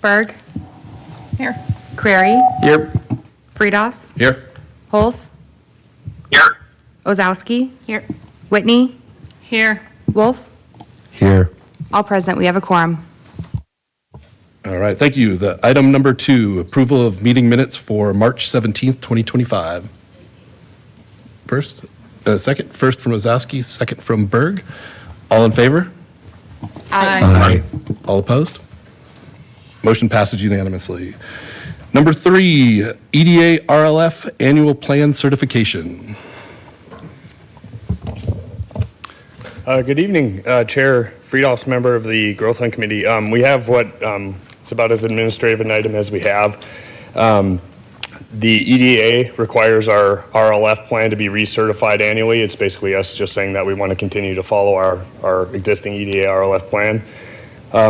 Berg. Here. Crary. Here. Friedos. Here. Holth. Here. Ozowski. Here. Whitney. Here. Wolf. Here. All present. We have a quorum. All right, thank you. The item number 2, approval of meeting minutes for March 17th, 2025. Second from Ozowski, second from Berg. All in favor? Aye. All opposed? Motion passes unanimously. Number 3, EDA RLF Annual Plan Certification. Good evening, Chair Friedos, member of the Growth Fund Committee. We have what it's about as administrative an item as we have. The EDA requires our RLF plan to be recertified annually. It's basically us just saying that we want to continue to follow our existing EDA RLF plan,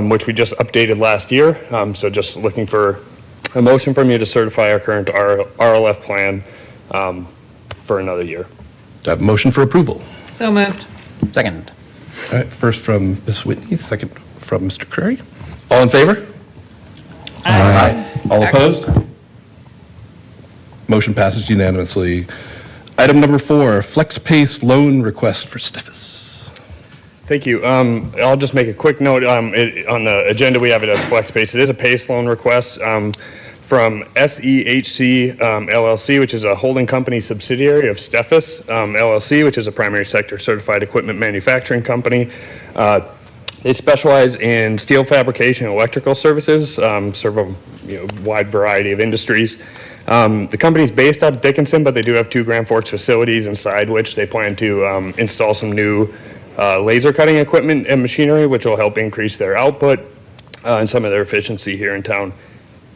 which we just updated last year. So just looking for a motion from you to certify our current RLF plan for another year. Do I have a motion for approval? So moved. Second. All right, first from Ms. Whitney, second from Mr. Crary. All in favor? Aye. All opposed? Motion passes unanimously. Item number 4, FlexPace loan request for Stiffus. Thank you. I'll just make a quick note. On the agenda, we have it as FlexPace. It is a PACE loan request from SEHC LLC, which is a holding company subsidiary of Stiffus LLC, which is a primary sector certified equipment manufacturing company. They specialize in steel fabrication and electrical services, serve a wide variety of industries. The company is based out of Dickinson, but they do have 2 Grand Forks facilities, inside which they plan to install some new laser cutting equipment and machinery, which will help increase their output and some of their efficiency here in town.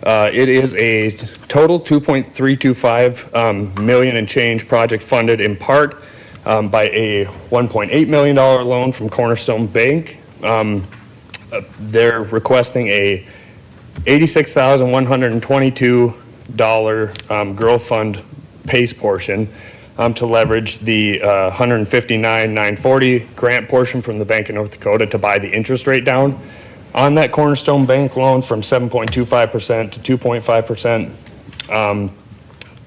It is a total $2.325 million and change project, funded in part by a $1.8 million loan from Cornerstone Bank. They're requesting a $86,122 growth fund PACE portion to leverage the $159,940 grant portion from the Bank of North Dakota to buy the interest rate down on that Cornerstone Bank loan from 7.25% to 2.5%.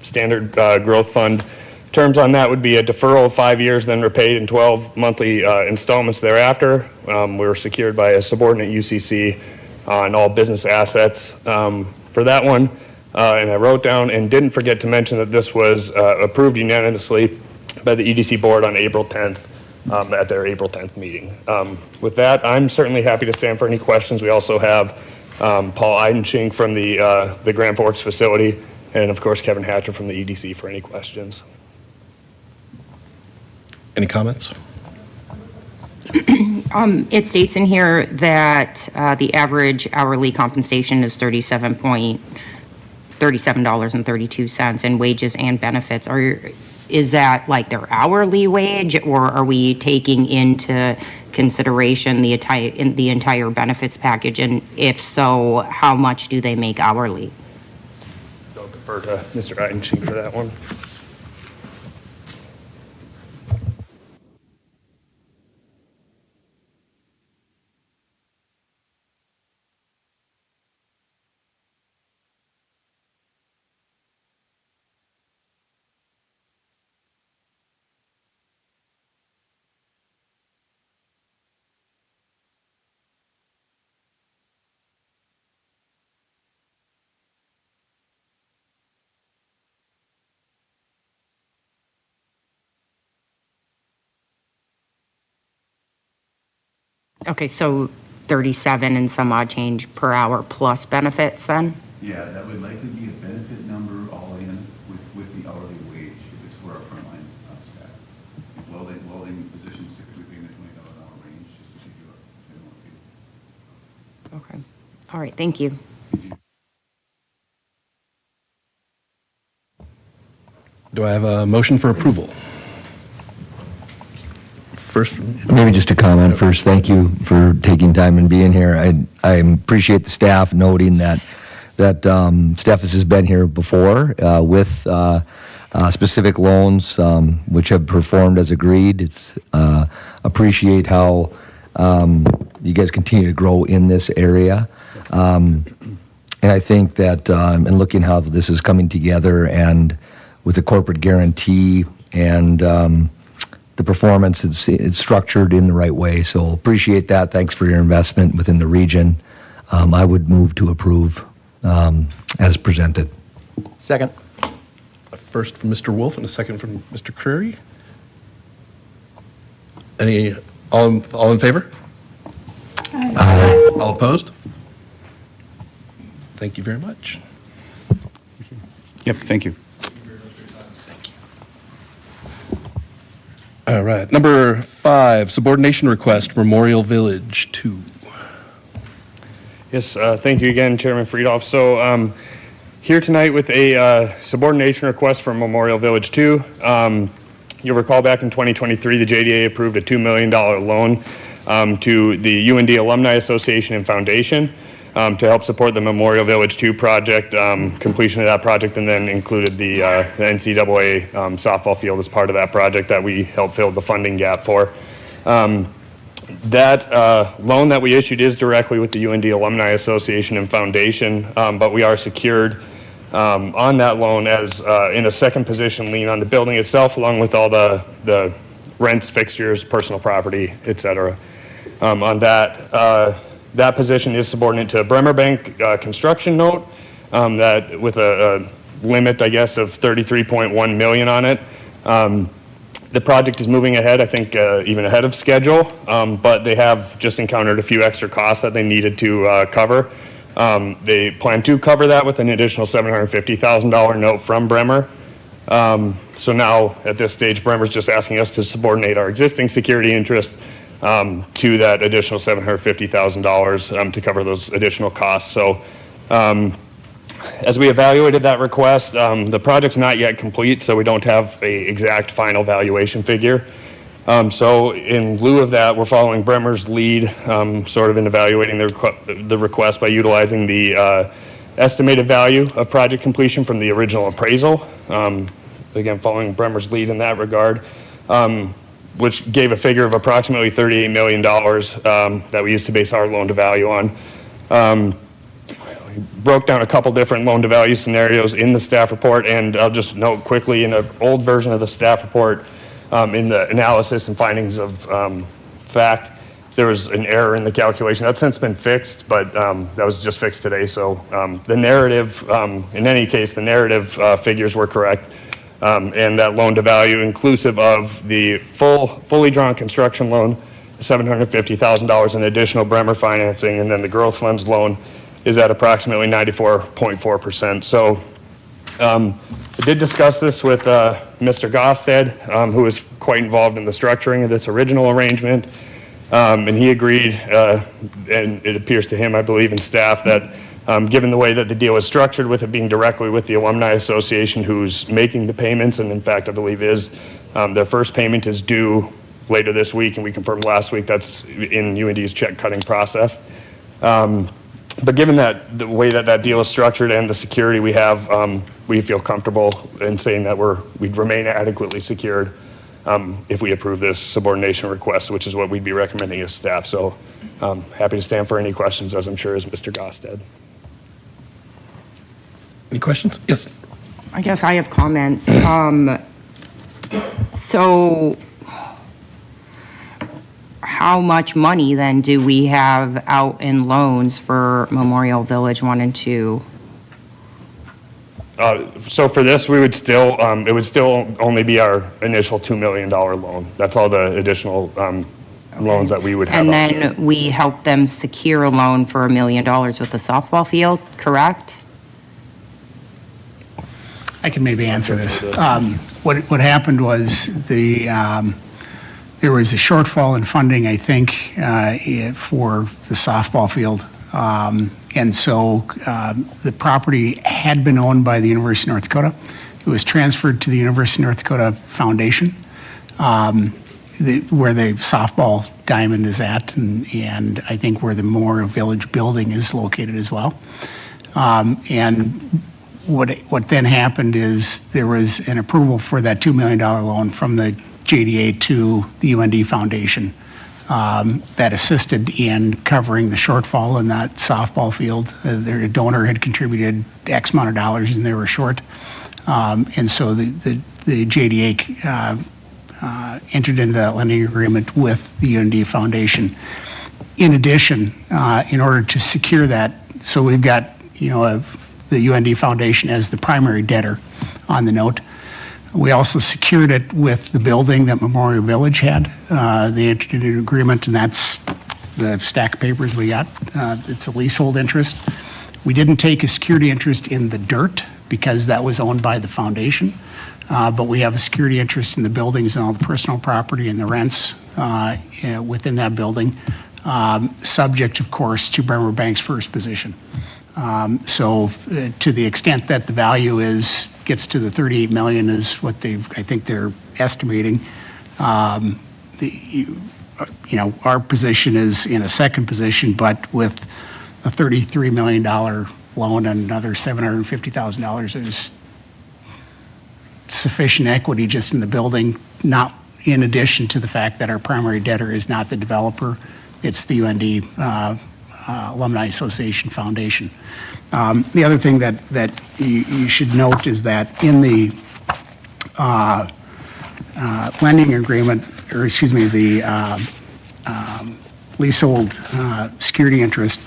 Standard growth fund terms on that would be a deferral of 5 years, then repaid in 12 monthly installments thereafter. We're secured by a subordinate UCC on all business assets for that one. And I wrote down and didn't forget to mention that this was approved unanimously by the EDC board on April 10th at their April 10th meeting. With that, I'm certainly happy to stand for any questions. We also have Paul Eidenschink from the Grand Forks facility, and of course Kevin Hatcher from the EDC for any questions. Any comments? It states in here that the average hourly compensation is $37.32 in wages and benefits. Is that like their hourly wage, or are we taking into consideration the entire benefits package? And if so, how much do they make hourly? I'll defer to Mr. Eidenschink for that one. Okay, so 37 and some odd change per hour plus benefits then? Yeah, that would likely be a benefit number all in with the hourly wage if it's for our frontline staff. Welding positions typically pay in the $20 an hour range, just to give you a Okay. All right, thank you. Do I have a motion for approval? First, Maybe just a comment first. Thank you for taking time and being here. I appreciate the staff noting that Steffes has been here before with specific loans which have performed as agreed. It's appreciate how you guys continue to grow in this area. And I think that, in looking how this is coming together and with the corporate guarantee and the performance, it's structured in the right way. So appreciate that. Thanks for your investment within the region. I would move to approve as presented. Second. A first from Mr. Wolf and a second from Mr. Creary. All in favor? Aye. All opposed? Thank you very much. Yep, thank you. All right, number 5, subordination request, Memorial Village 2. Yes, thank you again, Chairman Friedhoff. So here tonight with a subordination request for Memorial Village 2. You'll recall back in 2023, the JDA approved a $2 million loan to the UND Alumni Association and Foundation to help support the Memorial Village 2 project, completion of that project, and then included the NCAA softball field as part of that project that we helped fill the funding gap for. That loan that we issued is directly with the UND Alumni Association and Foundation, but we are secured on that loan as in a second position lien on the building itself, along with all the rents, fixtures, personal property, et cetera. On that position is subordinate to a Bremer Bank construction note that with a limit, I guess, of 33.1 million on it. The project is moving ahead, I think, even ahead of schedule, but they have just encountered a few extra costs that they needed to cover. They plan to cover that with an additional $750,000 note from Bremer. So now, at this stage, Bremer's just asking us to subordinate our existing security interest to that additional $750,000 to cover those additional costs. So as we evaluated that request, the project's not yet complete, so we don't have an exact final valuation figure. So in lieu of that, we're following Bremer's lead, sort of in evaluating the request by utilizing the estimated value of project completion from the original appraisal. Again, following Bremer's lead in that regard, which gave a figure of approximately $38 million that we used to base our loan to value on. We broke down a couple different loan to value scenarios in the staff report, and I'll just note quickly in an old version of the staff report, in the analysis and findings of fact, there was an error in the calculation. That's since been fixed, but that was just fixed today. So the narrative, in any case, the narrative figures were correct. And that loan to value, inclusive of the fully drawn construction loan, $750,000 in additional Bremer financing, and then the growth funds loan is at approximately 94.4%. So I did discuss this with Mr. Gosted, who was quite involved in the structuring of this original arrangement. And he agreed, and it appears to him, I believe, and staff, that given the way that the deal is structured, with it being directly with the Alumni Association who's making the payments, and in fact, I believe is, their first payment is due later this week, and we confirmed last week that's in UND's check cutting process. But given that the way that that deal is structured and the security we have, we feel comfortable in saying that we'd remain adequately secured if we approve this subordination request, which is what we'd be recommending as staff. So happy to stand for any questions, as I'm sure as Mr. Gosted. Any questions? Yes. I guess I have comments. So how much money then do we have out in loans for Memorial Village 1 and 2? So for this, we would still, it would still only be our initial $2 million loan. That's all the additional loans that we would have. And out there. then we help them secure a loan for $1 million with the softball field, correct? I can maybe answer this. What happened was there was a shortfall in funding, I think, for the softball field. And so the property had been owned by the University of North Dakota. It was transferred to the University of North Dakota Foundation, where the softball diamond is at, and I think where the Memorial Village building is located as well. And what then happened is there was an approval for that $2 million loan from the JDA to the UND Foundation that assisted in covering the shortfall in that softball field. Their donor had contributed X amount of dollars and they were short. And so the JDA entered into that lending agreement with the UND Foundation. In addition, in order to secure that, so we've got, the UND Foundation as the primary debtor on the note. We also secured it with the building that Memorial Village had. They entered into an agreement, and that's the stack of papers we got. It's a leasehold interest. We didn't take a security interest in the dirt because that was owned by the foundation, but we have a security interest in the buildings and all the personal property and the rents within that building, subject, of course, to Bremer Bank's first position. So to the extent that the value gets to the 38 million is what I think they're estimating. Our position is in a second position, but with a $33 million loan and another $750,000 is sufficient equity just in the building, not in addition to the fact that our primary debtor is not the developer, it's the UND Alumni Association Foundation. The other thing that you should note is that in the lending agreement, or excuse me, the leasehold security interest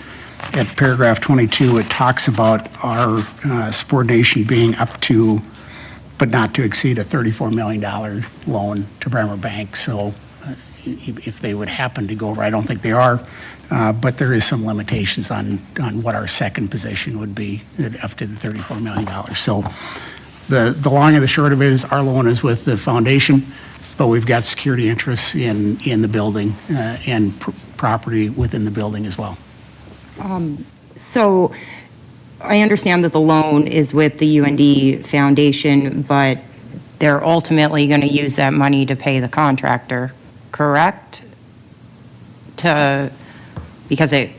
at paragraph 22, it talks about our subordination being up to, but not to exceed a $34 million loan to Bremer Bank. So if they would happen to go over, I don't think they are, but there is some limitations on what our second position would be up to the $34 million. So the long and the short of it is our loan is with the foundation, but we've got security interests in the building and property within the building as well. So I understand that the loan is with the UND Foundation, but they're ultimately going to use that money to pay the contractor, correct? Because it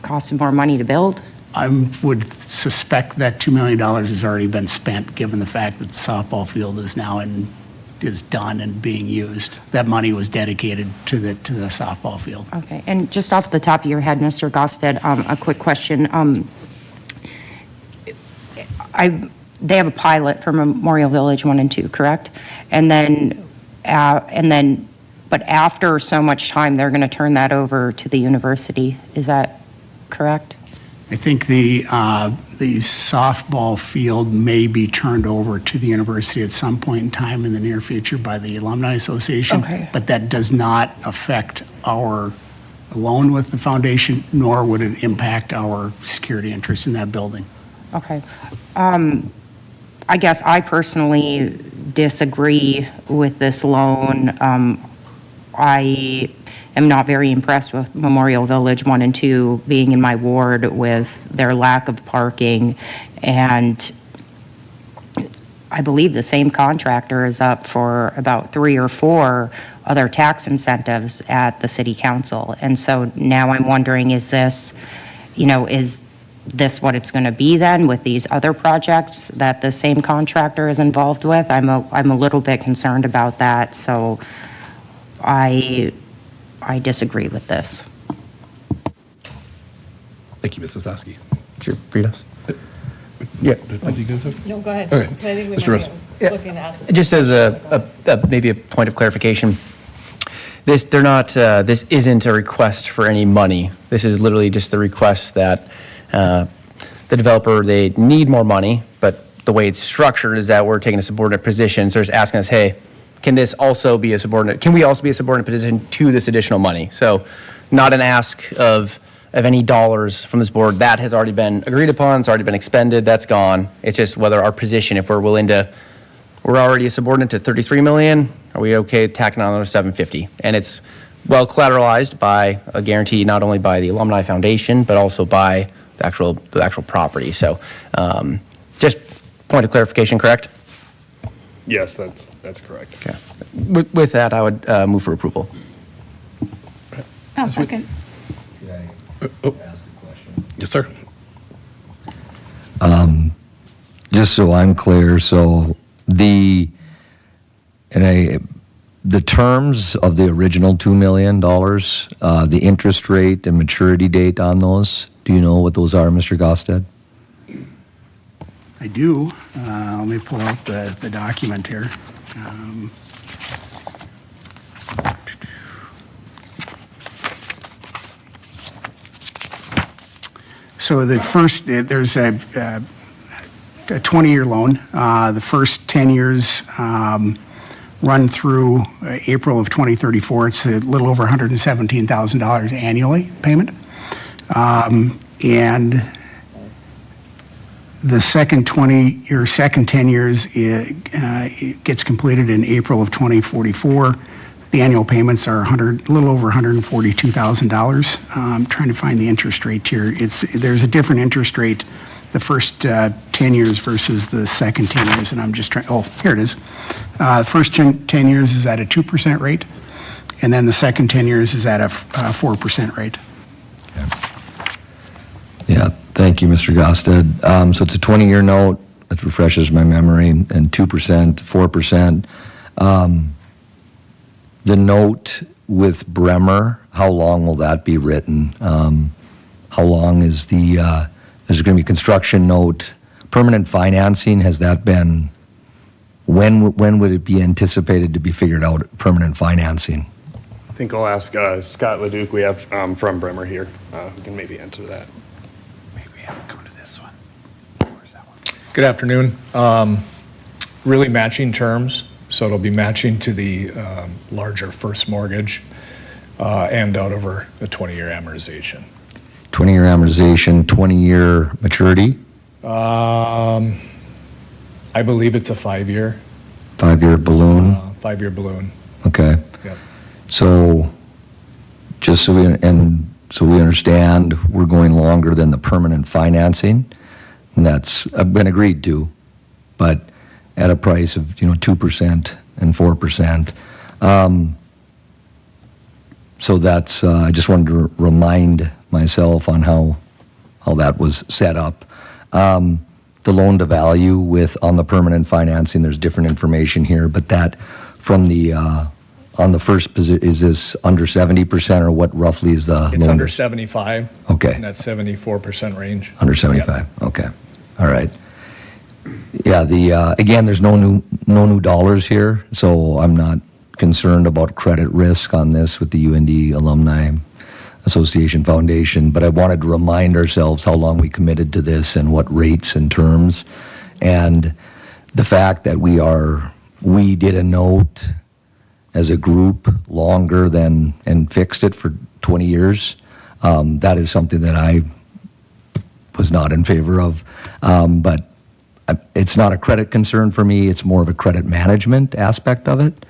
costs more money to build? I would suspect that $2 million has already been spent, given the fact that the softball field is now is done and being used. That money was dedicated to the softball field. Okay, and just off the top of your head, Mr. Gosted, a quick question. They have a pilot for Memorial Village 1 and 2, correct? But after so much time, they're going to turn that over to the university. Is that correct? I think the softball field may be turned over to the university at some point in time in the near future by the Alumni Association. Okay. But that does not affect our loan with the foundation, nor would it impact our security interest in that building. Okay. I guess I personally disagree with this loan. I am not very impressed with Memorial Village 1 and 2 being in my ward with their lack of parking. And I believe the same contractor is up for about 3 or 4 other tax incentives at the city council. And so now I'm wondering, is this what it's going to be then with these other projects that the same contractor is involved with? I'm a little bit concerned about that. So I disagree with this. Thank you, Mrs. Oski. Sure, Fridas. Yeah. Do you guys have? No, go ahead. Okay. I think we Mr. might Rose. be looking to ask this. Just as maybe a point of clarification, this isn't a request for any money. This is literally just the request that the developer, they need more money, but the way it's structured is that we're taking a subordinate position. So they're just asking us, hey, can we also be a subordinate position to this additional money? So not an ask of any dollars from this board. That has already been agreed upon. It's already been expended. That's gone. It's just whether our position, if we're willing to, we're already a subordinate to 33 million. Are we okay tacking on another 750? And it's well collateralized by a guarantee, not only by the Alumni Foundation, but also by the actual property. So just point of clarification, correct? Yes, that's correct. Okay. With that, I would move for approval. Oh, second. Could I Oh, ask a question? yes, sir. Just so I'm clear, so the terms of the original $2 million, the interest rate and maturity date on those, do you know what those are, Mr. Gosted? I do. Let me pull out the document here. So the first, there's a 20-year loan. The first 10 years run through April of 2034. It's a little over $117,000 annually payment. And the second 10 years, it gets completed in April of 2044. The annual payments are a little over $142,000. I'm trying to find the interest rate here. There's a different interest rate the first 10 years versus the second 10 years, and I'm just trying, oh, here it is. The first 10 years is at a 2% rate, and then the second 10 years is at a 4% rate. Yeah, thank you, Mr. Gosted. So it's a 20-year note, that refreshes my memory, and 2%, 4%. The note with Bremer, how long will that be written? How long is there's going to be construction note, permanent financing, has that been, when would it be anticipated to be figured out, permanent financing? I think I'll ask Scott Leduc, we have from Bremer here, who can maybe answer that. Good afternoon. Really matching terms, so it'll be matching to the larger first mortgage and out over a 20-year amortization. 20-year amortization, 20-year maturity? I believe it's a 5-year. 5-year balloon? 5-year balloon. Okay. Yep. So, just so we understand, we're going longer than the permanent financing, and that's been agreed to, but at a price of 2% and 4%. So that's I just wanted to remind myself on how that was set up. The loan to value on the permanent financing, there's different information here, but that from the on the first position, is this under 70%, or what roughly is the It's loan? under 75. Okay. In that 74% range. Under 75, okay, all right. Yeah, again, there's no new dollars here, so I'm not concerned about credit risk on this with the UND Alumni Association Foundation, but I wanted to remind ourselves how long we committed to this and what rates and terms, and the fact that we did a note as a group longer than, and fixed it for 20 years. That is something that I was not in favor of, but it's not a credit concern for me, it's more of a credit management aspect of it.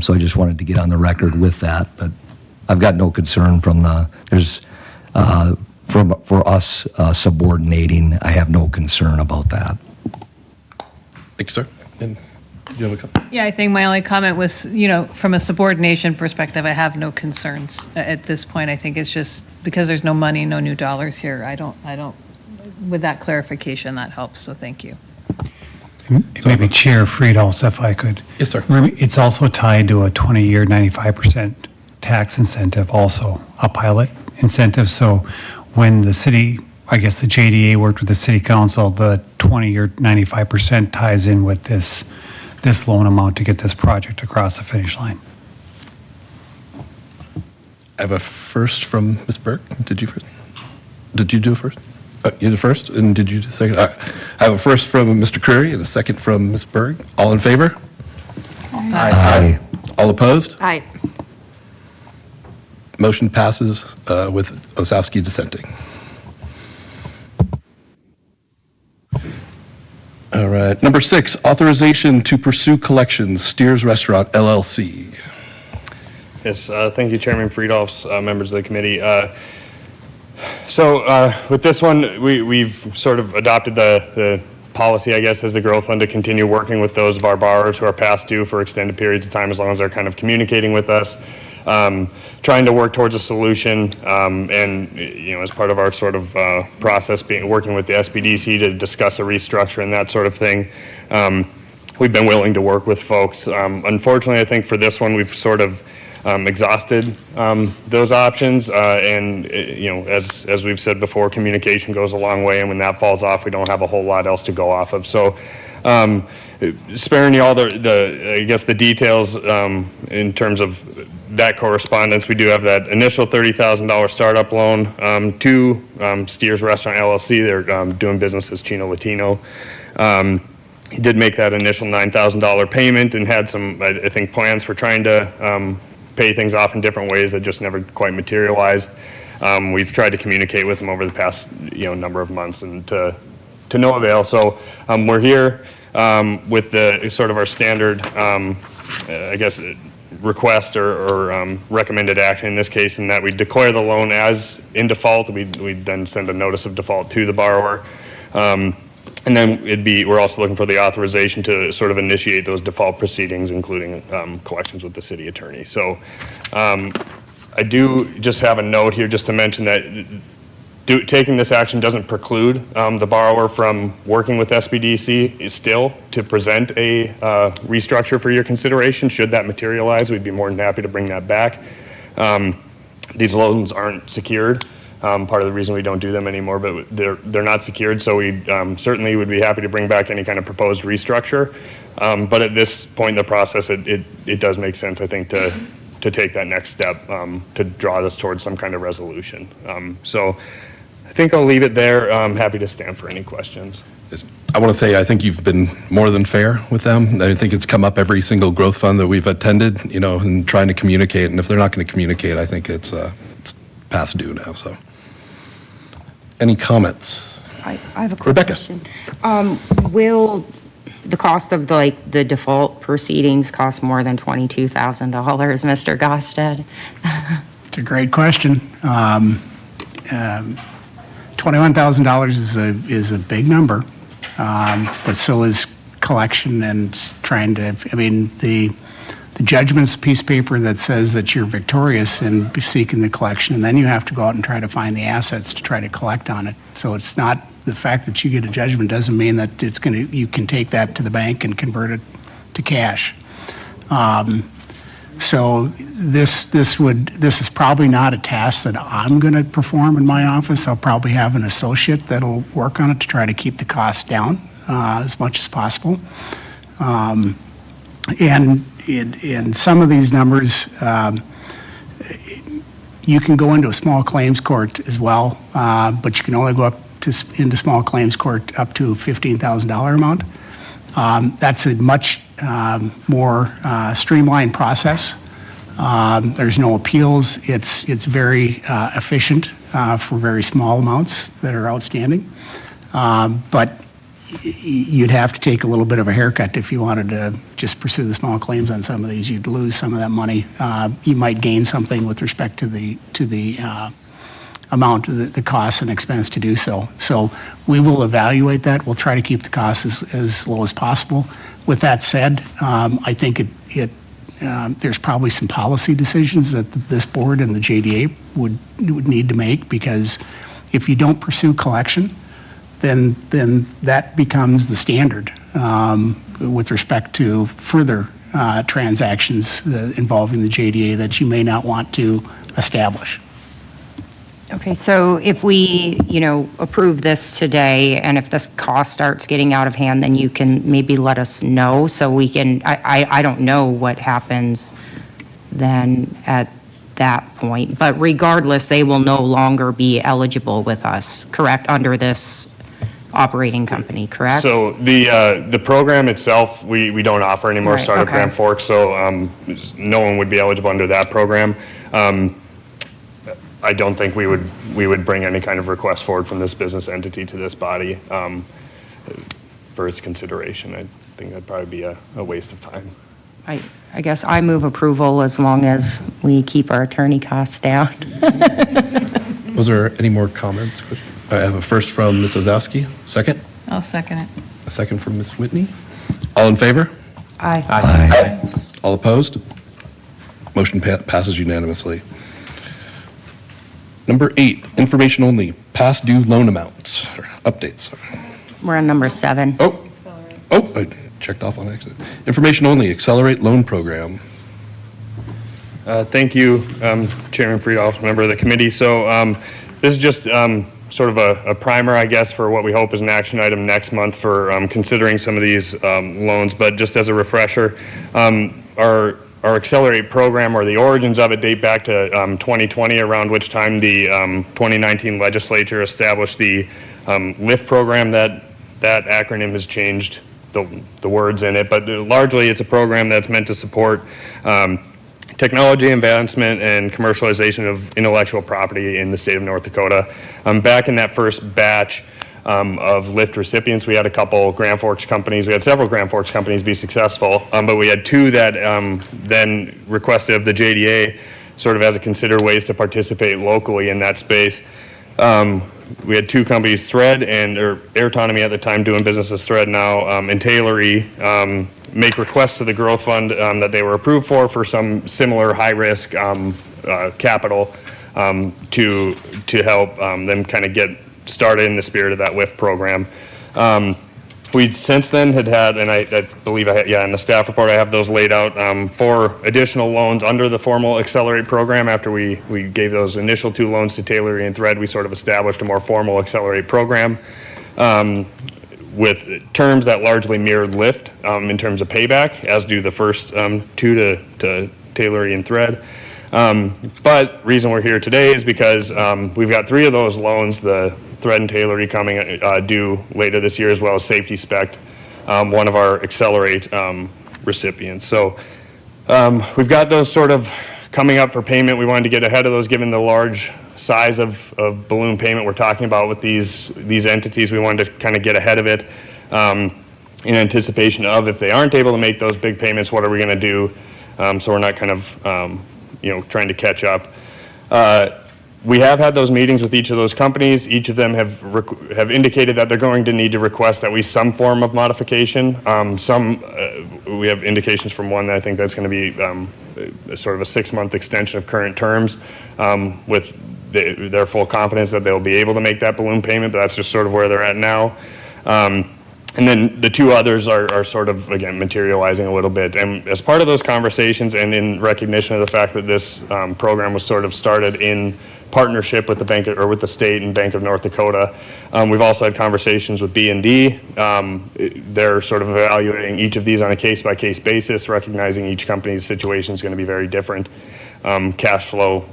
So I just wanted to get on the record with that, but I've got no concern from for us subordinating. I have no concern about that. Thank you, sir. And did you have a comment? Yeah, I think my only comment was, from a subordination perspective, I have no concerns at this point. I think it's just because there's no money, no new dollars here. I don't, with that clarification, that helps, so thank you. Maybe Chair Friedholz, if I could. Yes, sir. It's also tied to a 20-year 95% tax incentive, also a pilot incentive. So when the city, I guess the JDA worked with the city council, the 20-year 95% ties in with this loan amount to get this project across the finish line. I have a first from Ms. Berg. Did you first? Did you do it first? You did first, and did you do second? All right. I have a first from Mr. Curry and a second from Ms. Berg. All in favor? Aye. All opposed? Aye. Motion passes with Osowski dissenting. All right. Number 6, authorization to pursue collections, Steers Restaurant LLC. Yes, thank you, Chairman Friedhoffs, members of the committee. So with this one, we've sort of adopted the policy, I guess, as the Growth Fund to continue working with those of our borrowers who are past due for extended periods of time, as long as they're kind of communicating with us, trying to work towards a solution, and as part of our sort of process, working with the SBDC to discuss a restructure and that sort of thing. we've been willing to work with folks. Unfortunately, I think for this one, we've sort of exhausted those options. As we've said before, communication goes a long way, and when that falls off, we don't have a whole lot else to go off of. So sparing you all the details in terms of that correspondence, we do have that initial $30,000 startup loan to Steers Restaurant LLC. They're doing business as Chino Latino. He did make that initial $9,000 payment and had some, I think, plans for trying to pay things off in different ways that just never quite materialized. We've tried to communicate with him over the past number of months and to no avail. So we're here with the sort of our standard, request or recommended action in this case, in that we declare the loan as in default. We then send a notice of default to the borrower. And then we're also looking for the authorization to sort of initiate those default proceedings, including collections with the city attorney. So I do just have a note here just to mention that taking this action doesn't preclude the borrower from working with SBDC still to present a restructure for your consideration. Should that materialize, we'd be more than happy to bring that back. These loans aren't secured. Part of the reason we don't do them anymore, but they're not secured, so we certainly would be happy to bring back any kind of proposed restructure. But at this point in the process, it does make sense, I think, to take that next step to draw this towards some kind of resolution. So I think I'll leave it there. I'm happy to stand for any questions. I want to say I think you've been more than fair with them. I think it's come up every single growth fund that we've attended, and trying to communicate. And if they're not going to communicate, I think it's past due now. So, any comments? I have a quick Rebecca. question. Will the cost of the default proceedings cost more than $22,000, Mr. Gosted? It's a great question. $21,000 is a big number, but so is collection and trying to, the judgment's a piece of paper that says that you're victorious in seeking the collection, and then you have to go out and try to find the assets to try to collect on it. So it's not, the fact that you get a judgment doesn't mean that you can take that to the bank and convert it to cash. So this is probably not a task that I'm going to perform in my office. I'll probably have an associate that'll work on it to try to keep the costs down as much as possible. And in some of these numbers, you can go into a small claims court as well, but you can only go into small claims court up to $15,000 amount. That's a much more streamlined process. There's no appeals. It's very efficient for very small amounts that are outstanding. But you'd have to take a little bit of a haircut if you wanted to just pursue the small claims on some of these. You'd lose some of that money. You might gain something with respect to the amount of the cost and expense to do so. So we will evaluate that. We'll try to keep the costs as low as possible. With that said, I think there's probably some policy decisions that this board and the JDA would need to make, because if you don't pursue collection, then that becomes the standard with respect to further transactions involving the JDA that you may not want to establish. Okay, so if we, approve this today, and if this cost starts getting out of hand, then you can maybe let us know so we can, I don't know what happens then at that point. But regardless, they will no longer be eligible with us, correct, under this operating company, correct? So the program itself, we don't offer anymore, Right, Startup okay. Grand Forks, so no one would be eligible under that program. I don't think we would bring any kind of request forward from this business entity to this body for its consideration. I think that'd probably be a waste of time. I guess I move approval as long as we keep our attorney costs down. Was there any more comments? I have a first from Ms. Ozowski, second. I'll second it. A second from Ms. Whitney. All in favor? Aye. All opposed? Motion passes unanimously. Number 8, information only, past due loan amounts, or updates. We're on number 7. Oh, checked off on exit. Information only, Accelerate Loan Program. Thank you, Chairman Friedhoff, member of the committee. So this is just sort of a primer, I guess, for what we hope is an action item next month for considering some of these loans. But just as a refresher, our Accelerate program, or the origins of it, date back to 2020, around which time the 2019 legislature established the LIFT program. That acronym has changed the words in it, but largely it's a program that's meant to support technology advancement and commercialization of intellectual property in the state of North Dakota. Back in that first batch of LIFT recipients, we had a couple Grand Forks companies. We had several Grand Forks companies be successful, but we had two that then requested of the JDA, sort of as a considered ways to participate locally in that space. We had two companies, Thread or Airtonomy at the time, doing business as Thread now, and Taylory, make requests to the growth fund that they were approved for some similar high-risk capital to help them kind of get started in the spirit of that WIF program. We since then had, and I believe in the staff report I have those laid out, 4 additional loans under the formal Accelerate program. After we gave those initial 2 loans to Taylory and Thread, we sort of established a more formal Accelerate program with terms that largely mirrored LIFT in terms of payback, as do the first 2 to Taylory and Thread. But reason we're here today is because we've got 3 of those loans, the Thread and Taylory, coming due later this year, as well as Safety Spec, one of our Accelerate recipients. So we've got those sort of coming up for payment. We wanted to get ahead of those, given the large size of balloon payment we're talking about with these entities. We wanted to kind of get ahead of it in anticipation of, if they aren't able to make those big payments, what are we going to do? So we're not kind of trying to catch up. We have had those meetings with each of those companies. Each of them have indicated that they're going to need to request at least some form of modification. We have indications from one that I think that's going to be sort of a 6-month extension of current terms, with their full confidence that they'll be able to make that balloon payment, but that's just sort of where they're at now. And then the 2 others are sort of, again, materializing a little bit. And as part of those conversations, and in recognition of the fact that this program was sort of started in partnership with the state and Bank of North Dakota, we've also had conversations with B&D. They're sort of evaluating each of these on a case-by-case basis, recognizing each company's situation is going to be very different. Cash flow,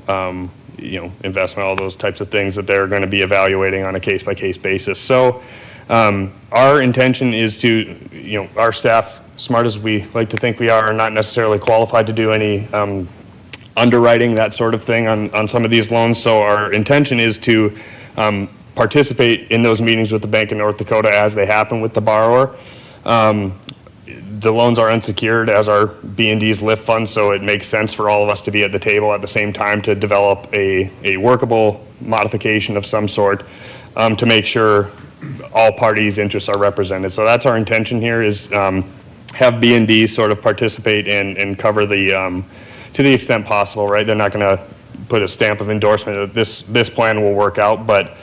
investment, all those types of things that they're going to be evaluating on a case-by-case basis. So our intention is to, our staff, smart as we like to think we are not necessarily qualified to do any underwriting, that sort of thing on some of these loans. So our intention is to participate in those meetings with the Bank of North Dakota as they happen with the borrower. The loans are unsecured, as are B&D's LIFT funds, so it makes sense for all of us to be at the table at the same time to develop a workable modification of some sort to make sure all parties' interests are represented. So that's our intention here, is have B&D sort of participate and cover the, to the extent possible, right? They're not going to put a stamp of endorsement that this plan will work out, but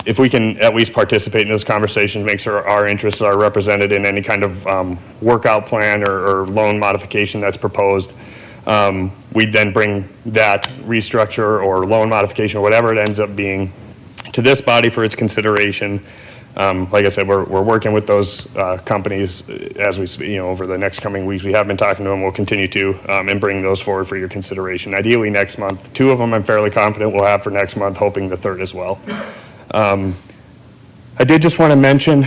if we can at least participate in those conversations, make sure our interests are represented in any kind of workout plan or loan modification that's proposed, we'd then bring that restructure or loan modification or whatever it ends up being to this body for its consideration. Like I said, we're working with those companies as we, over the next coming weeks. We have been talking to them. We'll continue to and bring those forward for your consideration. Ideally next month. 2 of them I'm fairly confident we'll have for next month, hoping the 3rd as well. I did just want to mention,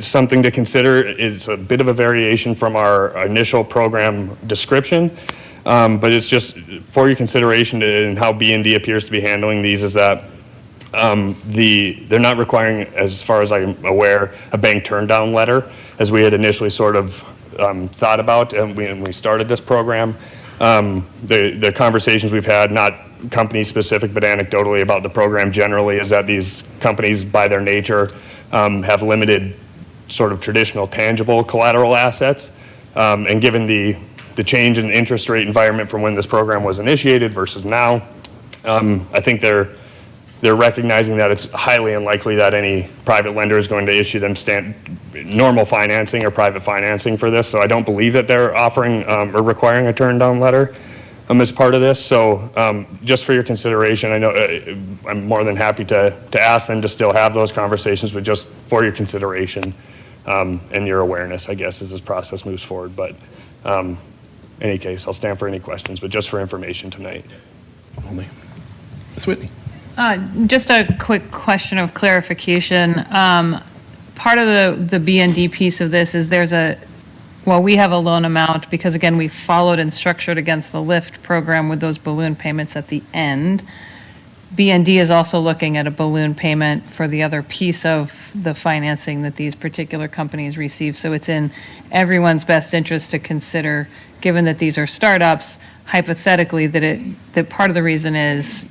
something to consider. It's a bit of a variation from our initial program description, but it's just for your consideration and how B&D appears to be handling these is that they're not requiring, as far as I'm aware, a bank turn-down letter, as we had initially sort of thought about when we started this program. The conversations we've had, not company-specific, but anecdotally about the program generally, is that these companies, by their nature, have limited sort of traditional tangible collateral assets. And given the change in interest rate environment from when this program was initiated versus now, I think they're they're recognizing that it's highly unlikely that any private lender is going to issue them normal financing or private financing for this. So I don't believe that they're offering or requiring a turn down letter as part of this. So just for your consideration, I know I'm more than happy to ask them to still have those conversations, but just for your consideration and your awareness, I guess, as this process moves forward. But in any case, I'll stand for any questions, but just for information tonight. Only. Ms. Whitney. Just a quick question of clarification. Part of the B&D piece of this is we have a loan amount because, again, we followed and structured against the LIFT program with those balloon payments at the end. B&D is also looking at a balloon payment for the other piece of the financing that these particular companies receive. So it's in everyone's best interest to consider, given that these are startups, hypothetically, that part of the reason is,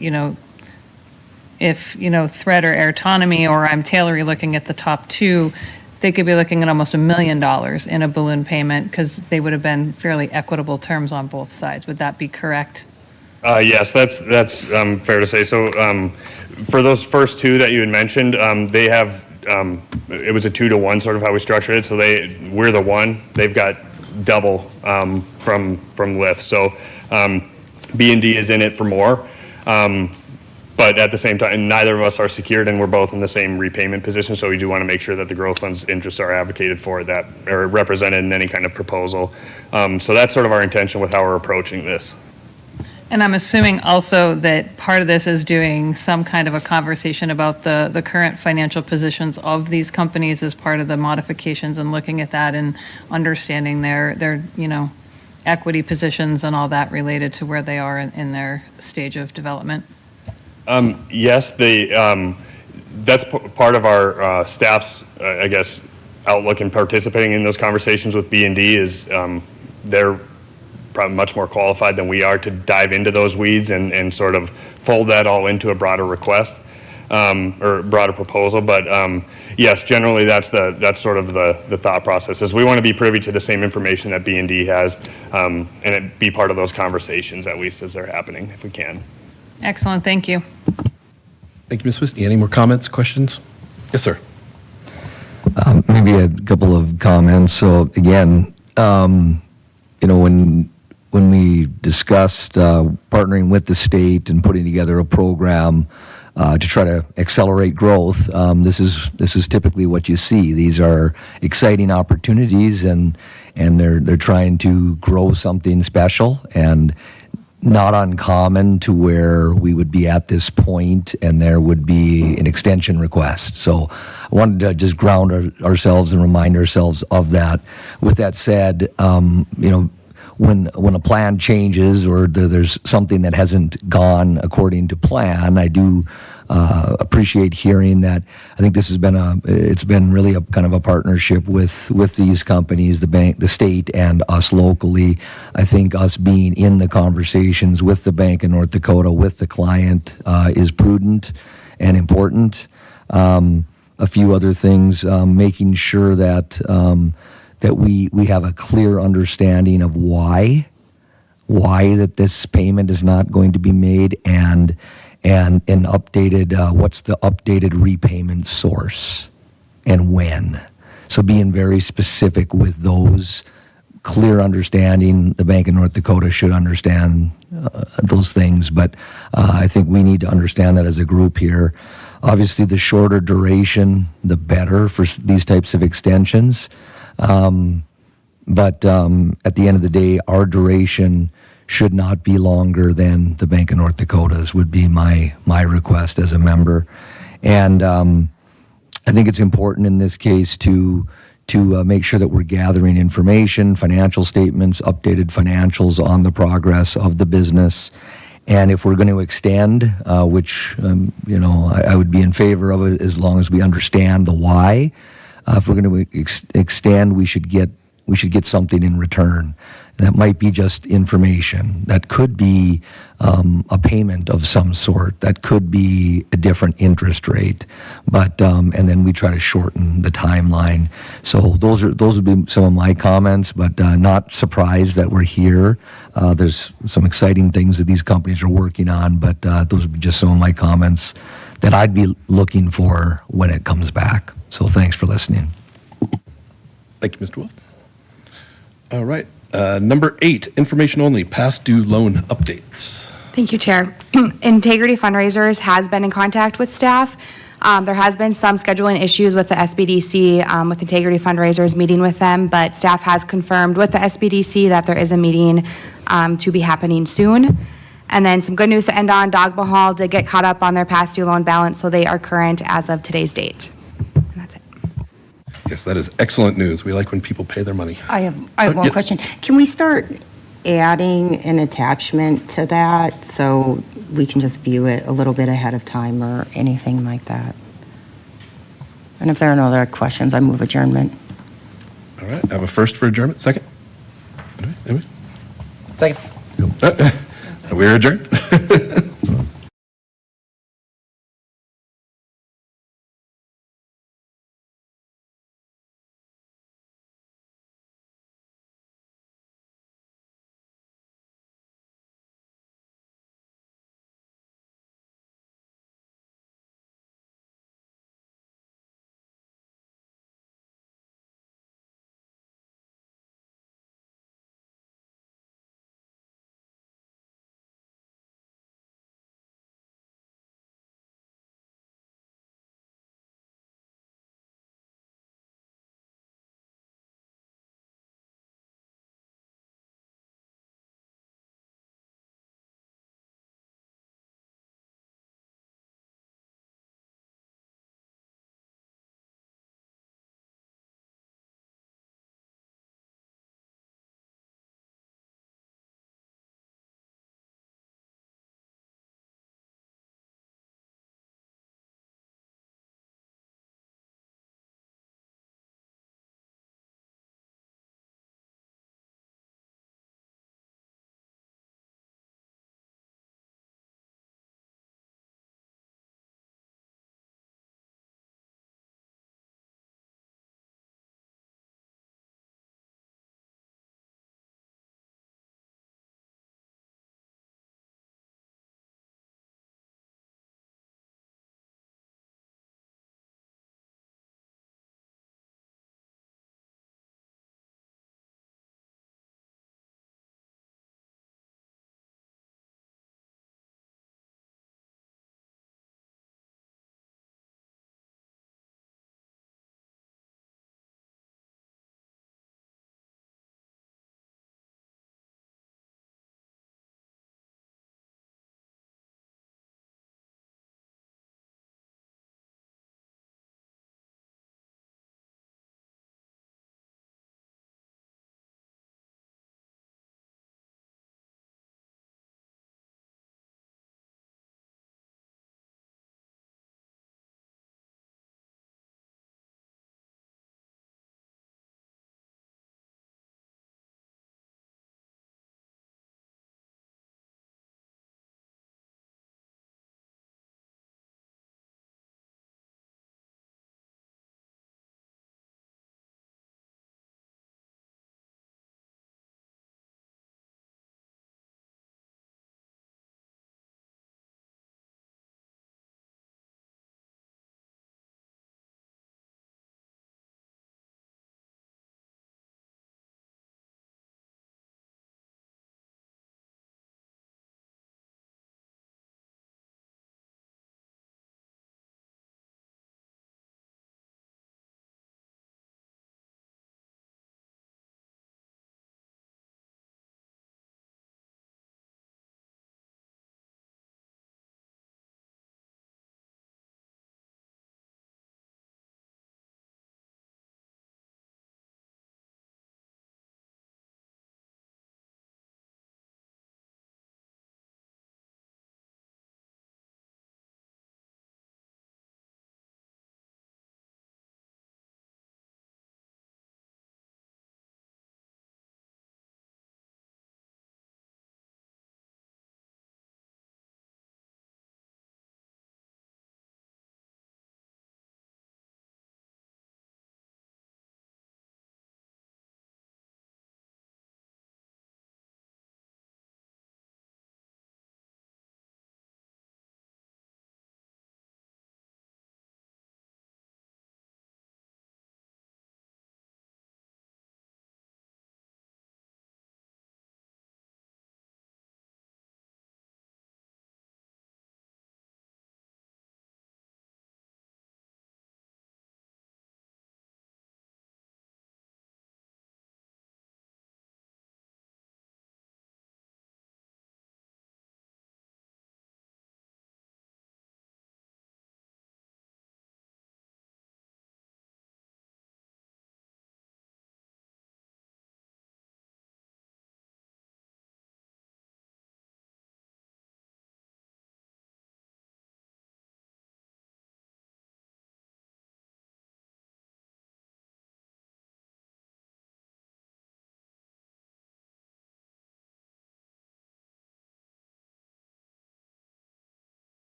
if, Thread or Airtonomy or I'm Tailory looking at the top two, they could be looking at almost $1 million in a balloon payment because they would have been fairly equitable terms on both sides. Would that be correct? Yes, that's fair to say. So for those first two that you had mentioned, they have, it was a 2-to-1 sort of how we structured it. So we're the one, they've got double from Lyft. So B&D is in it for more. But at the same time, neither of us are secured and we're both in the same repayment position. So we do want to make sure that the growth fund's interests are advocated for that or represented in any kind of proposal. So that's sort of our intention with how we're approaching this. And I'm assuming also that part of this is doing some kind of a conversation about the current financial positions of these companies as part of the modifications and looking at that and understanding their equity positions and all that related to where they are in their stage of development. Yes, that's part of our staff's, I guess, outlook in participating in those conversations with B&D is they're probably much more qualified than we are to dive into those weeds and sort of fold that all into a broader request or broader proposal. But yes, generally that's sort of the thought process is we want to be privy to the same information that B&D has and it be part of those conversations at least as they're happening if we can. Excellent, thank you. Thank you, Ms. Whitney. Any more comments, questions? Yes, sir. Maybe a couple of comments. So again, when we discussed partnering with the state and putting together a program to try to accelerate growth, this is typically what you see. These are exciting opportunities, and they're trying to grow something special and not uncommon to where we would be at this point and there would be an extension request. So I wanted to just ground ourselves and remind ourselves of that. With that said, when a plan changes or there's something that hasn't gone according to plan, I do appreciate hearing that. I think this has been it's been really a kind of a partnership with these companies, the bank, the state, and us locally. I think us being in the conversations with the Bank of North Dakota, with the client, is prudent and important. A few other things, making sure that we have a clear understanding of why that this payment is not going to be made and an updated, what's the updated repayment source and when. So being very specific with those, clear understanding, the Bank of North Dakota should understand those things, but I think we need to understand that as a group here. Obviously, the shorter duration, the better for these types of extensions. But at the end of the day, our duration should not be longer than the Bank of North Dakota's would be my request as a member. And I think it's important in this case to make sure that we're gathering information, financial statements, updated financials on the progress of the business. And if we're going to extend, which I would be in favor of it as long as we understand the why. If we're going to extend, we should get something in return. And that might be just information. That could be a payment of some sort. That could be a different interest rate. But and then we try to shorten the timeline. So those would be some of my comments. But not surprised that we're here. There's some exciting things that these companies are working on. But those would be just some of my comments that I'd be looking for when it comes back. So thanks for listening. Thank you, Mr. Wolf. All right. Number 8, information only, past due loan updates. Thank you, Chair. Integrity Fundraisers has been in contact with staff. There has been some scheduling issues with the SBDC, with Integrity Fundraisers meeting with them, but staff has confirmed with the SBDC that there is a meeting to be happening soon. And then some good news to end on, Dogma Hall did get caught up on their past due loan balance, so they are current as of today's date. And that's it. Yes, that is excellent news. We like when people pay their money. I have one yes. question. Can we start adding an attachment to that so we can just view it a little bit ahead of time or anything like that? And if there are no other questions, I move adjournment. All right. I have a first for adjournment. Second. All right, anyways. Second. We're adjourned.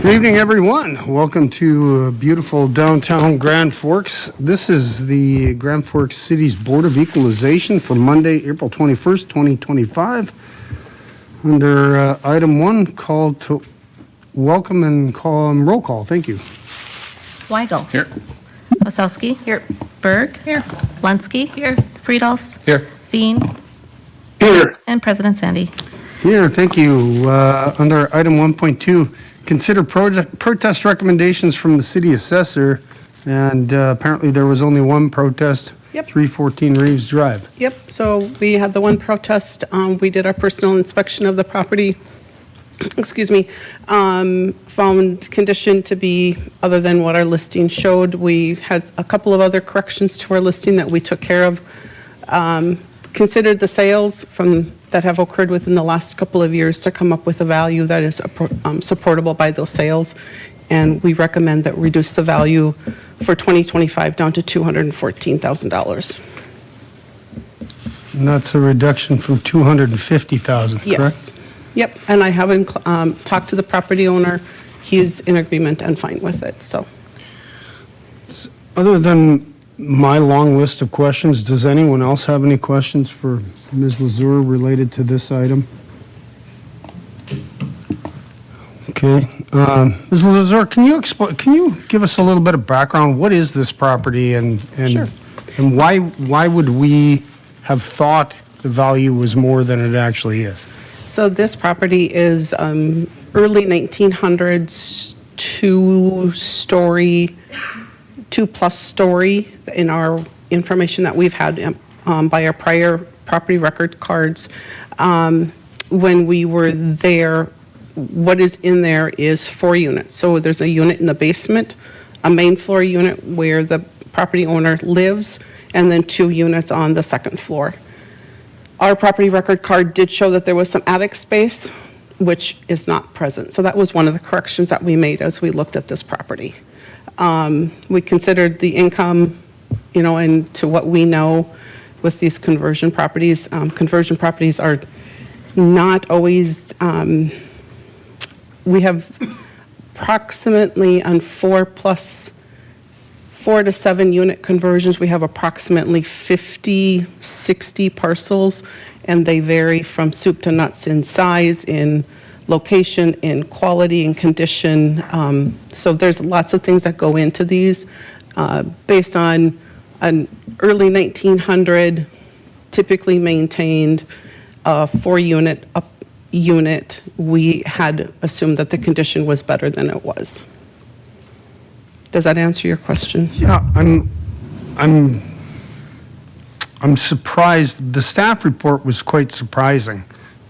Good evening, everyone. Welcome to beautiful downtown Grand Forks. This is the Grand Forks City's Board of Equalization for Monday, April 21st, 2025. Under item 1, call to welcome and roll call. Thank you. Weigel. Here. Osowski. Here. Berg. Here. Lensky. Here. Friedels. Here. Veen. Here. And President Sandy. Here, thank you. Under item 1.2, consider protest recommendations from the city assessor. And apparently there was only one protest. Yep. 314 Reeves Drive. Yep, so we had the one protest. We did our personal inspection of the property. Excuse me. Found condition to be other than what our listing showed. We had a couple of other corrections to our listing that we took care of. Considered the sales that have occurred within the last couple of years to come up with a value that is supportable by those sales. And we recommend that we reduce the value for 2025 down to $214,000. And that's a reduction from 250,000, correct? Yes. Yep, and I haven't talked to the property owner. He's in agreement and fine with it, so. Other than my long list of questions, does anyone else have any questions for Ms. Lazur related to this item? Okay. Ms. Lazur, can you give us a little bit of background? What is this property and Sure. and why would we have thought the value was more than it actually is? So this property is early 1900s, two-plus story in our information that we've had by our prior property record cards. When we were there, what is in there is 4 units. So there's a unit in the basement, a main floor unit where the property owner lives, and then 2 units on the second floor. Our property record card did show that there was some attic space, which is not present. So that was one of the corrections that we made as we looked at this property. We considered the income, and to what we know with these conversion properties. Conversion properties are not always, we have approximately on 4 to 7 unit conversions, we have approximately 50, 60 parcels, and they vary from soup to nuts in size, in location, in quality, and condition. So there's lots of things that go into these. Based on an early 1900, typically maintained 4-unit unit, we had assumed that the condition was better than it was. Does that answer your question? Yeah, I'm surprised. The staff report was quite surprising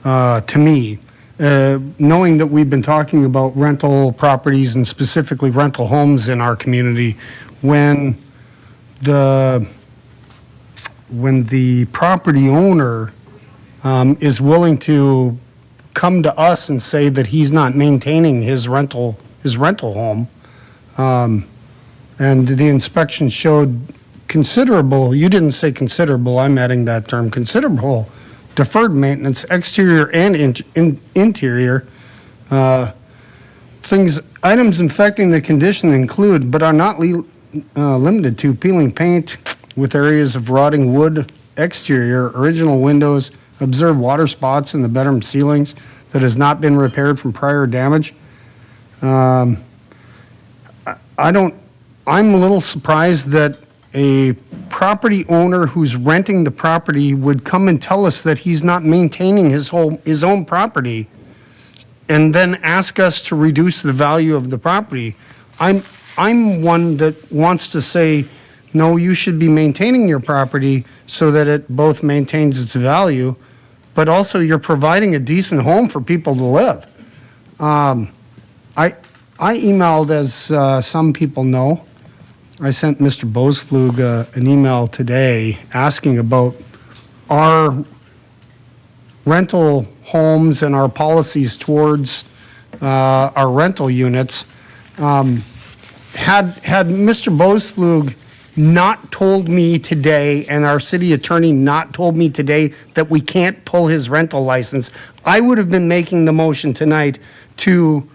to me, knowing that we've been talking about rental properties and specifically rental homes in our community. When the property owner is willing to come to us and say that he's not maintaining his rental home. And the inspection showed considerable, you didn't say considerable, I'm adding that term, considerable deferred maintenance, exterior and interior. Items affecting the condition include, but are not limited to, peeling paint with areas of rotting wood, exterior, original windows, observed water spots in the bedroom ceilings that has not been repaired from prior damage. I'm a little surprised that a property owner who's renting the property would come and tell us that he's not maintaining his own property and then ask us to reduce the value of the property. I'm one that wants to say, no, you should be maintaining your property so that it both maintains its value, but also you're providing a decent home for people to live. I emailed, as some people know, I sent Mr. Bosflug an email today asking about our rental homes and our policies towards our rental units. Had Mr. Bosflug not told me today and our city attorney not told me today that we can't pull his rental license, I would have been making the motion tonight to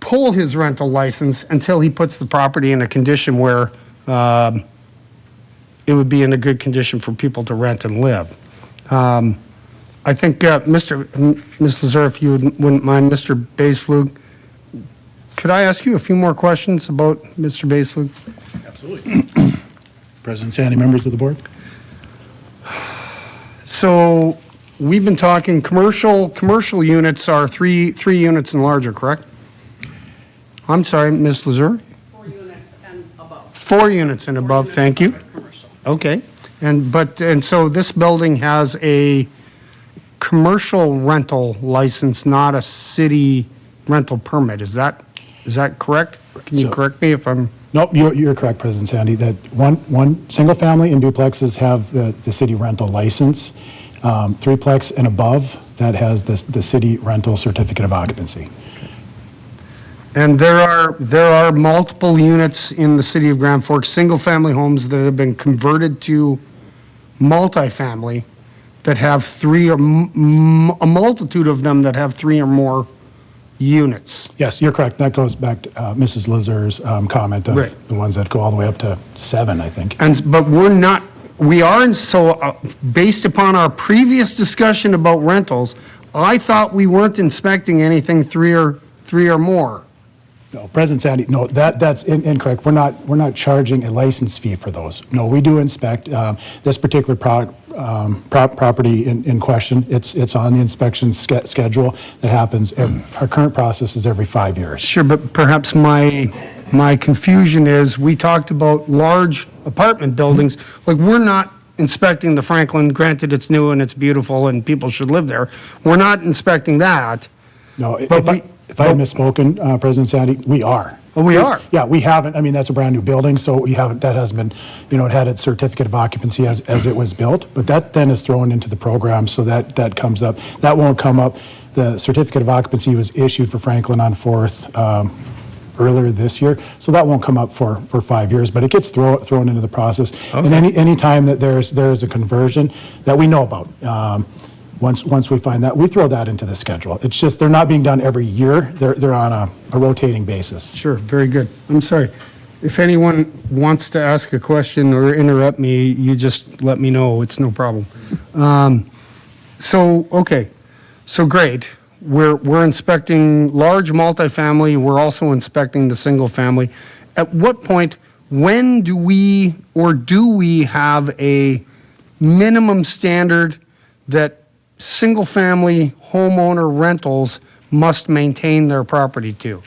pull his rental license until he puts the property in a condition where it would be in a good condition for people to rent and live. I think, Ms. Lazar, if you wouldn't mind, Mr. Baisflug, could I ask you a few more questions about Mr. Baisflug? Absolutely. President Sandy, members of the board? So we've been talking commercial units are three units and larger, correct? I'm sorry, Ms. Lazar? 4 units and above. 4 units and above, thank you. Commercial. Okay. And so this building has a commercial rental license, not a city rental permit. Is that correct? Can you So- correct me if I'm? Nope, you're correct, President Sandy, that one single family and duplexes have the city rental license. Threeplex and above, that has the city rental certificate of occupancy. And there are multiple units in the city of Grand Forks, single-family homes that have been converted to multifamily that have a multitude of them that have 3 or more units. Yes, you're correct. That goes back to Mrs. Lazar's comment Right. of the ones that go all the way up to 7, I think. But based upon our previous discussion about rentals, I thought we weren't inspecting anything 3 or more. No, President Sandy, no, that's incorrect. We're not charging a license fee for those. No, we do inspect this particular property in question. It's on the inspection schedule that happens. Our current process is every 5 years. Sure, but perhaps my confusion is, we talked about large apartment buildings, like, we're not inspecting the Franklin, granted it's new and it's beautiful and people should live there. We're not inspecting that. No, But if I had misspoken, President Sandy, we are. Oh, we are? Yeah, we haven't, I mean, that's a brand-new building, so we haven't, that hasn't been, it had its certificate of occupancy as it was built, but that then is thrown into the program, so that comes up. That won't come up. The certificate of occupancy was issued for Franklin on 4th earlier this year, so that won't come up for 5 years, but it gets thrown into the process. And any time that there's a conversion that we know about, once we find that, we throw that into the schedule. It's just, they're not being done every year. They're on a rotating basis. Sure, very good. I'm sorry. If anyone wants to ask a question or interrupt me, you just let me know. It's no problem. Okay. So great. We're inspecting large multifamily. We're also inspecting the single family. At what point, when do we have a minimum standard that single-family homeowner rentals must maintain their property to?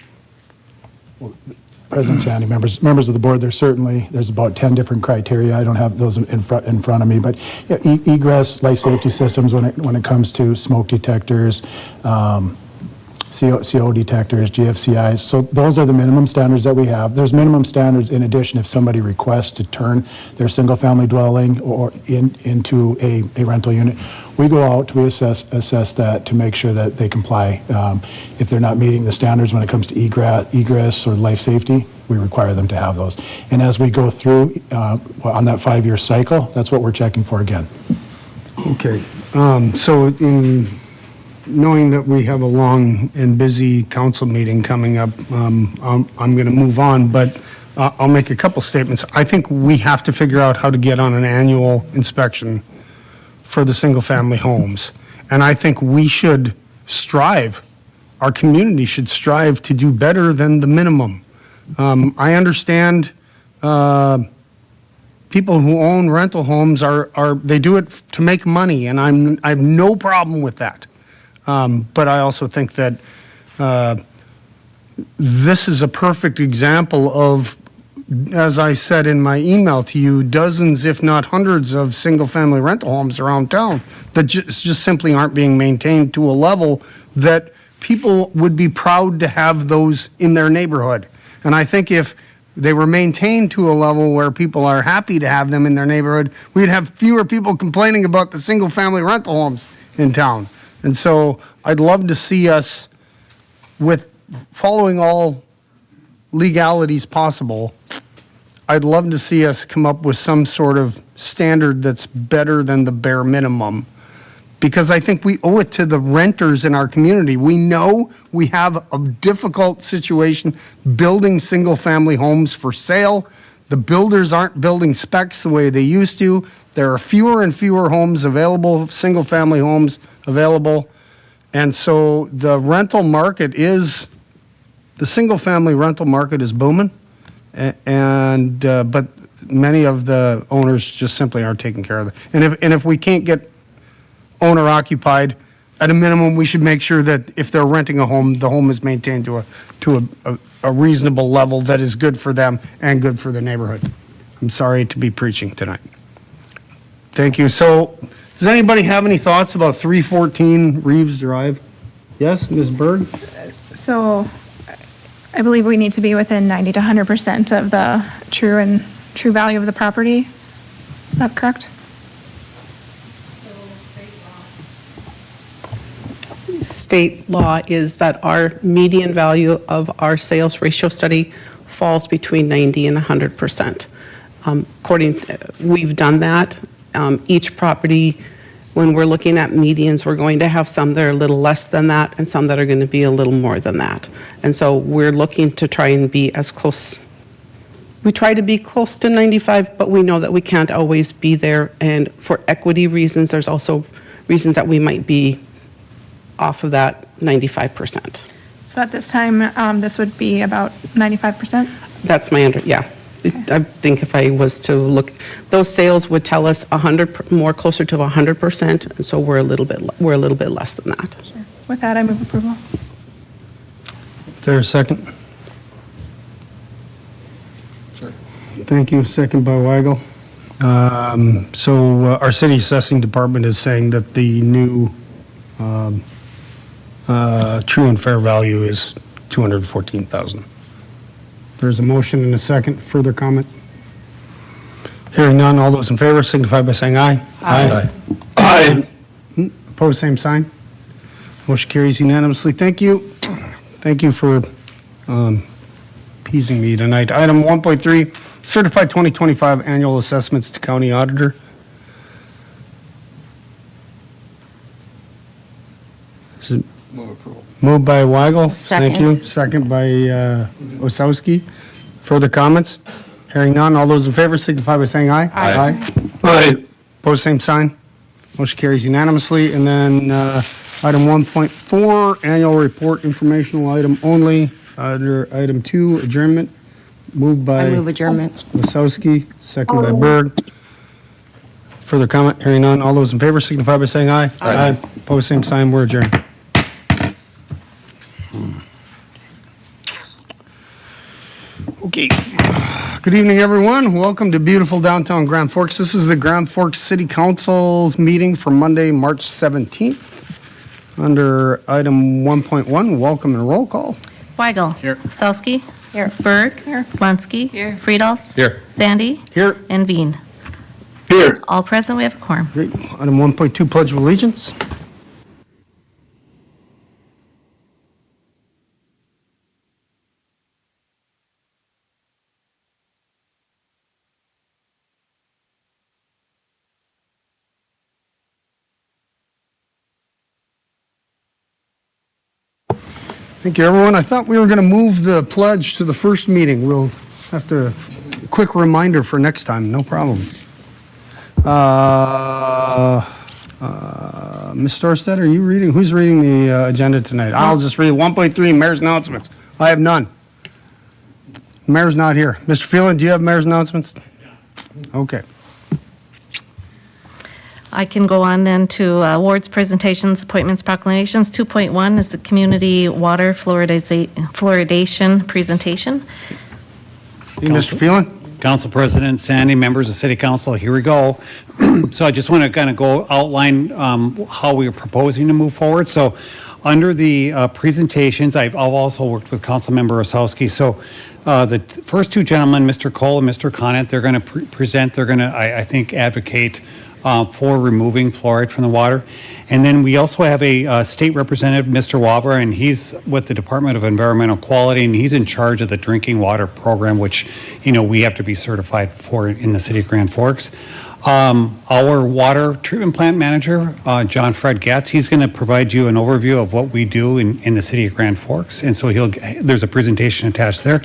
President Sandy, members of the board, there's about 10 different criteria. I don't have those in front of me, but yeah, egress, life safety systems when it comes to smoke detectors, CO detectors, GFCIs. So those are the minimum standards that we have. There's minimum standards in addition if somebody requests to turn their single-family dwelling or into a rental unit. We go out, we assess that to make sure that they comply. If they're not meeting the standards when it comes to egress or life safety, we require them to have those. And as we go through on that 5-year cycle, that's what we're checking for again. Okay. So in knowing that we have a long and busy council meeting coming up, I'm going to move on, but I'll make a couple statements. I think we have to figure out how to get on an annual inspection for the single-family homes. And I think we should strive, our community should strive to do better than the minimum. I understand people who own rental homes they do it to make money, and I have no problem with that. But I also think that this is a perfect example of, as I said in my email to you, dozens, if not hundreds, of single-family rental homes around town that just simply aren't being maintained to a level that people would be proud to have those in their neighborhood. And I think if they were maintained to a level where people are happy to have them in their neighborhood, we'd have fewer people complaining about the single-family rental homes in town. And so I'd love to see us, with following all legalities possible, I'd love to see us come up with some sort of standard that's better than the bare minimum. because I think we owe it to the renters in our community. We know we have a difficult situation building single-family homes for sale. The builders aren't building specs the way they used to. There are fewer and fewer homes available, single-family homes available. And so the single-family rental market is booming. But many of the owners just simply aren't taking care of it. And if we can't get owner occupied, at a minimum, we should make sure that if they're renting a home, the home is maintained to a reasonable level that is good for them and good for the neighborhood. I'm sorry to be preaching tonight. Thank you. So, does anybody have any thoughts about 314 Reeves Drive? Yes, Ms. Berg? So I believe we need to be within 90 to 100% of the true value of the property. Is that correct? State law is that our median value of our sales ratio study falls between 90 and 100%. We've done that. Each property, when we're looking at medians, we're going to have some that are a little less than that and some that are going to be a little more than that. And so we're looking to try and be as close. We try to be close to 95, but we know that we can't always be there. And for equity reasons, there's also reasons that we might be off of that 95%. So at this time, this would be about 95%? That's my yeah. I think if I was to look, those sales would tell us 100, more closer to 100%, and so we're a little bit less than that. Sure. With that, I move approval. Is there a second? Sure. Thank you. Second by Weigel. So our city assessing department is saying that the new true and fair value is $214,000. There's a motion and a second. Further comment? Hearing none, all those in favor signify by saying aye. Aye. Aye. Opposed, same sign. Motion carries unanimously. Thank you. Thank you for appeasing me tonight. Item 1.3, certified 2025 annual assessments to county auditor. Is it Move approval. moved by Weigel? Thank Second. you. Second by Osowski. Further comments? Hearing none, all those in favor signify by saying aye. Aye. Aye. Opposed, same sign. Motion carries unanimously. And then item 1.4, annual report informational item only. Under item 2, adjournment. Moved by I move adjournment. Osowski, second by Berg. Further comment? Hearing none, all those in favor signify by saying aye. Aye. Opposed, same sign. We're adjourned. Okay. Good evening, everyone. Welcome to beautiful downtown Grand Forks. This is the Grand Forks City Council's meeting for Monday, March 17th. Under item 1.1, welcome and roll call. Weigel. Here. Osowski. Here. Berg. Here. Lensky. Here. Friedels. Here. Sandy. Here. And Veen. Here. All present, we have a quorum. Great. Item 1.2, Pledge of Allegiance. Thank you, everyone. I thought we were going to move the pledge to the first meeting. We'll have to, quick reminder for next time, no problem. Ms. Storstead, are you reading? Who's reading the agenda tonight? I'll just read 1.3, mayor's announcements. I have none. Mayor's not here. Mr. Phelan, do you have mayor's announcements? Okay. I can go on then to awards, presentations, appointments, proclamations. 2.1 is the community water fluoridation presentation. Mr. Phelan? Council President, Sandy, members of City Council, here we go. So I just want to kind of go outline how we are proposing to move forward. So under the presentations, I've also worked with Councilmember Osowski. So the first two gentlemen, Mr. Cole and Mr. Conant, they're going to present, they're going to, I think, advocate for removing fluoride from the water. And then we also have a state representative, Mr. Wavra, and he's with the Department of Environmental Quality, and he's in charge of the drinking water program, which, you know, we have to be certified for in the city of Grand Forks. Our water treatment plant manager, John Fred Gatz, he's going to provide you an overview of what we do in the city of Grand Forks. And so there's a presentation attached there.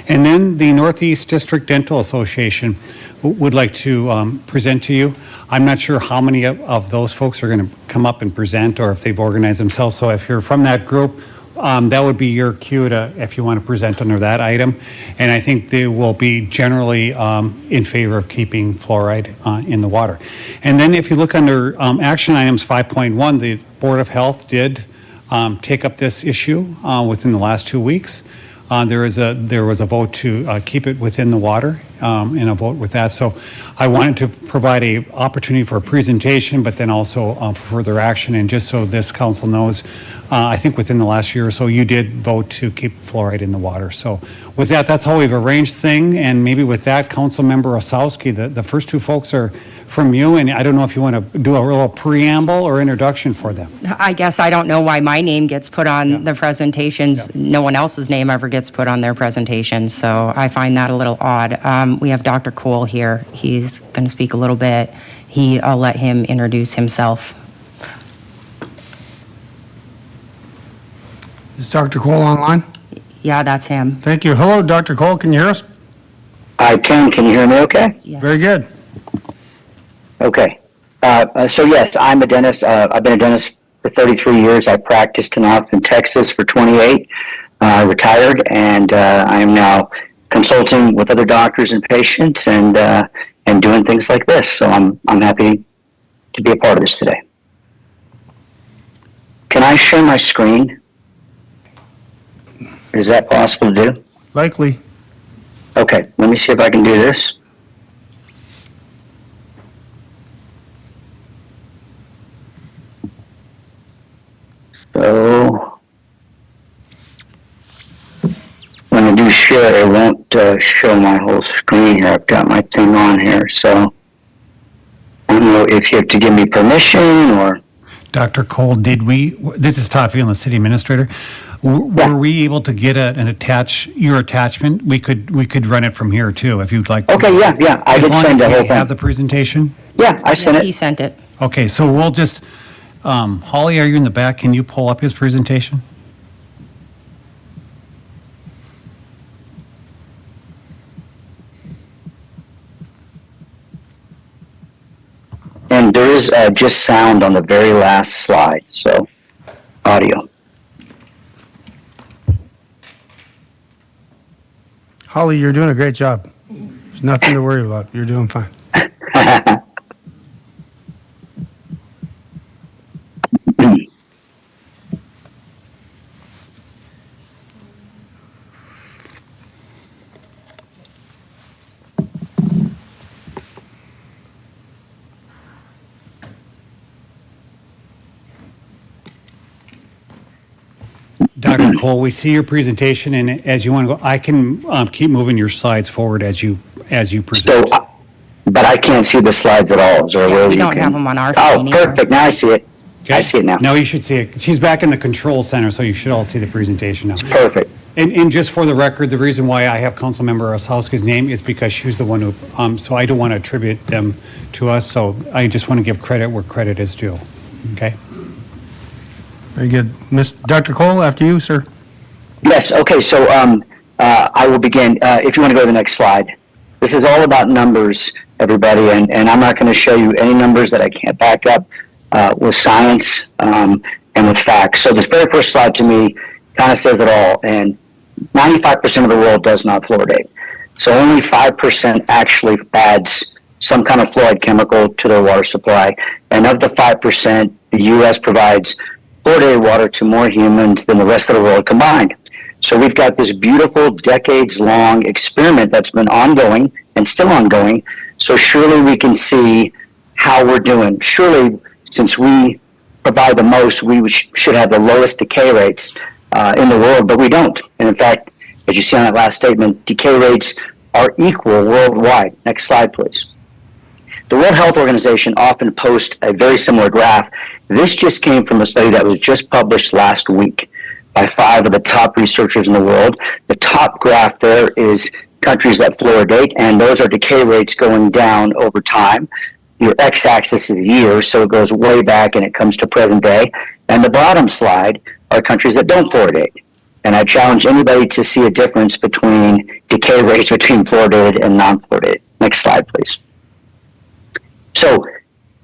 And then the Northeast District Dental Association would like to present to you. I'm not sure how many of those folks are going to come up and present or if they've organized themselves. So if you're from that group, that would be your cue to, if you want to present under that item. And I think they will be generally in favor of keeping fluoride in the water. And then if you look under action items 5.1, the Board of Health did take up this issue within the last 2 weeks. There was a vote to keep it within the water and a vote with that. So I wanted to provide a opportunity for a presentation, but then also for further action. And just so this council knows, I think within the last year or so, you did vote to keep fluoride in the water. So with that, that's how we've arranged thing. And maybe with that, Councilmember Osowski, the first two folks are from you, and I don't know if you want to do a little preamble or introduction for them. I guess I don't know why my name gets put on the presentations. Yeah. No one else's name ever gets put on their presentations, so I find that a little odd. We have Dr. Cole here. He's going to speak a little bit. I'll let him introduce himself. Is Dr. Cole online? Yeah, that's him. Thank you. Hello, Dr. Cole, can you hear us? I can. Can you hear me okay? Yes. Very good. Okay. So yes, I'm a dentist. I've been a dentist for 33 years. I practiced in Austin, Texas for 28. I retired, and I am now consulting with other doctors and patients and doing things like this. So I'm happy to be a part of this today. Can I share my screen? Is that possible to do? Likely. Okay, let me see if I can do this. So, when I do share, it won't show my whole screen here. I've got my thing on here, so I don't know if you have to give me permission or... Dr. Cole, this is Todd Phelan, the city administrator. Were we able to get your attachment? We could run it from here too, if you'd like. Okay, yeah, I did send the whole thing. Have the presentation? Yeah, I sent He it. sent it. Okay, so we'll just, Holly, are you in the back? Can you pull up his presentation? And there is just sound on the very last slide, so audio. Holly, you're doing a great job. There's nothing to worry about. You're doing fine. Dr. Cole, we see your presentation, and as you want to go, I can keep moving your slides forward as you present. So, but I can't see the slides at all. Is there a way We you don't can- have them on our Oh, screen either. perfect. Now I see it. I see it now. Now you should see it. She's back in the control center, so you should all see the presentation now. Perfect. And just for the record, the reason why I have Councilmember Osowski's name is because she was the one who, so I don't want to attribute them to us, so I just want to give credit where credit is due. Okay? Very good. Dr. Cole, after you, sir. Yes, okay, so I will begin. If you want to go to the next slide. This is all about numbers, everybody, and I'm not going to show you any numbers that I can't back up with science and with facts. So this very first slide to me kind of says it all, and 95% of the world does not fluoridate. So only 5% actually adds some kind of fluoride chemical to their water supply. And of the 5%, the U.S. provides fluoridated water to more humans than the rest of the world combined. So we've got this beautiful decades-long experiment that's been ongoing and still ongoing. So surely we can see how we're doing. Surely, since we provide the most, we should have the lowest decay rates in the world, but we don't. And in fact, as you see on that last statement, decay rates are equal worldwide. Next slide, please. The World Health Organization often posts a very similar graph. This just came from a study that was just published last week by 5 of the top researchers in the world. The top graph there is countries that fluoridate, and those are decay rates going down over time. your x-axis is years, so it goes way back and it comes to present day. And the bottom slide are countries that don't fluoridate. And I challenge anybody to see a difference between decay rates between fluoridated and non-fluoridated. Next slide, please. So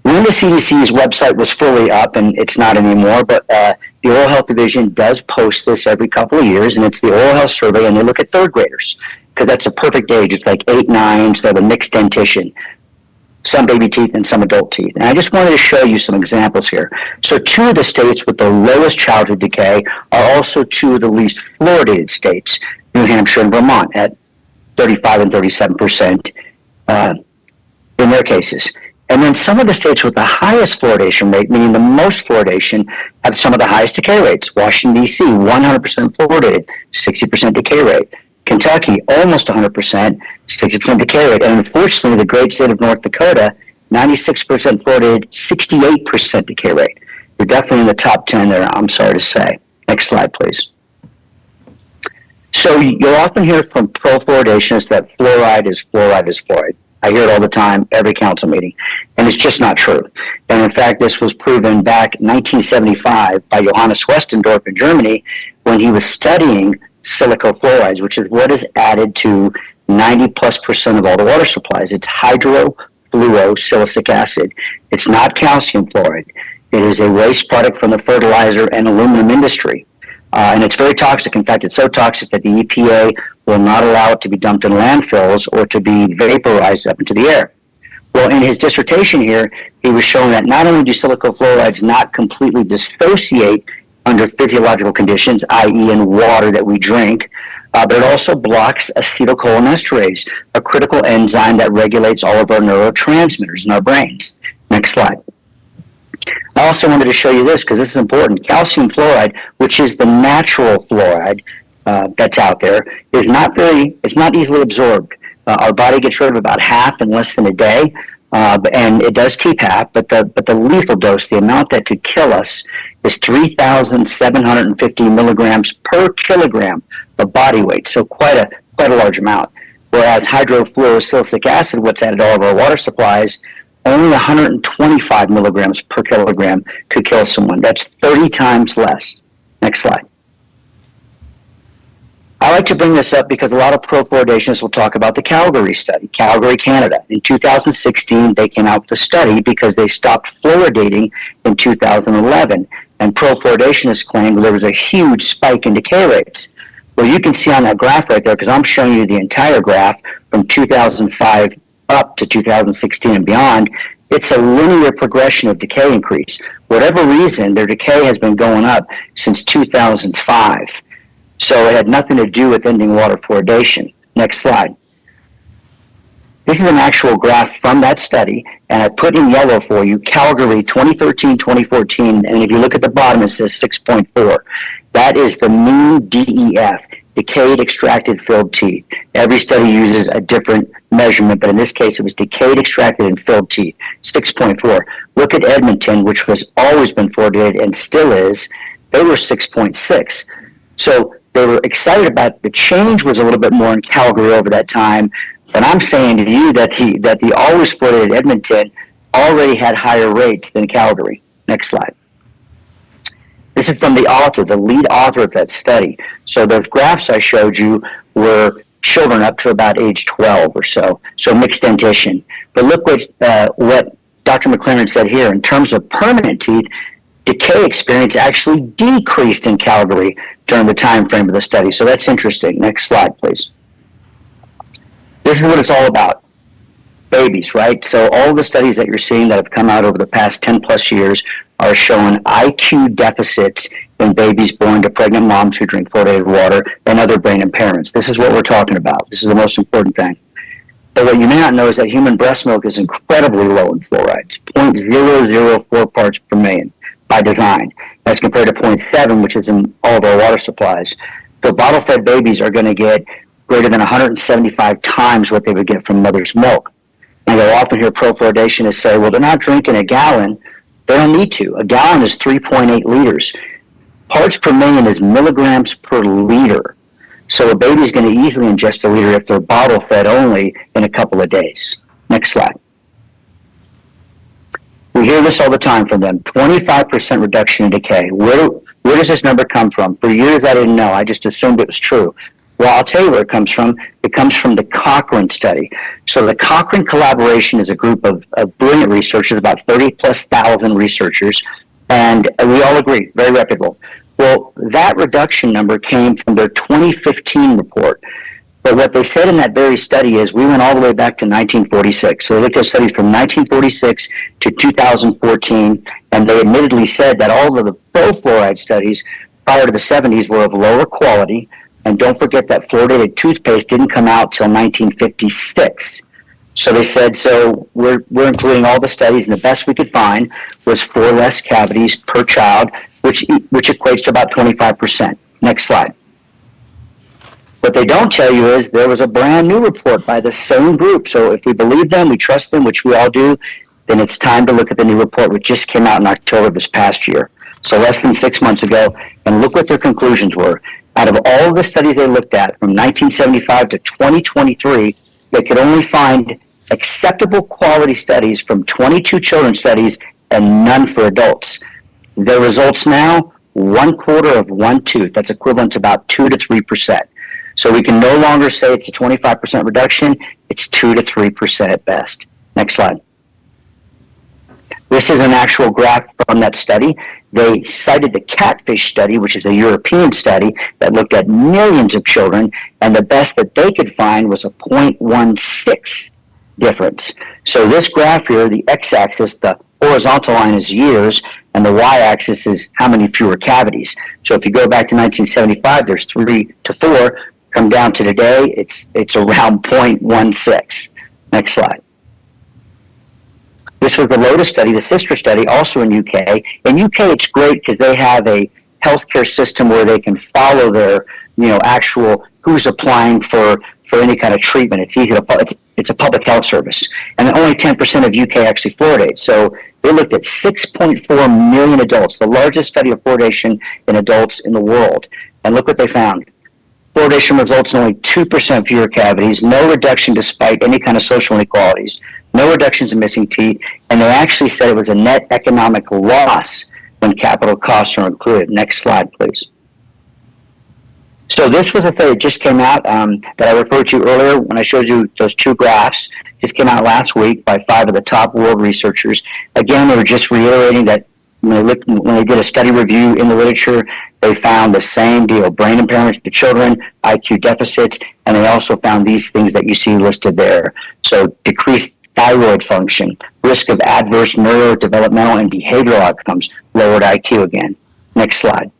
when the CDC's website was fully up, and it's not anymore, but the Oral Health Division does post this every couple of years, and it's the Oral Health Survey, and they look at third graders, because that's a perfect age. It's like 8, 9, so they have a mixed dentition, some baby teeth and some adult teeth. And I just wanted to show you some examples here. So 2 of the states with the lowest childhood decay are also 2 of the least fluoridated states, New Hampshire and Vermont, at 35 and 37% in their cases. And then some of the states with the highest fluoridation rate, meaning the most fluoridation, have some of the highest decay rates. Washington, D.C., 100% fluoridated, 60% decay rate. Kentucky, almost 100%, 60% decay rate. And unfortunately, the great state of North Dakota, 96% fluoridated, 68% decay rate. You're definitely in the top 10 there, I'm sorry to say. Next slide, please. So you'll often hear from pro-fluoridationists that fluoride is fluoride. I hear it all the time, every council meeting, and it's just not true. And in fact, this was proven back in 1975 by Johannes Westendorf in Germany when he was studying silicofluorides, which is what is added to 90+% of all the water supplies. It's hydrofluorosilicic acid. It's not calcium fluoride. It is a waste product from the fertilizer and aluminum industry. And it's very toxic. In fact, it's so toxic that the EPA will not allow it to be dumped in landfills or to be vaporized up into the air. Well, in his dissertation here, he was showing that not only do silicofluorides not completely dissociate under physiological conditions, i.e. in water that we drink, but it also blocks acetylcholinesterase, a critical enzyme that regulates all of our neurotransmitters in our brains. Next slide. I also wanted to show you this because this is important. Calcium fluoride, which is the natural fluoride that's out there, is it's not easily absorbed. Our body gets rid of about half in less than a day, and it does keep half, but the lethal dose, the amount that could kill us, is 3,750 milligrams per kilogram of body weight, so quite a large amount. Whereas hydrofluorosilicic acid, what's added to all of our water supplies, only 125 milligrams per kilogram could kill someone. That's 30 times less. Next slide. I like to bring this up because a lot of pro-fluoridationists will talk about the Calgary study, Calgary, Canada. In 2016, they came out with a study because they stopped fluoridating in 2011. And pro-fluoridationists claimed there was a huge spike in decay rates. Well, you can see on that graph right there, because I'm showing you the entire graph from 2005 up to 2016 and beyond, it's a linear progression of decay increase. Whatever reason, their decay has been going up since 2005. So it had nothing to do with ending water fluoridation. Next slide. This is an actual graph from that study, and I put in yellow for you Calgary 2013, 2014, and if you look at the bottom, it says 6.4. That is the mean DEF, decayed, extracted, filled teeth. Every study uses a different measurement, but in this case, it was decayed, extracted, and filled teeth, 6.4. Look at Edmonton, which has always been fluoridated and still is. They were 6.6. So they were excited about the change was a little bit more in Calgary over that time, but I'm saying to you that the always fluoridated Edmonton already had higher rates than Calgary. Next slide. This is from the author, the lead author of that study. So those graphs I showed you were children up to about age 12 or so mixed dentition. But look what Dr. McLaren said here. In terms of permanent teeth, decay experience actually decreased in Calgary during the time frame of the study. So that's interesting. Next slide, please. This is what it's all about. Babies, right? So all the studies that you're seeing that have come out over the past 10 plus years are showing IQ deficits in babies born to pregnant moms who drink fluoridated water and other brain impairments. This is what we're talking about. This is the most important thing. But what you may not know is that human breast milk is incredibly low in fluorides, 0.004 parts per million by design, as compared to 0.7, which is in all of our water supplies. So bottle-fed babies are going to get greater than 175 times what they would get from mother's milk. And you'll often hear pro-fluoridationists say, well, they're not drinking a gallon. They don't need to. A gallon is 3.8 liters. Parts per million is milligrams per liter. So a baby's going to easily ingest a liter if they're bottle-fed only in a couple of days. Next slide. We hear this all the time from them, 25% reduction in decay. Where does this number come from? For years, I didn't know. I just assumed it was true. Well, I'll tell you where it comes from. It comes from the Cochrane study. So the Cochrane collaboration is a group of brilliant researchers, about 30,000+ researchers, and we all agree, very reputable. Well, that reduction number came from their 2015 report. But what they said in that very study is we went all the way back to 1946. So they looked at studies from 1946 to 2014, and they admittedly said that all of the fluoride studies prior to the 70s were of lower quality. And don't forget that fluoridated toothpaste didn't come out till 1956. So they said, so we're including all the studies, and the best we could find was 4 less cavities per child, which equates to about 25%. Next slide. What they don't tell you is there was a brand new report by the same group. So if we believe them, we trust them, which we all do, then it's time to look at the new report, which just came out in October this past year. So less than 6 months ago, and look what their conclusions were. Out of all of the studies they looked at from 1975 to 2023, they could only find acceptable quality studies from 22 children's studies and none for adults. Their results now, 1/4 of 1 tooth. That's equivalent to about 2 to 3%. So we can no longer say it's a 25% reduction. It's 2 to 3% at best. Next slide. This is an actual graph from that study. They cited the catfish study, which is a European study that looked at millions of children, and the best that they could find was a 0.16 difference. So this graph here, the x-axis, the horizontal line is years, and the y-axis is how many fewer cavities. So if you go back to 1975, there's 3 to 4. Come down to today, it's around 0.16. Next slide. This was the Lotus study, the sister study, also in UK. In UK, it's great because they have a healthcare system where they can follow their, actual who's applying for any kind of treatment. It's easy to, it's a public health service, and only 10% of UK actually fluoridate. So they looked at 6.4 million adults, the largest study of fluoridation in adults in the world, and look what they found. Fluoridation results in only 2% fewer cavities, no reduction despite any kind of social inequalities, no reductions in missing teeth, and they actually said it was a net economic loss when capital costs are included. Next slide, please. So this was a study that just came out that I referred to earlier when I showed you those 2 graphs. Just came out last week by 5 of the top world researchers. Again, they were just reiterating that when they did a study review in the literature, they found the same deal: brain impairments to children, IQ deficits, and they also found these things that you see listed there. So decreased thyroid function, risk of adverse neurodevelopmental and behavioral outcomes, lowered IQ again. Next slide.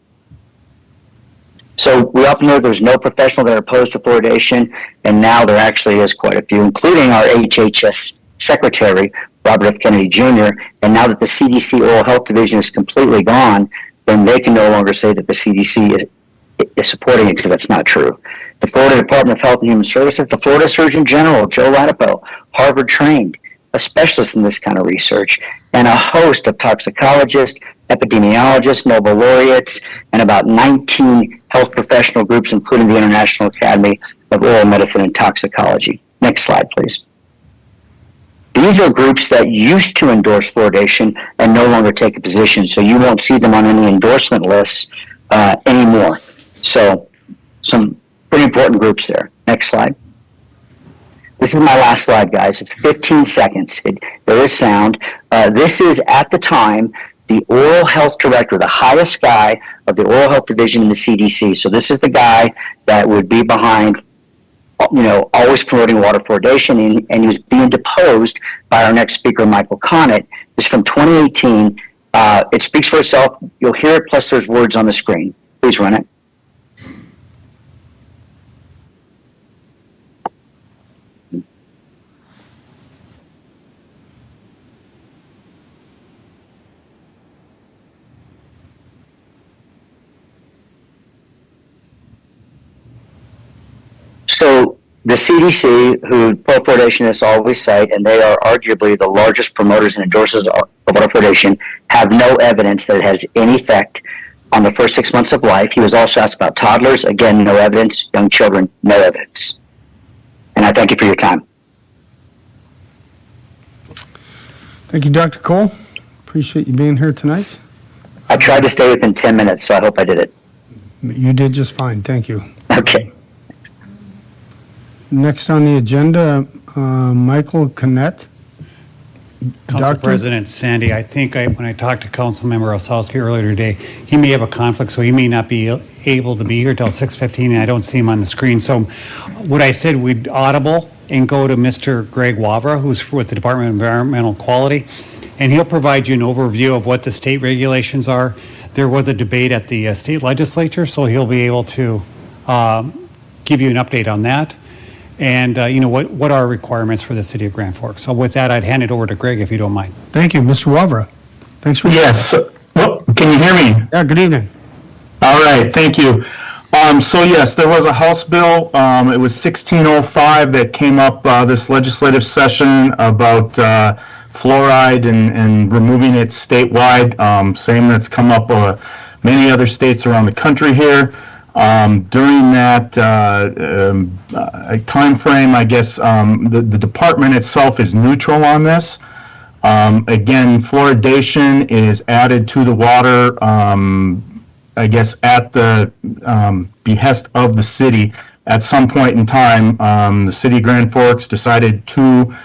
So we often know there's no professional that are opposed to fluoridation, and now there actually is quite a few, including our HHS secretary, Robert F. Kennedy Jr., and now that the CDC Oral Health Division is completely gone, then they can no longer say that the CDC is supporting it, because that's not true. The Florida Department of Health and Human Services, the Florida Surgeon General, Joe Latipo, Harvard trained, a specialist in this kind of research, and a host of toxicologists, epidemiologists, Nobel laureates, and about 19 health professional groups, including the International Academy of Oral Medicine and Toxicology. Next slide, please. These are groups that used to endorse fluoridation and no longer take a position, so you won't see them on any endorsement lists anymore. So some pretty important groups there. Next slide. This is my last slide, guys. It's 15 seconds. There is sound. This is, at the time, the oral health director, the highest guy of the oral health division in the CDC. So this is the guy that would be behind, always promoting water fluoridation, and he was being deposed by our next speaker, Michael Connett. This is from 2018. It speaks for itself. You'll hear it, plus there's words on the screen. Please run it. So the CDC, who pro-fluoridationists always cite, and they are arguably the largest promoters and endorsers of water fluoridation, have no evidence that it has any effect on the first 6 months of life. He was also asked about toddlers. Again, no evidence. Young children, no evidence. And I thank you for your time. Thank you, Dr. Cole. Appreciate you being here tonight. I tried to stay within 10 minutes, so I hope I did it. You did just fine. Thank you. Okay. Next on the agenda, Michael Cannett. Council Doctor? President Sandy, I think when I talked to Councilmember Osowski earlier today, he may have a conflict, so he may not be able to be here till 6:15, and I don't see him on the screen. So what I said, we'd audible and go to Mr. Greg Wavra, who's with the Department of Environmental Quality, and he'll provide you an overview of what the state regulations are. There was a debate at the state legislature, so he'll be able to give you an update on that. And, what are requirements for the city of Grand Forks. So with that, I'd hand it over to Greg, if you don't mind. Thank you, Mr. Wavra. Thanks for. Yes. Well, can you hear me? Yeah, good evening. All right, thank you. So yes, there was a House bill. It was 1605 that came up this legislative session about fluoride and removing it statewide. Same that's come up many other states around the country here. During that time frame, I guess the department itself is neutral on this. Again, fluoridation is added to the water, I guess, at the behest of the city. At some point in time, the city of Grand Forks decided to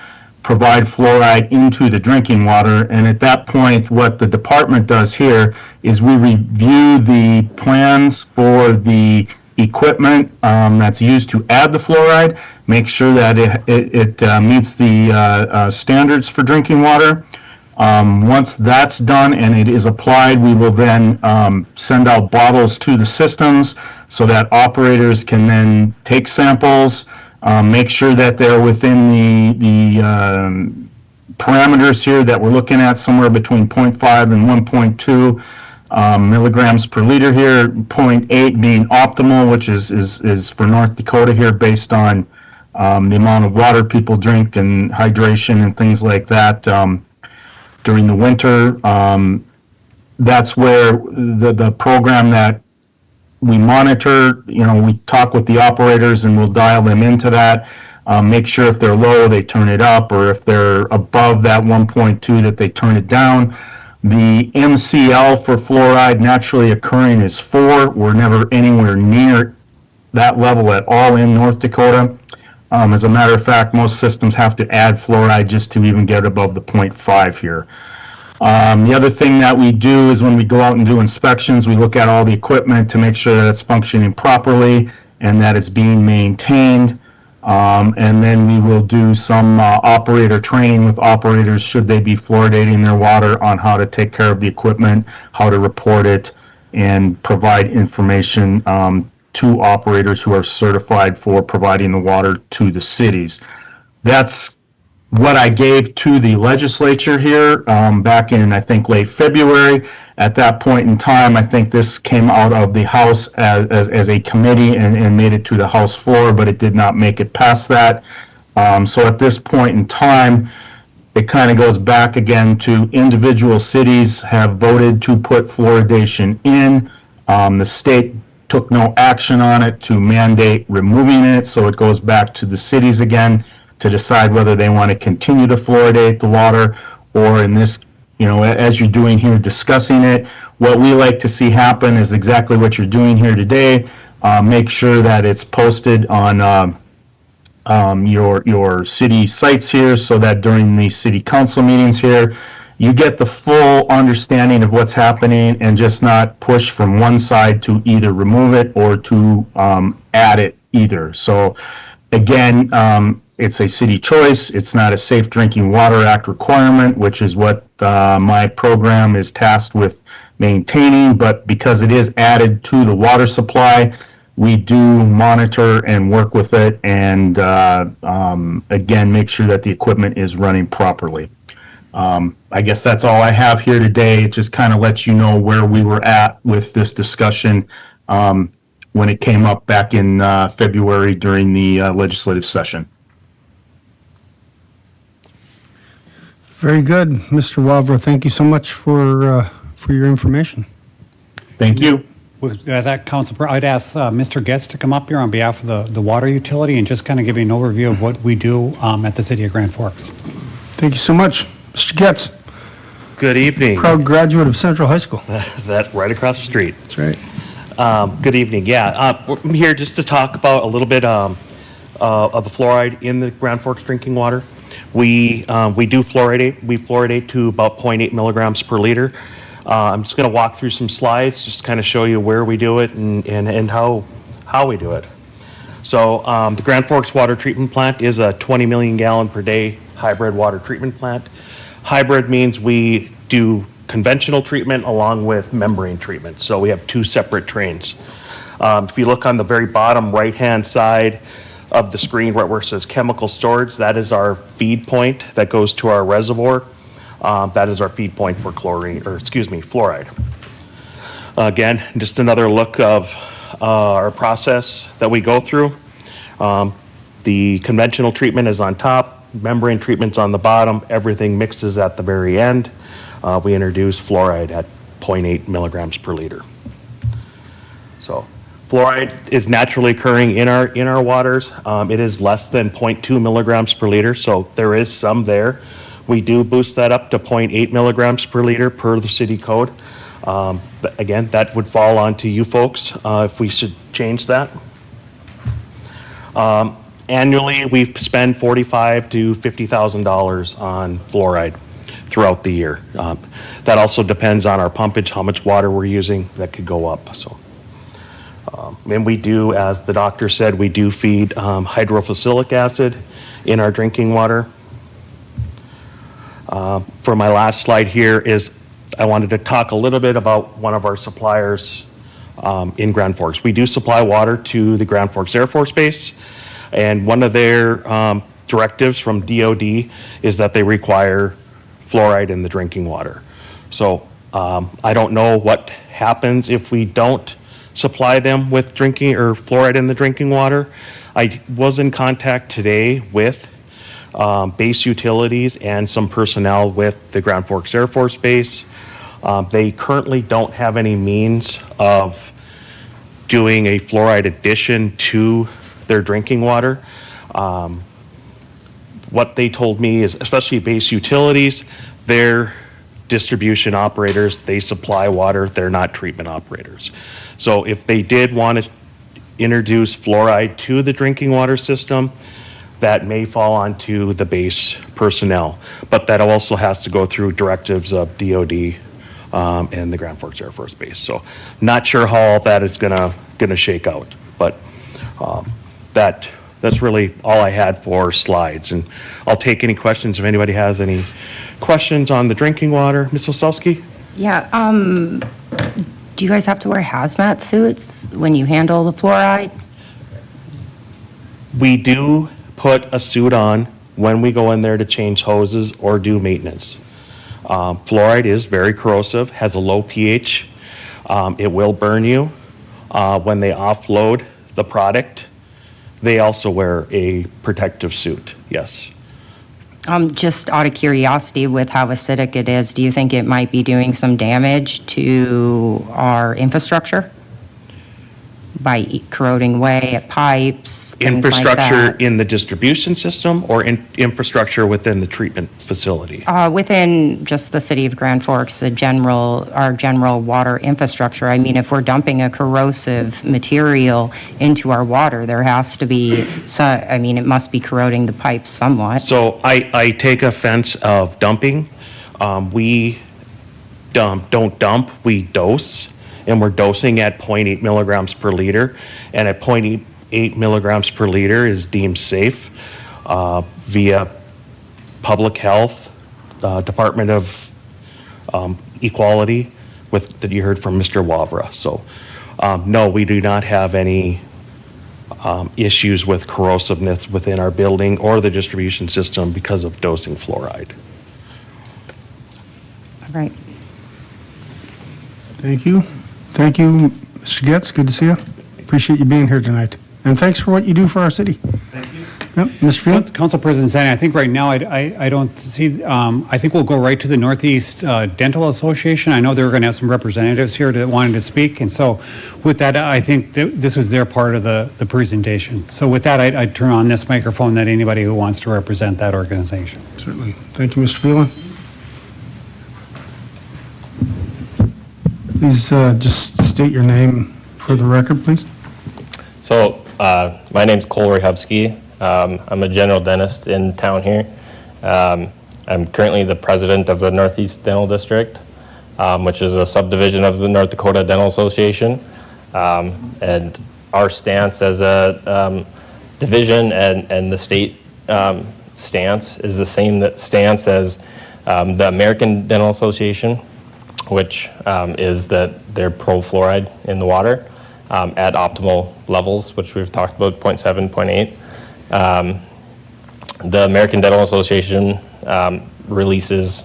provide fluoride into the drinking water. And at that point, what the department does here is we review the plans for the equipment that's used to add the fluoride, make sure that it meets the standards for drinking water. Once that's done and it is applied, we will then send out bottles to the systems so that operators can then take samples, make sure that they're within the parameters here that we're looking at, somewhere between 0.5 and 1.2 milligrams per liter here, 0.8 being optimal, which is for North Dakota here based on the amount of water people drink and hydration and things like that during the winter. That's where the program that we monitor, we talk with the operators and we'll dial them into that. Make sure if they're low, they turn it up, or if they're above that 1.2, that they turn it down. The MCL for fluoride naturally occurring is 4. We're never anywhere near that level at all in North Dakota. As a matter of fact, most systems have to add fluoride just to even get above the 0.5 here. The other thing that we do is when we go out and do inspections, we look at all the equipment to make sure that it's functioning properly and that it's being maintained. And then we will do some operator training with operators should they be fluoridating their water on how to take care of the equipment, how to report it, and provide information to operators who are certified for providing the water to the cities. That's what I gave to the legislature here back in, I think, late February. At that point in time, I think this came out of the House as a committee and made it to the House floor, but it did not make it past that. So at this point in time, it kind of goes back again to individual cities have voted to put fluoridation in. The state took no action on it to mandate removing it, so it goes back to the cities again to decide whether they want to continue to fluoridate the water, or in this, as you're doing here, discussing it. What we like to see happen is exactly what you're doing here today. Make sure that it's posted on your city sites here, so that during the city council meetings here, you get the full understanding of what's happening and just not push from one side to either remove it or to add it either. So again, it's a city choice. It's not a Safe Drinking Water Act requirement, which is what my program is tasked with maintaining. But because it is added to the water supply, we do monitor and work with it, and again, make sure that the equipment is running properly. I guess that's all I have here today. It just kind of lets you know where we were at with this discussion when it came up back in February during the legislative session. Very good, Mr. Wavra. Thank you so much for your information. Thank you. With that, I'd ask Mr. Getz to come up here on behalf of the water utility and just kind of give you an overview of what we do at the city of Grand Forks. Thank you so much. Mr. Getz. Good evening. Proud graduate of Central High School. That right across the street. That's right. Good evening. Yeah, I'm here just to talk about a little bit of the fluoride in the Grand Forks drinking water. We do fluoridate. We fluoridate to about 0.8 milligrams per liter. I'm just going to walk through some slides, just to kind of show you where we do it and how we do it. So the Grand Forks Water Treatment Plant is a 20 million gallon per day hybrid water treatment plant. Hybrid means we do conventional treatment along with membrane treatment. So we have two separate trains. If you look on the very bottom right-hand side of the screen right where it says chemical storage, that is our feed point that goes to our reservoir. That is our feed point for fluoride. Again, just another look of our process that we go through. The conventional treatment is on top, membrane treatment's on the bottom, everything mixes at the very end. We introduce fluoride at 0.8 milligrams per liter. So fluoride is naturally occurring in our waters. It is less than 0.2 milligrams per liter, so there is some there. We do boost that up to 0.8 milligrams per liter per the city code. But again, that would fall onto you folks if we should change that. Annually, we spend $45,000 to $50,000 on fluoride throughout the year. That also depends on our pumpage, how much water we're using. That could go up. So, and we do, as the doctor said, we do feed hydrophosilic acid in our drinking water. For my last slide here is I wanted to talk a little bit about one of our suppliers in Grand Forks. We do supply water to the Grand Forks Air Force Base, and one of their directives from DOD is that they require fluoride in the drinking water. So I don't know what happens if we don't supply them with drinking or fluoride in the drinking water. I was in contact today with base utilities and some personnel with the Grand Forks Air Force Base. They currently don't have any means of doing a fluoride addition to their drinking water. What they told me is, especially base utilities, they're distribution operators, they supply water, they're not treatment operators. So if they did want to introduce fluoride to the drinking water system, that may fall onto the base personnel, but that also has to go through directives of DOD and the Grand Forks Air Force Base. So not sure how all that is gonna shake out, but that's really all I had for slides. And I'll take any questions if anybody has any questions on the drinking water. Ms. Osowski? Yeah, do you guys have to wear hazmat suits when you handle the fluoride? We do put a suit on when we go in there to change hoses or do maintenance. Fluoride is very corrosive, has a low pH. It will burn you. When they offload the product, they also wear a protective suit, yes. Just out of curiosity, with how acidic it is, do you think it might be doing some damage to our infrastructure? By corroding away at pipes, things like Infrastructure that? in the distribution system or infrastructure within the treatment facility? Within just the city of Grand Forks, our general water infrastructure. I mean, if we're dumping a corrosive material into our water, there has to be, it must be corroding the pipes somewhat. So I take offense of dumping. We don't dump, we dose. And we're dosing at 0.8 milligrams per liter. And at 0.8 milligrams per liter is deemed safe via public health, Department of Equality, that you heard from Mr. Wavra. So no, we do not have any issues with corrosiveness within our building or the distribution system because of dosing fluoride. All right. Thank you. Thank you, Mr. Getz. Good to see you. Appreciate you being here tonight. And thanks for what you do for our city. Thank you. Yep, Mr. Field? Council President Zani, I think right now, I don't see, I think we'll go right to the Northeast Dental Association. I know they were going to have some representatives here that wanted to speak, and so with that, I think this was their part of the presentation. So with that, I'd turn on this microphone that anybody who wants to represent that organization. Certainly. Thank you, Mr. Phelan. Please just state your name for the record, please. So, my name's Cole Ryhovsky. I'm a general dentist in town here. I'm currently the president of the Northeast Dental District, which is a subdivision of the North Dakota Dental Association. And our stance as a division and the state stance is the same stance as the American Dental Association, which is that they're pro-fluoride in the water at optimal levels, which we've talked about, 0.7, 0.8. The American Dental Association releases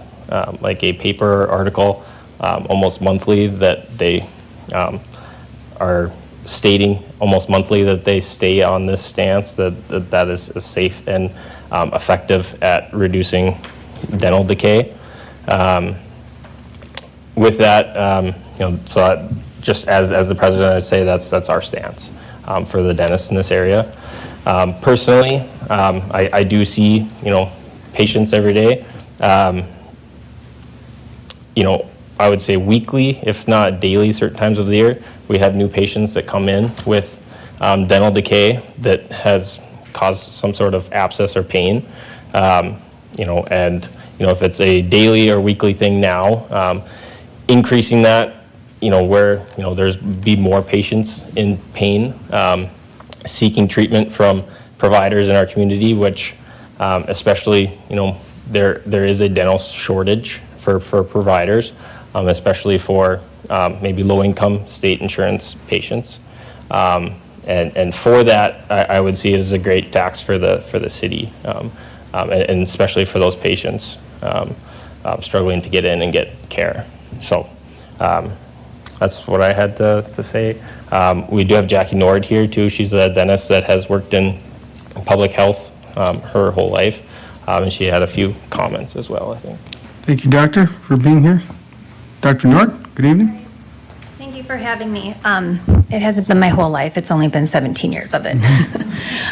like a paper article almost monthly that they are stating almost monthly that they stay on this stance, that is safe and effective at reducing dental decay. With that, so just as the president, I'd say that's our stance for the dentists in this area. Personally, I do see, patients every day. I would say weekly, if not daily, certain times of the year, we have new patients that come in with dental decay that has caused some sort of abscess or pain. If it's a daily or weekly thing now, increasing that, where, there's be more patients in pain, seeking treatment from providers in our community, which especially, there is a dental shortage for providers, especially for maybe low-income state insurance patients. And for that, I would see it as a great tax for the city, and especially for those patients struggling to get in and get care. So that's what I had to say. We do have Jackie Nord here too. She's a dentist that has worked in public health her whole life, and she had a few comments as well, I think. Thank you, Doctor, for being here. Dr. Nord, good evening. Thank you for having me. It hasn't been my whole life. It's only been 17 years of it.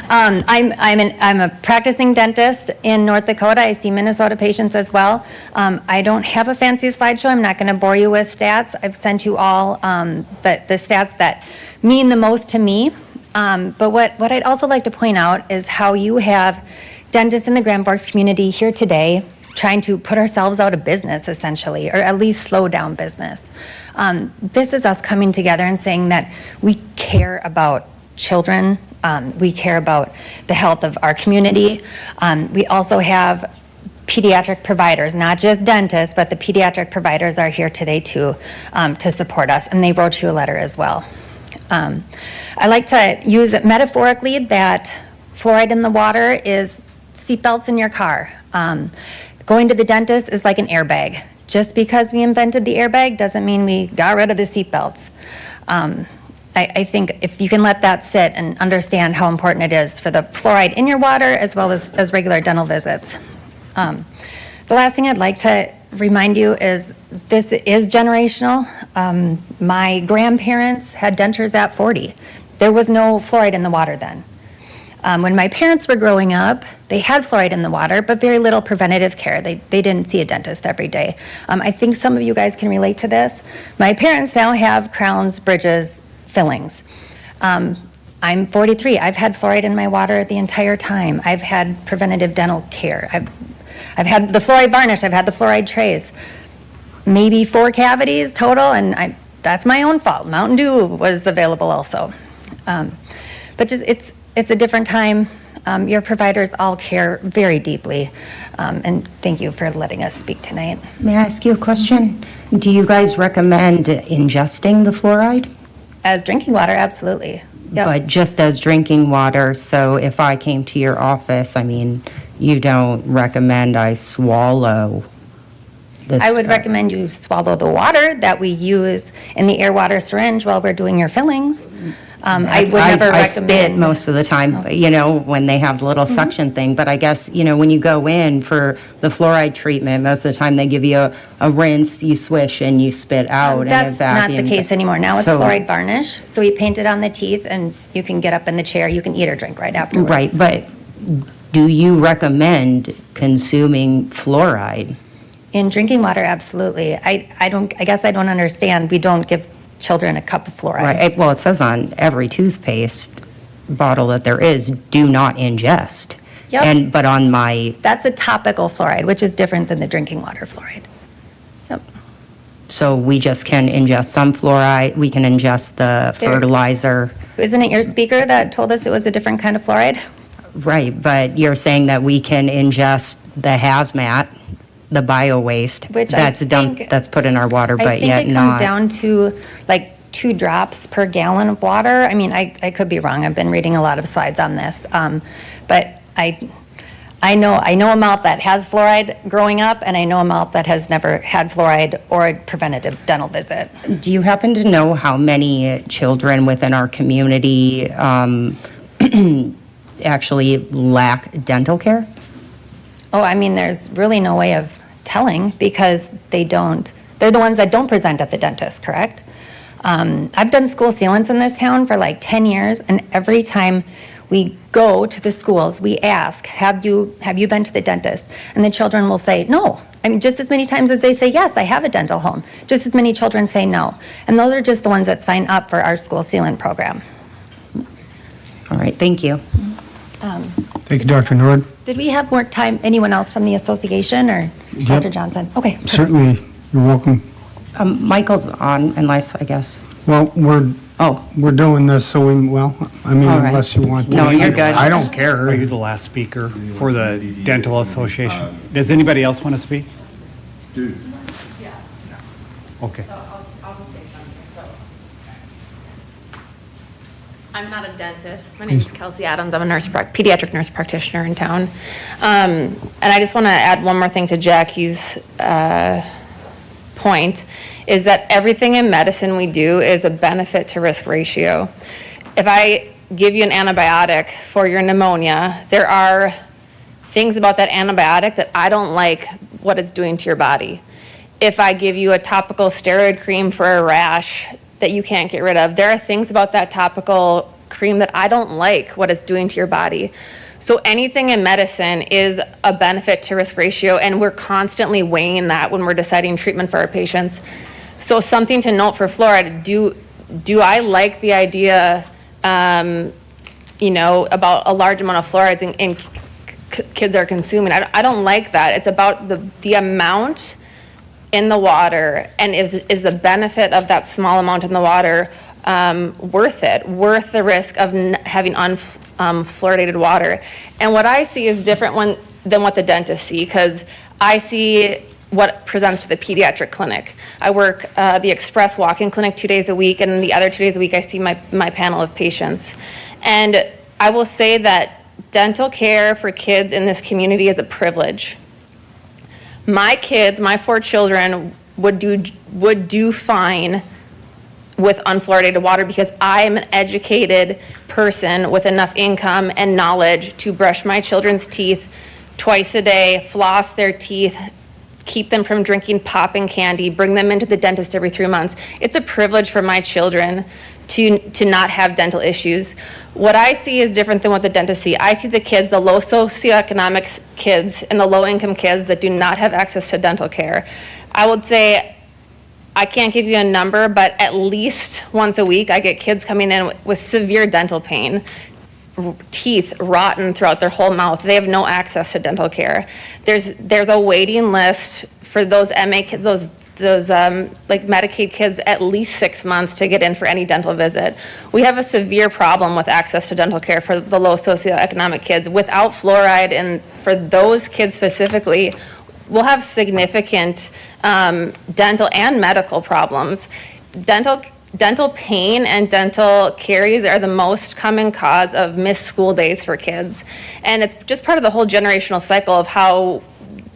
I'm a practicing dentist in North Dakota. I see Minnesota patients as well. I don't have a fancy slideshow. I'm not going to bore you with stats. I've sent you all the stats that mean the most to me. But what I'd also like to point out is how you have dentists in the Grand Forks community here today trying to put ourselves out of business, essentially, or at least slow down business. This is us coming together and saying that we care about children, we care about the health of our community. We also have pediatric providers, not just dentists, but the pediatric providers are here today too, to support us, and they wrote you a letter as well. I like to use it metaphorically that fluoride in the water is seatbelts in your car. Going to the dentist is like an airbag. Just because we invented the airbag doesn't mean we got rid of the seatbelts. I think if you can let that sit and understand how important it is for the fluoride in your water as well as regular dental visits. The last thing I'd like to remind you is this is generational. My grandparents had dentures at 40. There was no fluoride in the water then. When my parents were growing up, they had fluoride in the water, but very little preventative care. They didn't see a dentist every day. I think some of you guys can relate to this. My parents now have crowns, bridges, fillings. I'm 43. I've had fluoride in my water the entire time. I've had preventative dental care. I've had the fluoride varnish. I've had the fluoride trays. Maybe 4 cavities total, and that's my own fault. Mountain Dew was available also. But just it's a different time. Your providers all care very deeply, and thank you for letting us speak tonight. May I ask you a question? Do you guys recommend ingesting the fluoride? As drinking water, absolutely. Yep. But just as drinking water, so if I came to your office, you don't recommend I swallow this? I would recommend you swallow the water that we use in the air water syringe while we're doing your fillings. I would never recommend. I spit most of the time, when they have the little suction thing. But I guess, when you go in for the fluoride treatment, most of the time they give you a rinse, you swish, and you spit out. That's not the vacuum. case anymore. Now it's So- fluoride varnish. So we paint it on the teeth, and you can get up in the chair. You can eat or drink right afterwards. Right, but do you recommend consuming fluoride? In drinking water, absolutely. I guess I don't understand. We don't give children a cup of fluoride. Right, well, it says on every toothpaste bottle that there is, do not ingest. Yep. But on my, That's a topical fluoride, which is different than the drinking water fluoride. Yep. so we just can ingest some fluoride, we can ingest the There- fertilizer. Isn't it your speaker that told us it was a different kind of fluoride? Right, but you're saying that we can ingest the hazmat, the bio-waste, Which I that's dumped, think- that's put in our water, I but think yet it comes not. down to like 2 drops per gallon of water. I mean, I could be wrong. I've been reading a lot of slides on this. But I know a mouth that has fluoride growing up, and I know a mouth that has never had fluoride or a preventative dental visit. Do you happen to know how many children within our community actually lack dental care? Oh, I mean, there's really no way of telling because they're the ones that don't present at the dentist, correct? I've done school sealants in this town for like 10 years, and every time we go to the schools, we ask, have you been to the dentist? And the children will say, no. I mean, just as many times as they say, yes, I have a dental home, just as many children say no. And those are just the ones that sign up for our school sealant program. All right, thank you. Thank you, Dr. Nord. Did we have more time, anyone else from the association or Yep. Dr. Johnson? Okay. Certainly, you're welcome. Michael's on, unless, I guess. Well, we're doing this, so I mean, All right. unless you want to. No, you're good. I don't care. Are you the last speaker for the Dental Association? Does anybody else want to speak? Okay. I'm not a dentist. My name is Kelsey Adams. I'm a pediatric nurse practitioner in town. And I just want to add one more thing to Jackie's point, is that everything in medicine we do is a benefit to risk ratio. If I give you an antibiotic for your pneumonia, there are things about that antibiotic that I don't like what it's doing to your body. If I give you a topical steroid cream for a rash that you can't get rid of, there are things about that topical cream that I don't like what it's doing to your body. So anything in medicine is a benefit to risk ratio, and we're constantly weighing that when we're deciding treatment for our patients. So something to note for fluoride, do I like the idea, about a large amount of fluorides in kids are consuming? I don't like that. It's about the amount in the water, and is the benefit of that small amount in the water worth it, worth the risk of having fluoridated water. And what I see is different than what the dentists see, because I see what presents to the pediatric clinic. I work the express walk-in clinic 2 days a week, and the other 2 days a week I see my panel of patients. And I will say that dental care for kids in this community is a privilege. My kids, my 4 children, would do fine with unfluoridated water because I am an educated person with enough income and knowledge to brush my children's teeth twice a day, floss their teeth, keep them from drinking popping candy, bring them into the dentist every 3 months. It's a privilege for my children to not have dental issues. What I see is different than what the dentists see. I see the kids, the low socioeconomic kids and the low income kids that do not have access to dental care. I would say, I can't give you a number, but at least once a week I get kids coming in with severe dental pain, teeth rotten throughout their whole mouth. They have no access to dental care. There's a waiting list for those MA kids, those like Medicaid kids, at least 6 months to get in for any dental visit. We have a severe problem with access to dental care for the low socioeconomic kids. Without fluoride, and for those kids specifically, we'll have significant dental and medical problems. Dental pain and dental caries are the most common cause of missed school days for kids. And it's just part of the whole generational cycle of how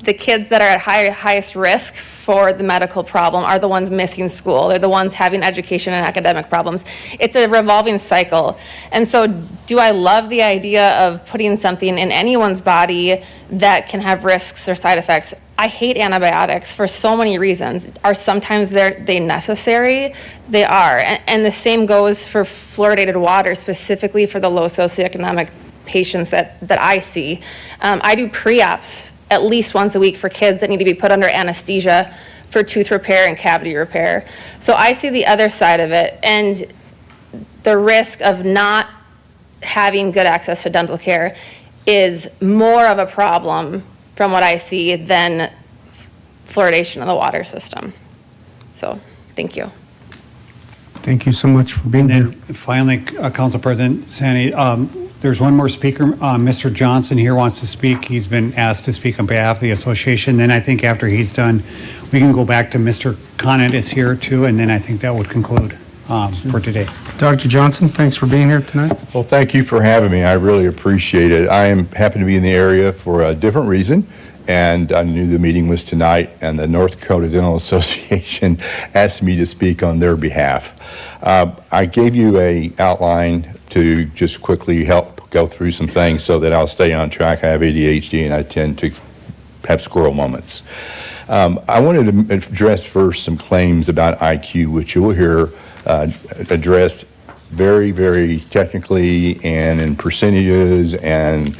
the kids that are at highest risk for the medical problem are the ones missing school. They're the ones having education and academic problems. It's a revolving cycle. And so do I love the idea of putting something in anyone's body that can have risks or side effects? I hate antibiotics for so many reasons. Sometimes they necessary? They are. And the same goes for fluoridated water, specifically for the low socioeconomic patients that I see. I do pre-ops at least once a week for kids that need to be put under anesthesia for tooth repair and cavity repair. So I see the other side of it, and the risk of not having good access to dental care is more of a problem from what I see than fluoridation of the water system. So, thank you. Thank you so much for being And here. then finally, Council President Sandy, there's one more speaker. Mr. Johnson here wants to speak. He's been asked to speak on behalf of the association. Then I think after he's done, we can go back to Mr. Conant is here too, and then I think that would conclude for today. Dr. Johnson, thanks for being here tonight. Well, thank you for having me. I really appreciate it. I am happy to be in the area for a different reason, and I knew the meeting was tonight, and the North Dakota Dental Association asked me to speak on their behalf. I gave you a outline to just quickly help go through some things so that I'll stay on track. I have ADHD, and I tend to have squirrel moments. I wanted to address first some claims about IQ, which you will hear addressed very, very technically and in percentages and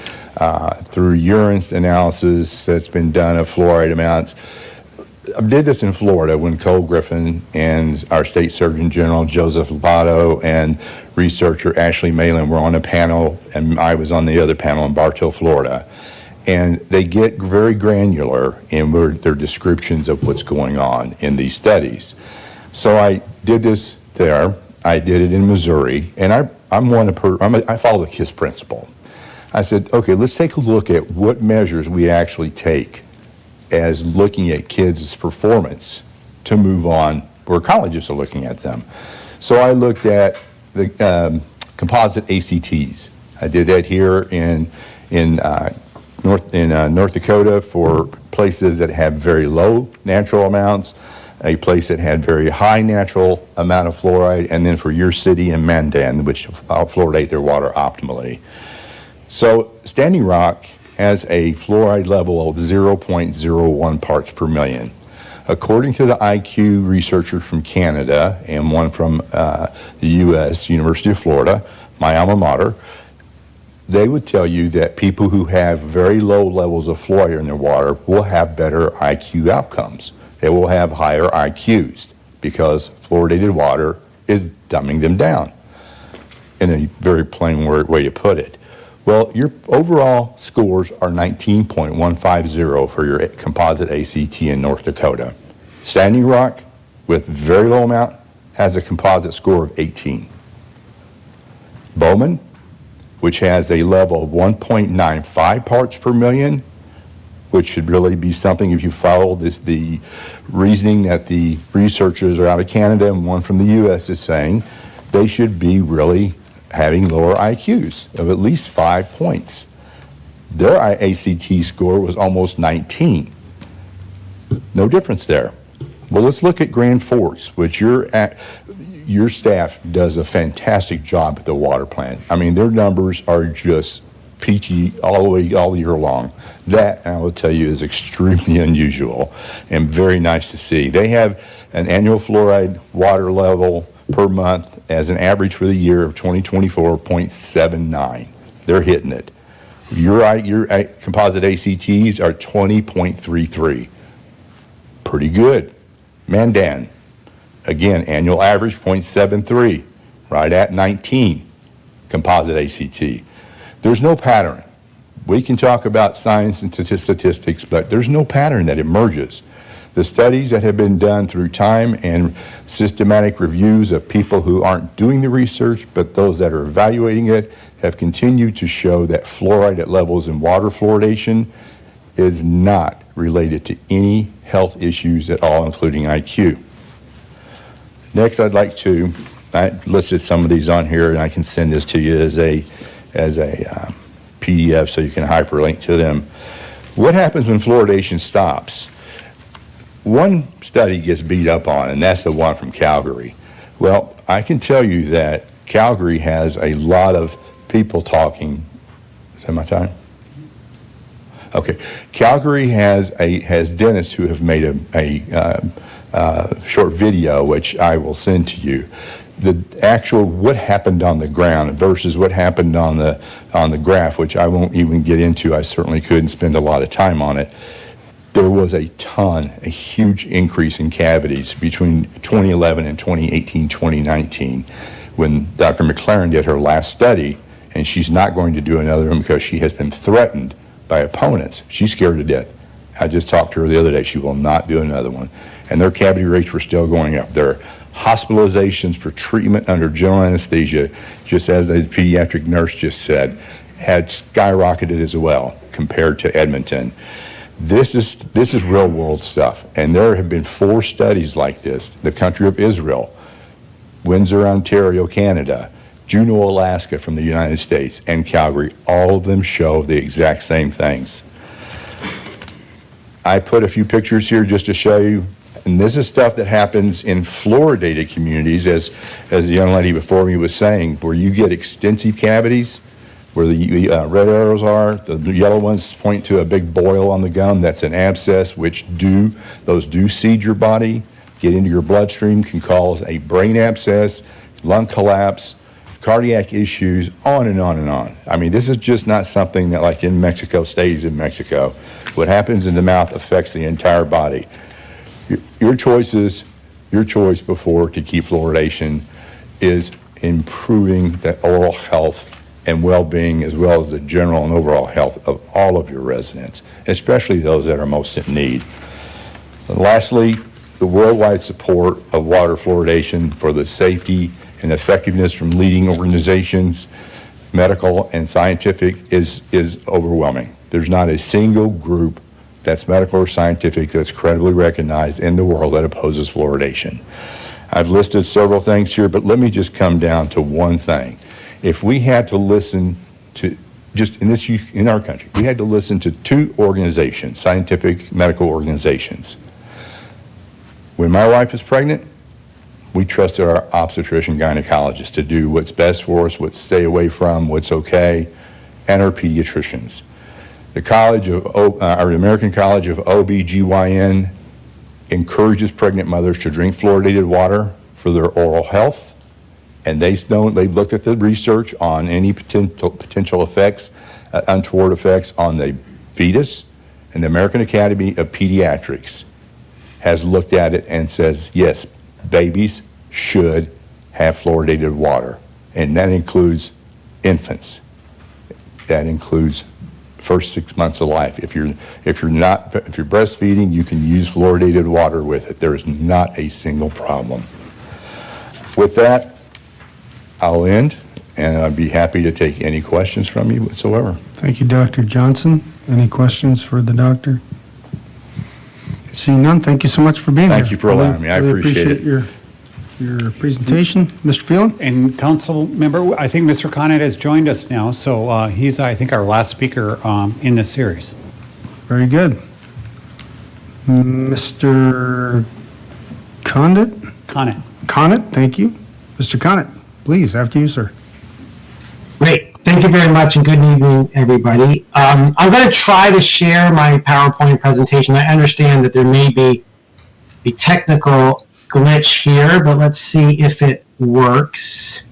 through urine analysis that's been done of fluoride amounts. I did this in Florida when Cole Griffin and our state surgeon general, Joseph Lobato, and researcher Ashley Malin were on a panel, and I was on the other panel in Bartow, Florida. And they get very granular in their descriptions of what's going on in these studies. So I did this there. I did it in Missouri, and I follow the KISS principle. I said, okay, let's take a look at what measures we actually take as looking at kids' performance to move on where colleges are looking at them. So I looked at the composite ACTs. I did that here in North Dakota for places that have very low natural amounts, a place that had very high natural amount of fluoride, and then for your city in Mandan, which fluoridate their water optimally. So Standing Rock has a fluoride level of 0.01 parts per million. According to the IQ researchers from Canada and one from the U.S., University of Florida, my alma mater, they would tell you that people who have very low levels of fluoride in their water will have better IQ outcomes. They will have higher IQs because fluoridated water is dumbing them down, in a very plain way to put it. Well, your overall scores are 19.150 for your composite ACT in North Dakota. Standing Rock, with very low amount, has a composite score of 18. Bowman, which has a level of 1.95 parts per million, which should really be something, if you follow the reasoning that the researchers are out of Canada and one from the U.S. is saying, they should be really having lower IQs of at least 5 points. Their ACT score was almost 19. No difference there. Well, let's look at Grand Forks, which your staff does a fantastic job at the water plant. I mean, their numbers are just peachy all year long. That, I will tell you, is extremely unusual and very nice to see. They have an annual fluoride water level per month as an average for the year of 2024.79. They're hitting it. Your composite ACTs are 20.33. Pretty good. Mandan, again, annual average 0.73, right at 19 composite ACT. There's no pattern. We can talk about science and statistics, but there's no pattern that emerges. The studies that have been done through time and systematic reviews of people who aren't doing the research, but those that are evaluating it, have continued to show that fluoride at levels in water fluoridation is not related to any health issues at all, including IQ. Next, I listed some of these on here, and I can send this to you as a PDF so you can hyperlink to them. What happens when fluoridation stops? One study gets beat up on, and that's the one from Calgary. Well, I can tell you that Calgary has a lot of people talking. Is that my time? Okay. Calgary has dentists who have made a short video, which I will send to you. the actual what happened on the ground versus what happened on the graph, which I won't even get into. I certainly couldn't spend a lot of time on it. There was a huge increase in cavities between 2011 and 2018, 2019, when Dr. McLaren did her last study, and she's not going to do another one because she has been threatened by opponents. She's scared to death. I just talked to her the other day. She will not do another one. And their cavity rates were still going up. Their hospitalizations for treatment under general anesthesia, just as the pediatric nurse just said, had skyrocketed as well compared to Edmonton. This is real world stuff, and there have been 4 studies like this: the country of Israel, Windsor, Ontario, Canada, Juneau, Alaska from the United States, and Calgary. All of them show the exact same things. I put a few pictures here just to show you, and this is stuff that happens in fluoridated communities, as the young lady before me was saying, where you get extensive cavities, where the red arrows are. The yellow ones point to a big boil on the gum. That's an abscess, those do seed your body, get into your bloodstream, can cause a brain abscess, lung collapse, cardiac issues, on and on and on. I mean, this is just not something that, like in Mexico, stays in Mexico. What happens in the mouth affects the entire body. Your choice before to keep fluoridation is improving the oral health and well-being, as well as the general and overall health of all of your residents, especially those that are most in need. And lastly, the worldwide support of water fluoridation for the safety and effectiveness from leading organizations, medical and scientific, is overwhelming. There's not a single group that's medical or scientific that's credibly recognized in the world that opposes fluoridation. I've listed several things here, but let me just come down to one thing. If we had to listen to, just in our country, we had to listen to 2 organizations, scientific medical organizations. When my wife was pregnant, we trusted our obstetrician gynecologist to do what's best for us, what to stay away from, what's okay, and our pediatricians. Our American College of OB/GYN encourages pregnant mothers to drink fluoridated water for their oral health. And they've looked at the research on any potential effects, untoward effects on the fetus, and the American Academy of Pediatrics has looked at it and says, yes, babies should have fluoridated water, and that includes infants. That includes first 6 months of life. If you're breastfeeding, you can use fluoridated water with it. There is not a single problem. With that, I'll end, and I'd be happy to take any questions from you whatsoever. Thank you, Dr. Johnson. Any questions for the doctor? Seeing none, thank you so much for being here. Thank you for allowing me. I appreciate it. Your presentation. Mr. Phelan? And council member, I think Mr. Conant has joined us now, so he's, I think, our last speaker in this series. Very good. Mr. Conant? Conant, thank you. Mr. Conant, please, after you, sir. Great. Thank you very much, and good evening, everybody. I'm going to try to share my PowerPoint presentation. I understand that there may be a technical glitch here, but let's see if it works.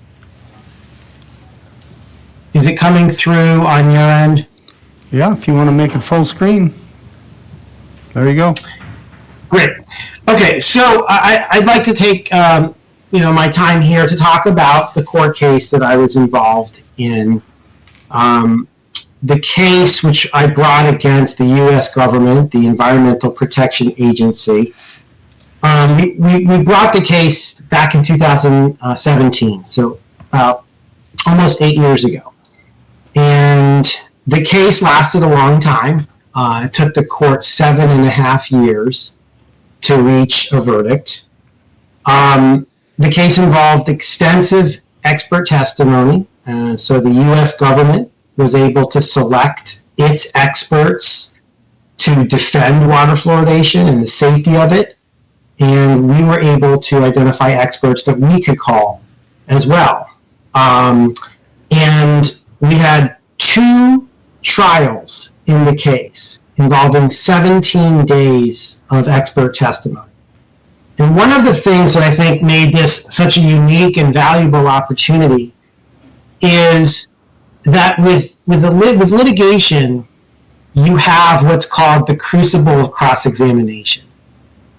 Is it coming through on your end? Yeah, if you want to make it full screen. There you go. Great. Okay, so I'd like to take my time here to talk about the court case that I was involved in. The case which I brought against the U.S. government, the Environmental Protection Agency. We brought the case back in 2017, so about almost 8 years ago. And the case lasted a long time. It took the court 7.5 years to reach a verdict. The case involved extensive expert testimony, so the U.S. government was able to select its experts to defend water fluoridation and the safety of it, and we were able to identify experts that we could call as well. And we had 2 trials in the case involving 17 days of expert testimony. And one of the things that I think made this such a unique and valuable opportunity is that with litigation, you have what's called the crucible of cross-examination,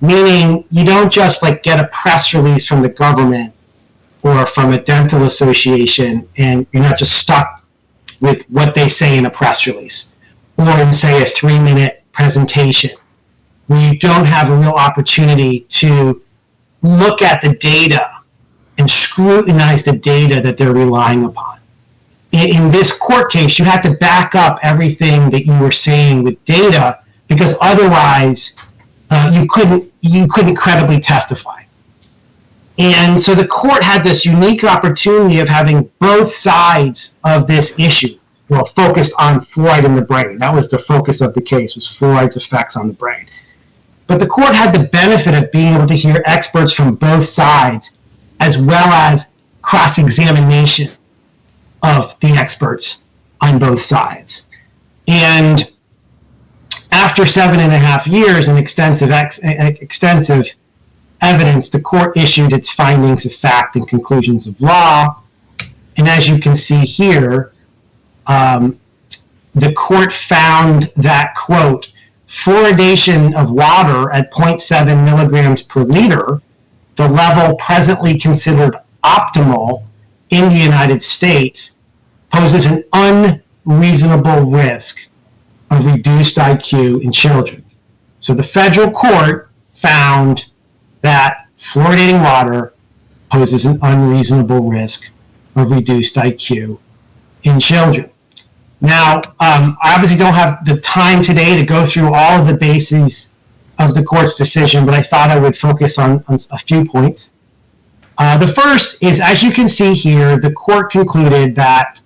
meaning you don't just like get a press release from the government or from a dental association and you're not just stuck with what they say in a press release or in, say, a 3-minute presentation where you don't have a real opportunity to look at the data and scrutinize the data that they're relying upon. In this court case, you had to back up everything that you were saying with data because otherwise you couldn't credibly testify. And so the court had this unique opportunity of having both sides of this issue, well, focused on fluoride in the brain. That was the focus of the case, was fluoride's effects on the brain. But the court had the benefit of being able to hear experts from both sides, as well as cross-examination of the experts on both sides. And after 7.5 years and extensive evidence, the court issued its findings of fact and conclusions of law. And as you can see here, the court found that, quote, fluoridation of water at 0.7 milligrams per liter, the level presently considered optimal in the United States, poses an unreasonable risk of reduced IQ in children. So the federal court found that fluoridating water poses an unreasonable risk of reduced IQ in children. Now, I obviously don't have the time today to go through all of the bases of the court's decision, but I thought I would focus on a few points. The first is, as you can see here, the court concluded that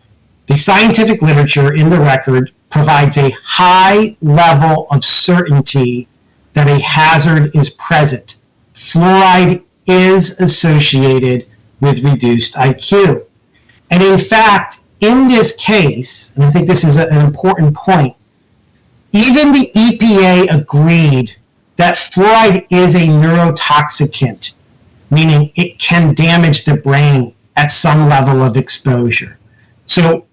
the scientific literature in the record provides a high level of certainty that a hazard is present. Fluoride is associated with reduced IQ. And in fact, in this case, and I think this is an important point, even the EPA agreed that fluoride is a neurotoxicant, meaning it can damage the brain at some level of exposure. So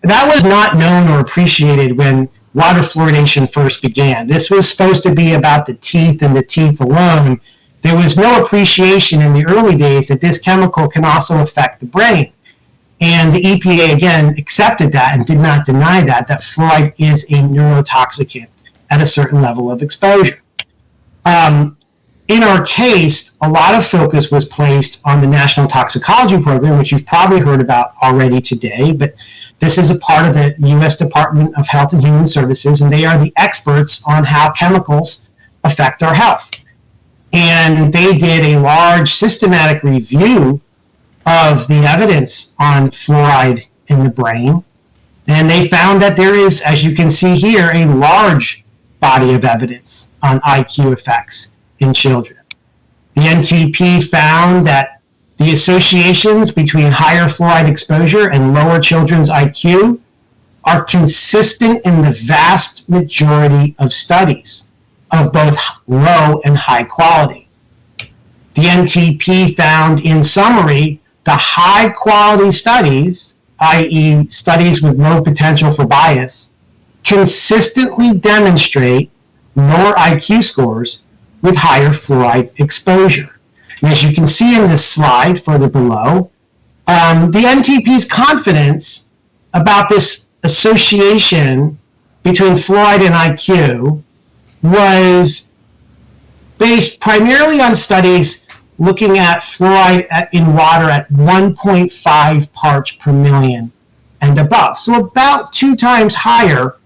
that was not known or appreciated when water fluoridation first began. This was supposed to be about the teeth and the teeth alone. There was no appreciation in the early days that this chemical can also affect the brain. And the EPA, again, accepted that and did not deny that fluoride is a neurotoxicant at a certain level of exposure. In our case, a lot of focus was placed on the National Toxicology Program, which you've probably heard about already today, but this is a part of the U.S. Department of Health and Human Services, and they are the experts on how chemicals affect our health. And they did a large systematic review of the evidence on fluoride in the brain, and they found that there is, as you can see here, a large body of evidence on IQ effects in children. The NTP found that the associations between higher fluoride exposure and lower children's IQ are consistent in the vast majority of studies of both low and high quality. The NTP found, in summary, the high quality studies, i.e. studies with low potential for bias, consistently demonstrate lower IQ scores with higher fluoride exposure. And as you can see in this slide further below, the NTP's confidence about this association between fluoride and IQ was based primarily on studies looking at fluoride in water at 1.5 parts per million and above. So about 2 times higher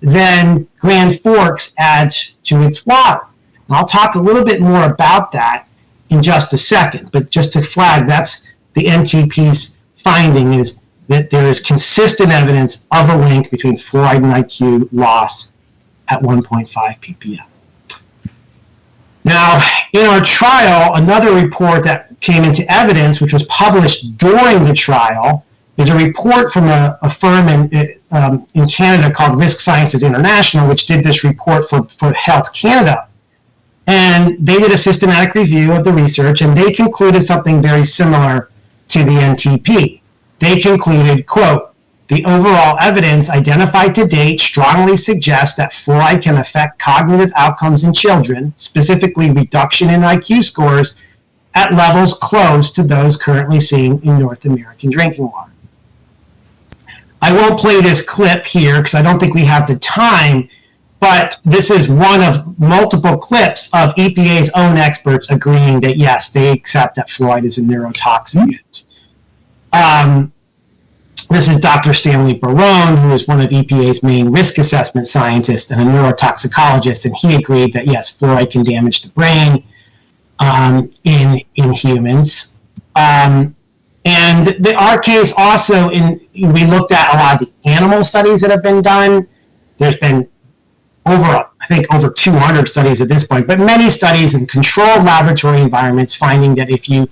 than Grand Forks adds to its water. And I'll talk a little bit more about that in just a second, but just to flag, that's the NTP's finding, is that there is consistent evidence of a link between fluoride and IQ loss at 1.5 ppm. Now, in our trial, another report that came into evidence, which was published during the trial, is a report from a firm in Canada called Risk Sciences International, which did this report for Health Canada. And they did a systematic review of the research, and they concluded something very similar to the NTP. They concluded, quote, the overall evidence identified to date strongly suggests that fluoride can affect cognitive outcomes in children, specifically reduction in IQ scores, at levels close to those currently seen in North American drinking water. I won't play this clip here because I don't think we have the time, but this is one of multiple clips of EPA's own experts agreeing that, yes, they accept that fluoride is a neurotoxicant. This is Dr. Stanley Barone, who is one of EPA's main risk assessment scientists and a neurotoxicologist, and he agreed that, yes, fluoride can damage the brain in humans. And our case also, we looked at a lot of the animal studies that have been done. There's been over 200 studies at this point, but many studies in controlled laboratory environments finding that if you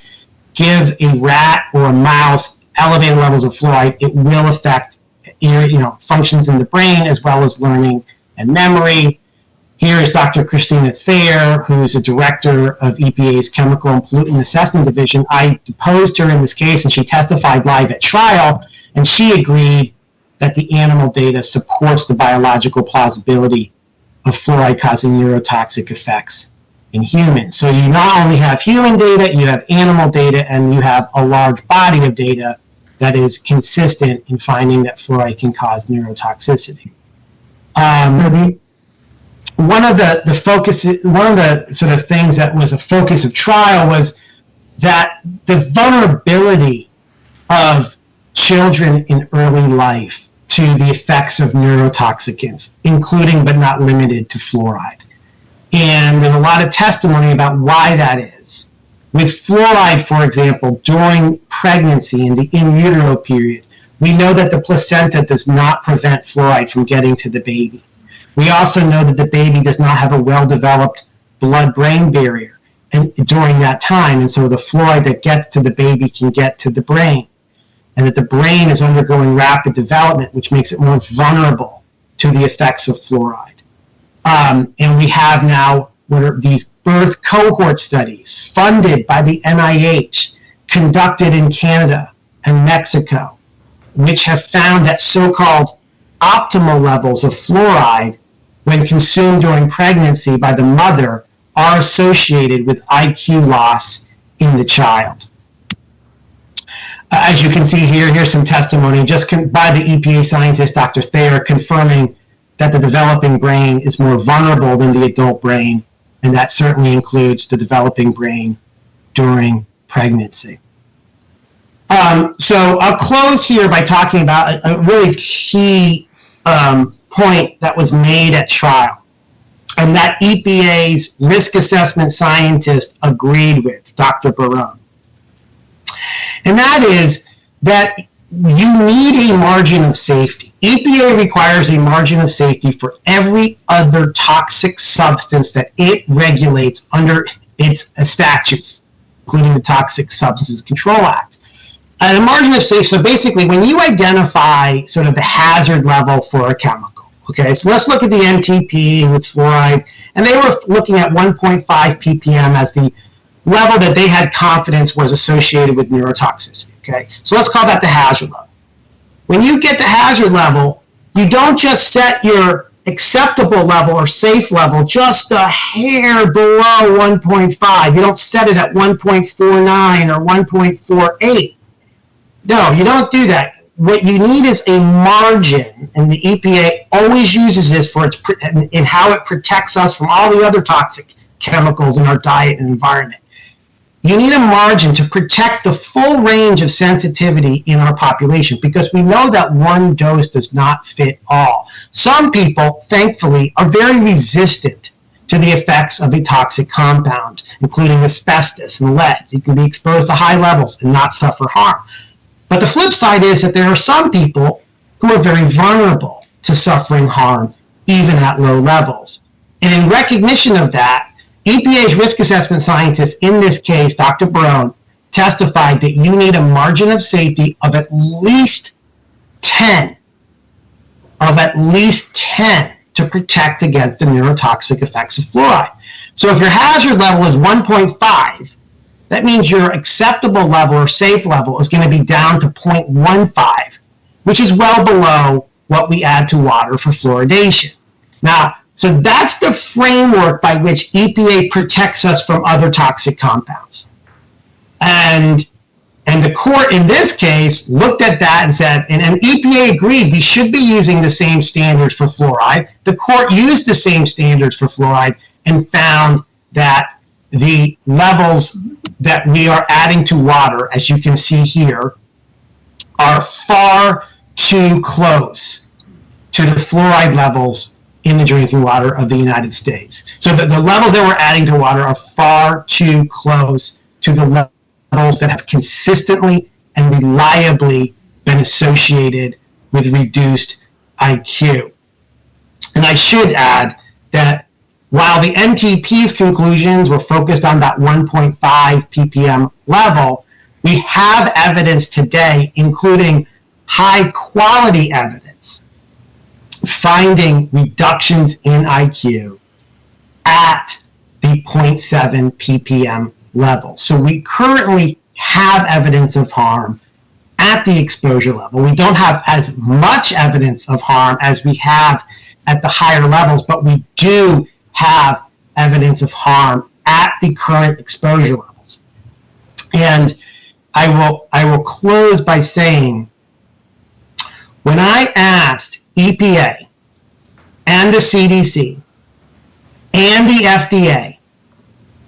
give a rat or a mouse elevated levels of fluoride, it will affect functions in the brain as well as learning and memory. Here is Dr. Christina Thayer, who is a director of EPA's Chemical and Pollutant Assessment Division. I deposed her in this case, and she testified live at trial, and she agreed that the animal data supports the biological plausibility of fluoride causing neurotoxic effects in humans. So you not only have human data, you have animal data, and you have a large body of data that is consistent in finding that fluoride can cause neurotoxicity. One of the sort of things that was a focus of trial was that the vulnerability of children in early life to the effects of neurotoxicants, including but not limited to fluoride. And there's a lot of testimony about why that is. With fluoride, for example, during pregnancy in the in utero period, we know that the placenta does not prevent fluoride from getting to the baby. We also know that the baby does not have a well-developed blood-brain barrier during that time, and so the fluoride that gets to the baby can get to the brain, and that the brain is undergoing rapid development, which makes it more vulnerable to the effects of fluoride. And we have now what are these birth cohort studies funded by the NIH, conducted in Canada and Mexico, which have found that so-called optimal levels of fluoride when consumed during pregnancy by the mother are associated with IQ loss in the child. As you can see here, here's some testimony just by the EPA scientist, Dr. Thayer, confirming that the developing brain is more vulnerable than the adult brain, and that certainly includes the developing brain during pregnancy. So I'll close here by talking about a really key point that was made at trial, and that EPA's risk assessment scientist agreed with, Dr. Barone. And that is that you need a margin of safety. EPA requires a margin of safety for every other toxic substance that it regulates under its statutes, including the Toxic Substances Control Act. And a margin of safety, so basically when you identify sort of the hazard level for a chemical, okay, so let's look at the NTP with fluoride, and they were looking at 1.5 ppm as the level that they had confidence was associated with neurotoxicity, okay? So let's call that the hazard level. When you get the hazard level, you don't just set your acceptable level or safe level just a hair below 1.5. You don't set it at 1.49 or 1.48. No, you don't do that. What you need is a margin, and the EPA always uses this for its in how it protects us from all the other toxic chemicals in our diet and environment. You need a margin to protect the full range of sensitivity in our population, because we know that one dose does not fit all. Some people, thankfully, are very resistant to the effects of a toxic compound, including asbestos and lead. You can be exposed to high levels and not suffer harm. But the flip side is that there are some people who are very vulnerable to suffering harm, even at low levels. And in recognition of that, EPA's risk assessment scientist, in this case, Dr. Barone, testified that you need a margin of safety of at least 10, to protect against the neurotoxic effects of fluoride. So if your hazard level is 1.5, that means your acceptable level or safe level is going to be down to 0.15, which is well below what we add to water for fluoridation. Now, so that's the framework by which EPA protects us from other toxic compounds. And the court in this case looked at that and said, and EPA agreed we should be using the same standards for fluoride. The court used the same standards for fluoride and found that the levels that we are adding to water, as you can see here, are far too close to the fluoride levels in the drinking water of the United States. So the levels that we're adding to water are far too close to the levels that have consistently and reliably been associated with reduced IQ. And I should add that while the NTP's conclusions were focused on that 1.5 ppm level, we have evidence today, including high quality evidence, finding reductions in IQ at the 0.7 ppm level. So we currently have evidence of harm at the exposure level. We don't have as much evidence of harm as we have at the higher levels, but we do have evidence of harm at the current exposure levels. And I will close by saying, when I asked EPA and the CDC and the FDA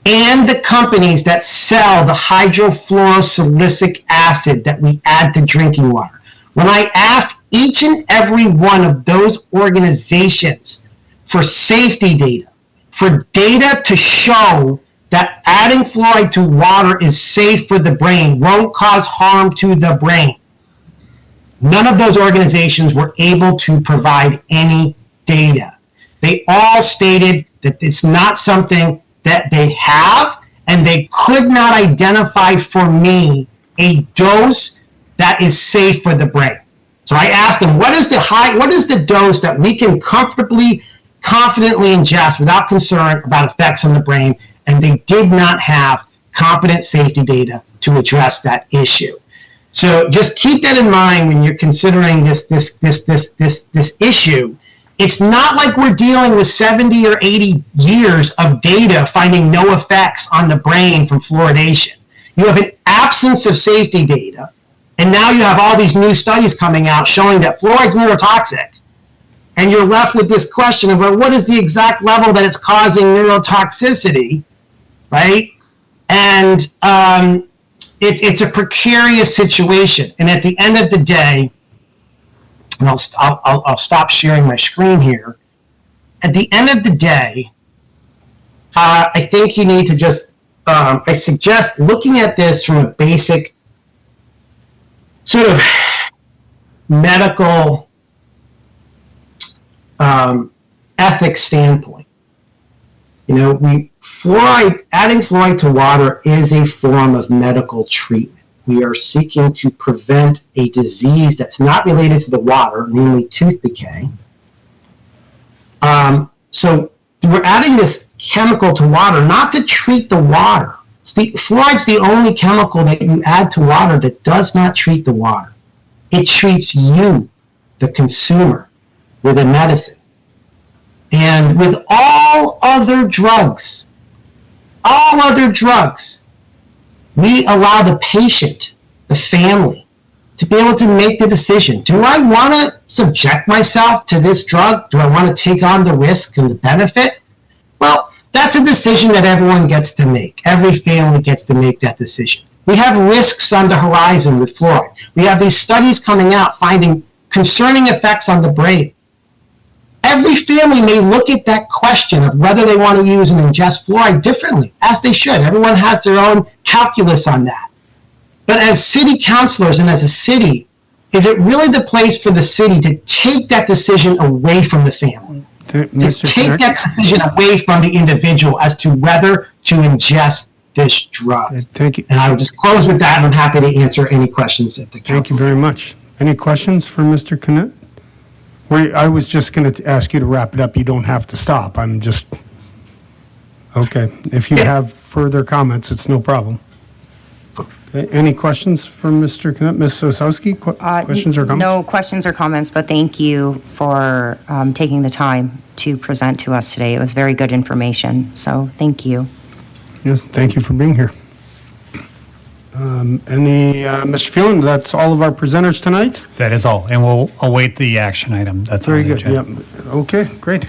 and the companies that sell the hydrofluorosilicic acid that we add to drinking water, when I asked each and every one of those organizations for safety data, for data to show that adding fluoride to water is safe for the brain, won't cause harm to the brain, none of those organizations were able to provide any data. They all stated that it's not something that they have, and they could not identify for me a dose that is safe for the brain. So I asked them, what is the dose that we can confidently ingest without concern about effects on the brain? And they did not have competent safety data to address that issue. So just keep that in mind when you're considering this issue. It's not like we're dealing with 70 or 80 years of data finding no effects on the brain from fluoridation. You have an absence of safety data, and now you have all these new studies coming out showing that fluoride's neurotoxic. And you're left with this question of, well, what is the exact level that it's causing neurotoxicity, right? And it's a precarious situation. And at the end of the day, and I'll stop sharing my screen here. At the end of the day, I think you need to just, I suggest looking at this from a basic sort of medical ethics standpoint. You know, adding fluoride to water is a form of medical treatment. We are seeking to prevent a disease that's not related to the water, namely tooth decay. So we're adding this chemical to water, not to treat the water. Fluoride's the only chemical that you add to water that does not treat the water. It treats you, the consumer, with a medicine. And with all other drugs, we allow the patient, the family, to be able to make the decision. Do I want to subject myself to this drug? Do I want to take on the risk and the benefit? Well, that's a decision that everyone gets to make. Every family gets to make that decision. We have risks on the horizon with fluoride. We have these studies coming out finding concerning effects on the brain. Every family may look at that question of whether they want to use and ingest fluoride differently, as they should. Everyone has their own calculus on that. But as city councilors and as a city, is it really the place for the city to take that decision away from the family? To take that decision away from the individual as to whether to ingest this drug? Thank you. And I will just close with that, and I'm happy to answer any questions at the council. Thank you very much. Any questions for Mr. Knutt? I was just going to ask you to wrap it up. You don't have to stop. Okay, if you have further comments, it's no problem. Okay, any questions from Mr. Knupp? Ms. Osowski, questions or comments? No questions or comments, but thank you for taking the time to present to us today. It was very good information, so thank you. Yes, thank you for being here. Mr. Phelan, that's all of our presenters tonight? That is all, and we'll await the action item. That's Very on the good, agenda. yep. Okay, great.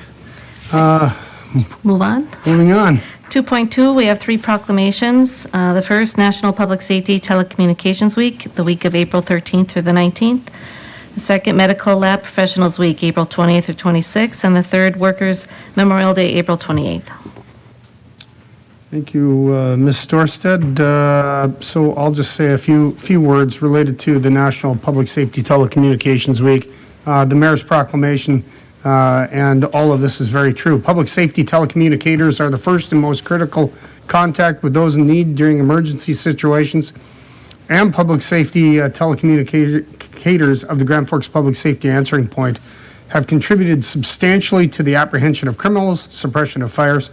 Move on. Moving on. 2.2, we have 3 proclamations. The first, National Public Safety Telecommunications Week, the week of April 13th through the 19th. The second, Medical Lab Professionals Week, April 20th through 26th. And the third, Workers' Memorial Day, April 28th. Thank you, Ms. Storstad. So I'll just say a few words related to the National Public Safety Telecommunications Week. The mayor's proclamation and all of this is very true. Public safety telecommunicators are the first and most critical contact with those in need during emergency situations. And public safety telecommunicators of the Grand Forks Public Safety Answering Point have contributed substantially to the apprehension of criminals, suppression of fires,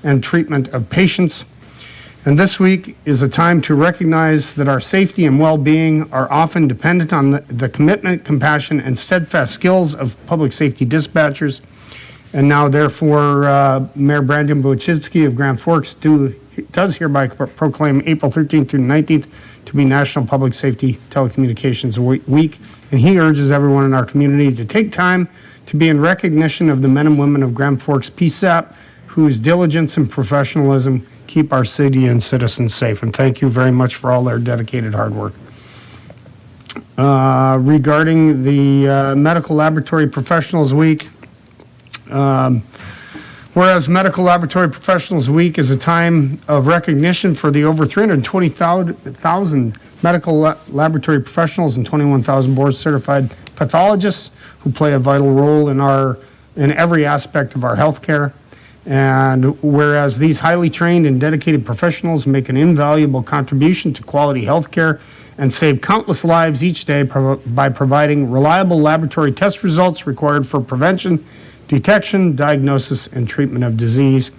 and treatment of patients. And this week is a time to recognize that our safety and well-being are often dependent on the commitment, compassion, and steadfast skills of public safety dispatchers. And now, therefore, Mayor Brandon Buczynski of Grand Forks does hereby proclaim April 13th through 19th to be National Public Safety Telecommunications Week. And he urges everyone in our community to take time to be in recognition of the men and women of Grand Forks PSAP, whose diligence and professionalism keep our city and citizens safe. And thank you very much for all their dedicated hard work. Regarding the Medical Laboratory Professionals Week, whereas Medical Laboratory Professionals Week is a time of recognition for the over 320,000 medical laboratory professionals and 21,000 board-certified pathologists who play a vital role in every aspect of our healthcare. And whereas these highly trained and dedicated professionals make an invaluable contribution to quality healthcare and save countless lives each day by providing reliable laboratory test results required for prevention, detection, diagnosis, and treatment of disease.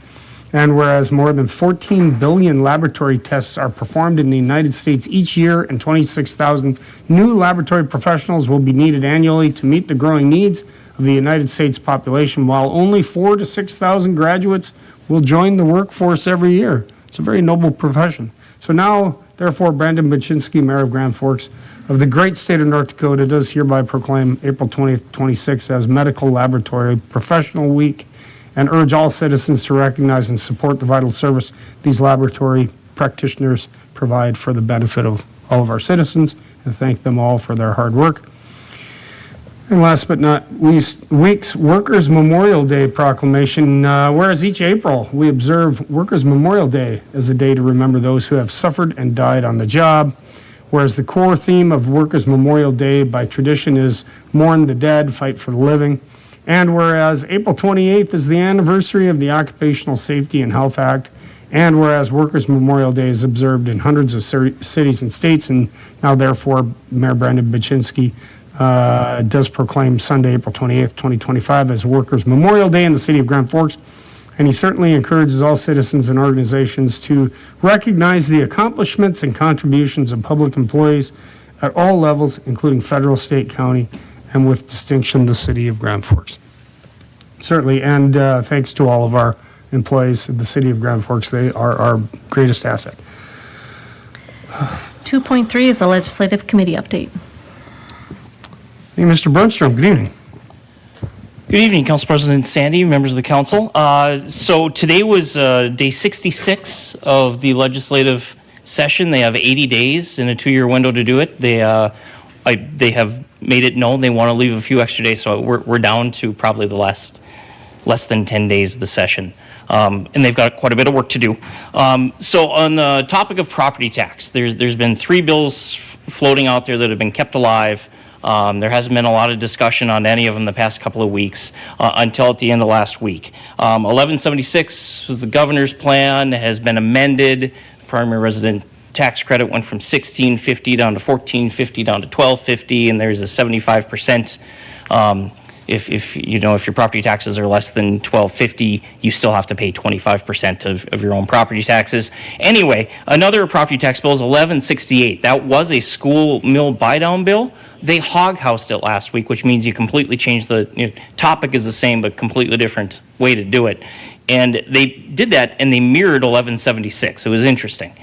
And whereas more than 14 billion laboratory tests are performed in the United States each year, and 26,000 new laboratory professionals will be needed annually to meet the growing needs of the United States population, while only 4,000 to 6,000 graduates will join the workforce every year. It's a very noble profession. So now, therefore, Brandon Buczynski, Mayor of Grand Forks of the great state of North Dakota, does hereby proclaim April 20th, 26th as Medical Laboratory Professional Week and urge all citizens to recognize and support the vital service these laboratory practitioners provide for the benefit of all of our citizens, and thank them all for their hard work. And last but not least, week's Workers' Memorial Day proclamation. Whereas each April we observe Workers' Memorial Day as a day to remember those who have suffered and died on the job. Whereas the core theme of Workers' Memorial Day by tradition is mourn the dead, fight for the living. And whereas April 28th is the anniversary of the Occupational Safety and Health Act. And whereas Workers' Memorial Day is observed in hundreds of cities and states, and now therefore Mayor Brandon Buczynski does proclaim Sunday, April 28th, 2025 as Workers' Memorial Day in the city of Grand Forks. And he certainly encourages all citizens and organizations to recognize the accomplishments and contributions of public employees at all levels, including federal, state, county, and with distinction, the city of Grand Forks. Certainly, and thanks to all of our employees of the city of Grand Forks. They are our greatest asset. 2.3 is a legislative committee update. Hey, Mr. Bernstrom, good evening. Good evening, Council President Sandy, members of the council. So today was day 66 of the legislative session. They have 80 days in a 2-year window to do it. They have made it known they want to leave a few extra days, so we're down to probably the less than 10 days of the session. And they've got quite a bit of work to do. So on the topic of property tax, there's been 3 bills floating out there that have been kept alive. There hasn't been a lot of discussion on any of them the past couple of weeks until at the end of last week. 1176 was the governor's plan, has been amended. The primary resident tax credit went from $1,650 down to $1,450 down to $1,250, and there's a 75% if your property taxes are less than $1,250, you still have to pay 25% of your own property taxes. Anyway, another property tax bill is 1168. That was a school mill buy-down bill. They hog-housed it last week, which means you completely changed topic is the same, but completely different way to do it. And they did that, and they mirrored 1176. It was interesting.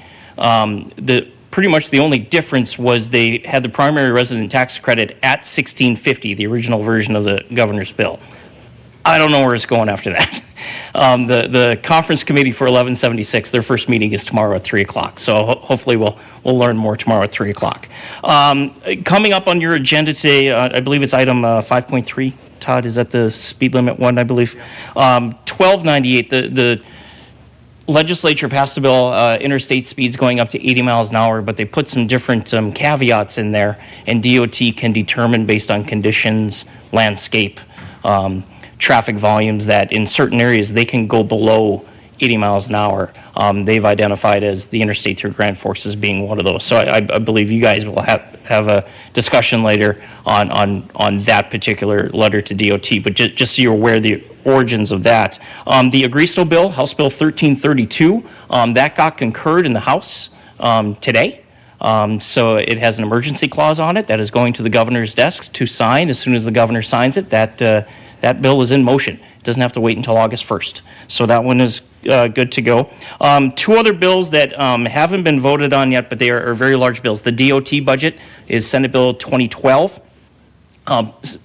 Pretty much the only difference was they had the primary resident tax credit at $1,650, the original version of the governor's bill. I don't know where it's going after that. The conference committee for 1176, their first meeting is tomorrow at 3 o'clock. So hopefully we'll learn more tomorrow at 3 o'clock. Coming up on your agenda today, I believe it's item 5.3. Todd, is that the speed limit one, I believe? 1298, the legislature passed a bill, interstate speeds going up to 80 miles an hour, but they put some different caveats in there, and DOT can determine based on conditions, landscape, traffic volumes, that in certain areas they can go below 80 miles an hour. They've identified as the interstate through Grand Forks as being one of those. So I believe you guys will have a discussion later on that particular letter to DOT, but just so you're aware of the origins of that. The Agristo bill, House Bill 1332, that got concurred in the House today. So it has an emergency clause on it that is going to the governor's desk to sign. As soon as the governor signs it, that bill is in motion. It doesn't have to wait until August 1st. So that one is good to go. Two other bills that haven't been voted on yet, but they are very large bills. The DOT budget is Senate Bill 2012.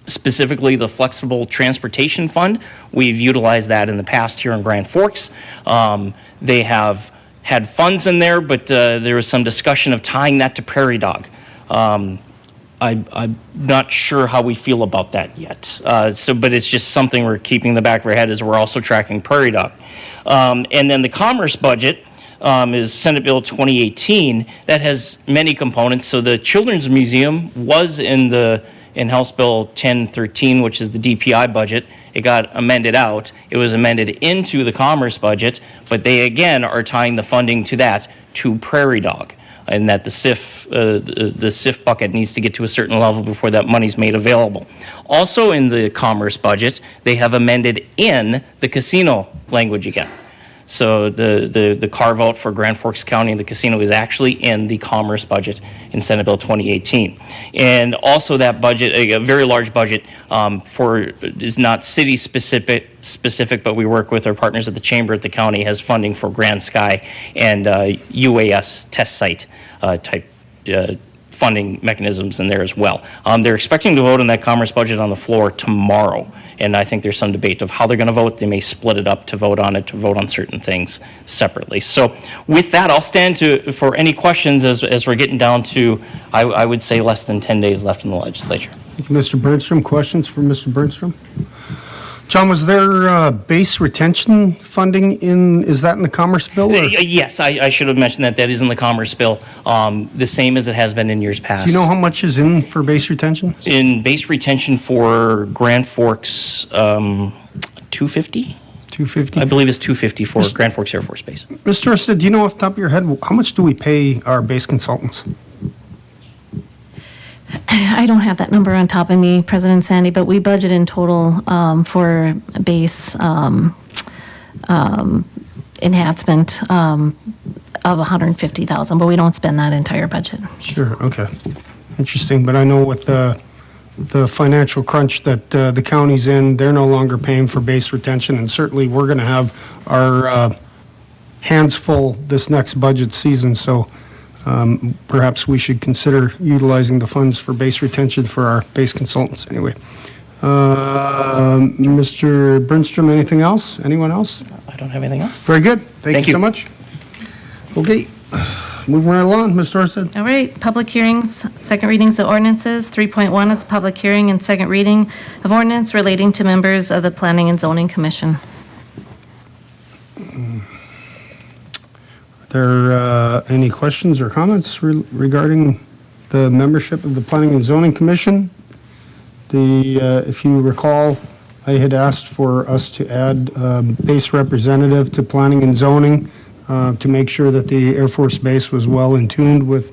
Specifically the Flexible Transportation Fund. We've utilized that in the past here in Grand Forks. They have had funds in there, but there was some discussion of tying that to Prairie Dog. I'm not sure how we feel about that yet. But it's just something we're keeping in the back of our head as we're also tracking Prairie Dog. And then the Commerce budget is Senate Bill 2018. That has many components. So the Children's Museum was in House Bill 1013, which is the DPI budget. It got amended out. It was amended into the Commerce budget, but they again are tying the funding to that to Prairie Dog, and that the SIF bucket needs to get to a certain level before that money's made available. Also in the Commerce budget, they have amended in the casino language again. So the carve out for Grand Forks County and the casino is actually in the Commerce budget in Senate Bill 2018. And also that budget, a very large budget is not city specific, but we work with our partners at the Chamber at the county, has funding for Grand Sky and UAS test site type funding mechanisms in there as well. They're expecting to vote on that Commerce budget on the floor tomorrow. And I think there's some debate of how they're going to vote. They may split it up to vote on certain things separately. So with that, I'll stand for any questions as we're getting down to, I would say, less than 10 days left in the legislature. Thank you, Mr. Bernstrom. Questions for Mr. Bernstrom? John, was there base retention funding is that in the Commerce bill? Or? Yes, I should have mentioned that. That is in the Commerce bill, the same as it has been in years past. Do you know how much is in for base retention? In base retention for Grand Forks, 250? 250? I believe it's 250 for Grand Forks Air Force Base. Mr. Orsted, do you know off the top of your head, how much do we pay our base consultants? I don't have that number on top of me, President Sandy, but we budget in total for base enhancement of $150,000, but we don't spend that entire budget. Sure, okay. Interesting, but I know with the financial crunch that the county's in, they're no longer paying for base retention, and certainly we're going to have our hands full this next budget season, so perhaps we should consider utilizing the funds for base retention for our base consultants. Anyway, Mr. Bernstrom, anything else? Anyone else? I don't have anything else. Very good. Thank you so much. Okay, moving right along, Mr. Orsted. All right, public hearings, second readings of ordinances. 3.1 is a public hearing and second reading of ordinance relating to members of the Planning and Zoning Commission. Are there any questions or comments regarding the membership of the Planning and Zoning Commission? If you recall, I had asked for us to add base representative to Planning and Zoning to make sure that the Air Force Base was well in tune with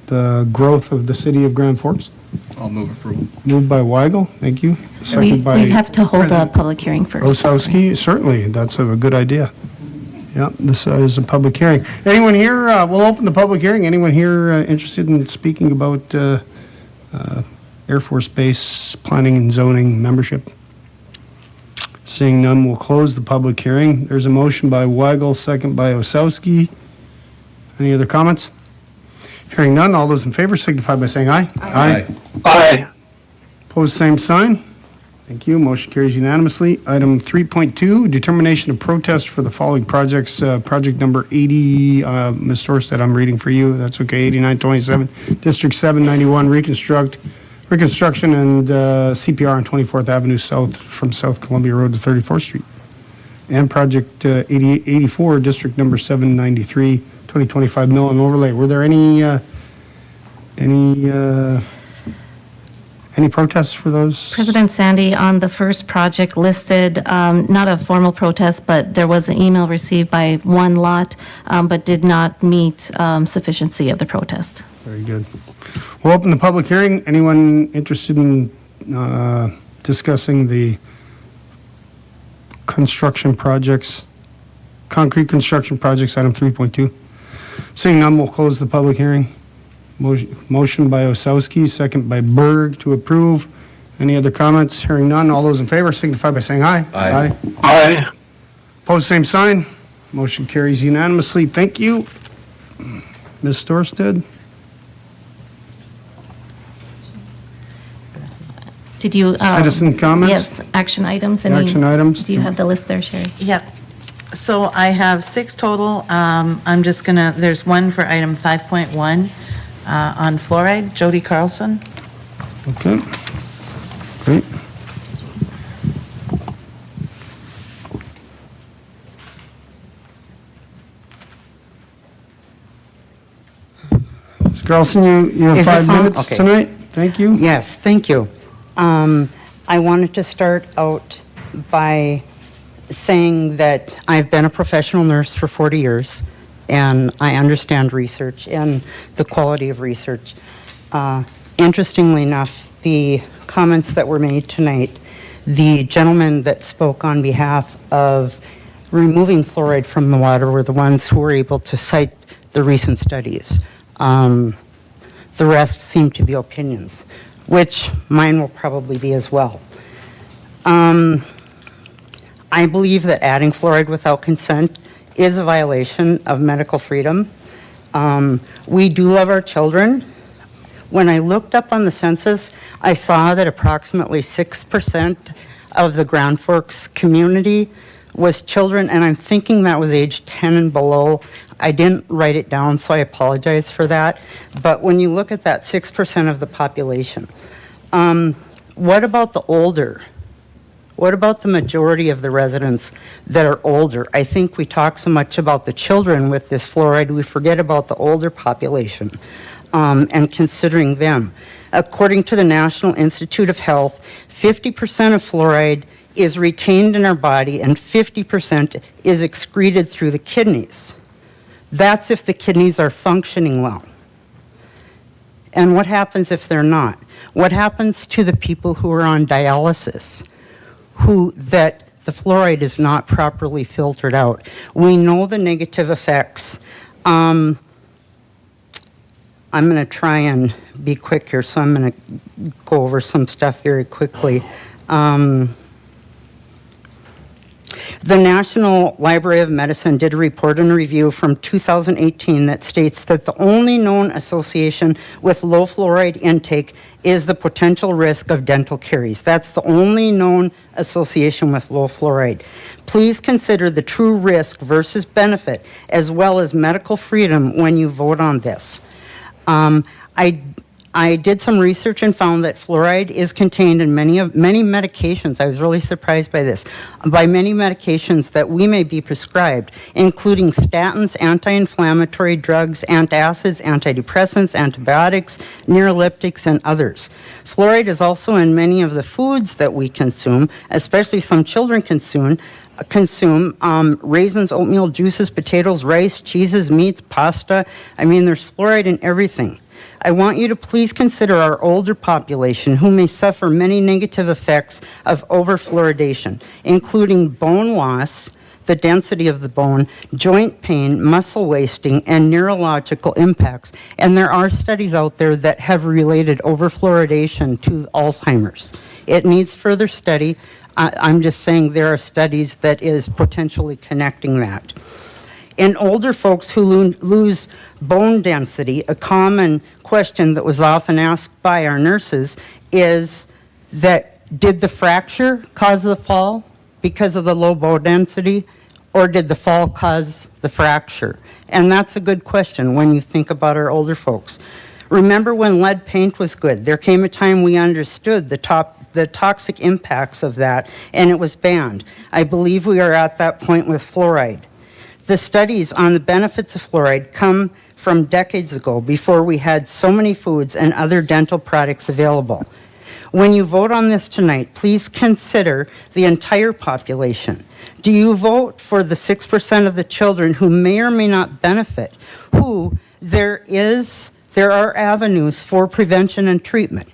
the growth of the city of Grand Forks. I'll move approval. Moved by Weigel, thank you. We Second by have to hold a public hearing first. Osowski, certainly, that's a good idea. Yeah, this is a public hearing. Anyone here, we'll open the public hearing. Anyone here interested in speaking about Air Force Base planning and zoning membership? Seeing none, we'll close the public hearing. There's a motion by Weigel, second by Osowski. Any other comments? Hearing none, all those in favor signify by saying aye. Aye. Aye. Opposed, same sign. Thank you. Motion carries unanimously. Item 3.2, determination of protest for the following projects. Project number 80, Ms. Torstead, I'm reading for you. That's okay. 8927, District 791, reconstruction and CPR on 24th Avenue South from South Columbia Road to 34th Street. And Project 8084, District number 793, 2025 mill and overlay. Were there any protests for those? President Sandy, on the first project listed, not a formal protest, but there was an email received by one lot, but did not meet sufficiency of the protest. Very good. We'll open the public hearing. Anyone interested in discussing the construction projects, concrete construction projects, item 3.2? Seeing none, we'll close the public hearing. Motion by Osowski, second by Berg to approve. Any other comments? Hearing none, all those in favor signify by saying aye. Aye. Aye. Opposed, same sign. Motion carries unanimously. Thank you. Ms. Storstad? Did you? Citizen comments? Yes, action items. Action items. Do you have the list there, Sherry? Yep. So I have 6 total. I'm just gonna, there's one for item 5.1 on fluoride, Jody Carlson. Okay. Great. Ms. Carlson, you have Is 5 this on? minutes Okay. tonight. Thank you. Yes, thank you. I wanted to start out by saying that I've been a professional nurse for 40 years, and I understand research and the quality of research. Interestingly enough, the comments that were made tonight, the gentlemen that spoke on behalf of removing fluoride from the water were the ones who were able to cite the recent studies. The rest seem to be opinions, which mine will probably be as well. I believe that adding fluoride without consent is a violation of medical freedom. We do love our children. When I looked up on the census, I saw that approximately 6% of the Grand Forks community was children, and I'm thinking that was age 10 and below. I didn't write it down, so I apologize for that. But when you look at that 6% of the population, what about the older? What about the majority of the residents that are older? I think we talk so much about the children with this fluoride, we forget about the older population and considering them. According to the National Institute of Health, 50% of fluoride is retained in our body and 50% is excreted through the kidneys. That's if the kidneys are functioning well. And what happens if they're not? What happens to the people who are on dialysis, that the fluoride is not properly filtered out? We know the negative effects. I'm going to try and be quick here, so I'm going to go over some stuff very quickly. The National Library of Medicine did a report and review from 2018 that states that the only known association with low fluoride intake is the potential risk of dental caries. That's the only known association with low fluoride. Please consider the true risk versus benefit as well as medical freedom when you vote on this. I did some research and found that fluoride is contained in many medications. I was really surprised by this. By many medications that we may be prescribed, including statins, anti-inflammatory drugs, antacids, antidepressants, antibiotics, neuroleptics, and others. Fluoride is also in many of the foods that we consume, especially some children consume raisins, oatmeal, juices, potatoes, rice, cheeses, meats, pasta. I mean, there's fluoride in everything. I want you to please consider our older population who may suffer many negative effects of overfluoridation, including bone loss, the density of the bone, joint pain, muscle wasting, and neurological impacts. And there are studies out there that have related overfluoridation to Alzheimer's. It needs further study. I'm just saying there are studies that is potentially connecting that. In older folks who lose bone density, a common question that was often asked by our nurses is that did the fracture cause the fall because of the low bone density, or did the fall cause the fracture? And that's a good question when you think about our older folks. Remember when lead paint was good? There came a time we understood the toxic impacts of that, and it was banned. I believe we are at that point with fluoride. The studies on the benefits of fluoride come from decades ago, before we had so many foods and other dental products available. When you vote on this tonight, please consider the entire population. Do you vote for the 6% of the children who may or may not benefit, who there are avenues for prevention and treatment?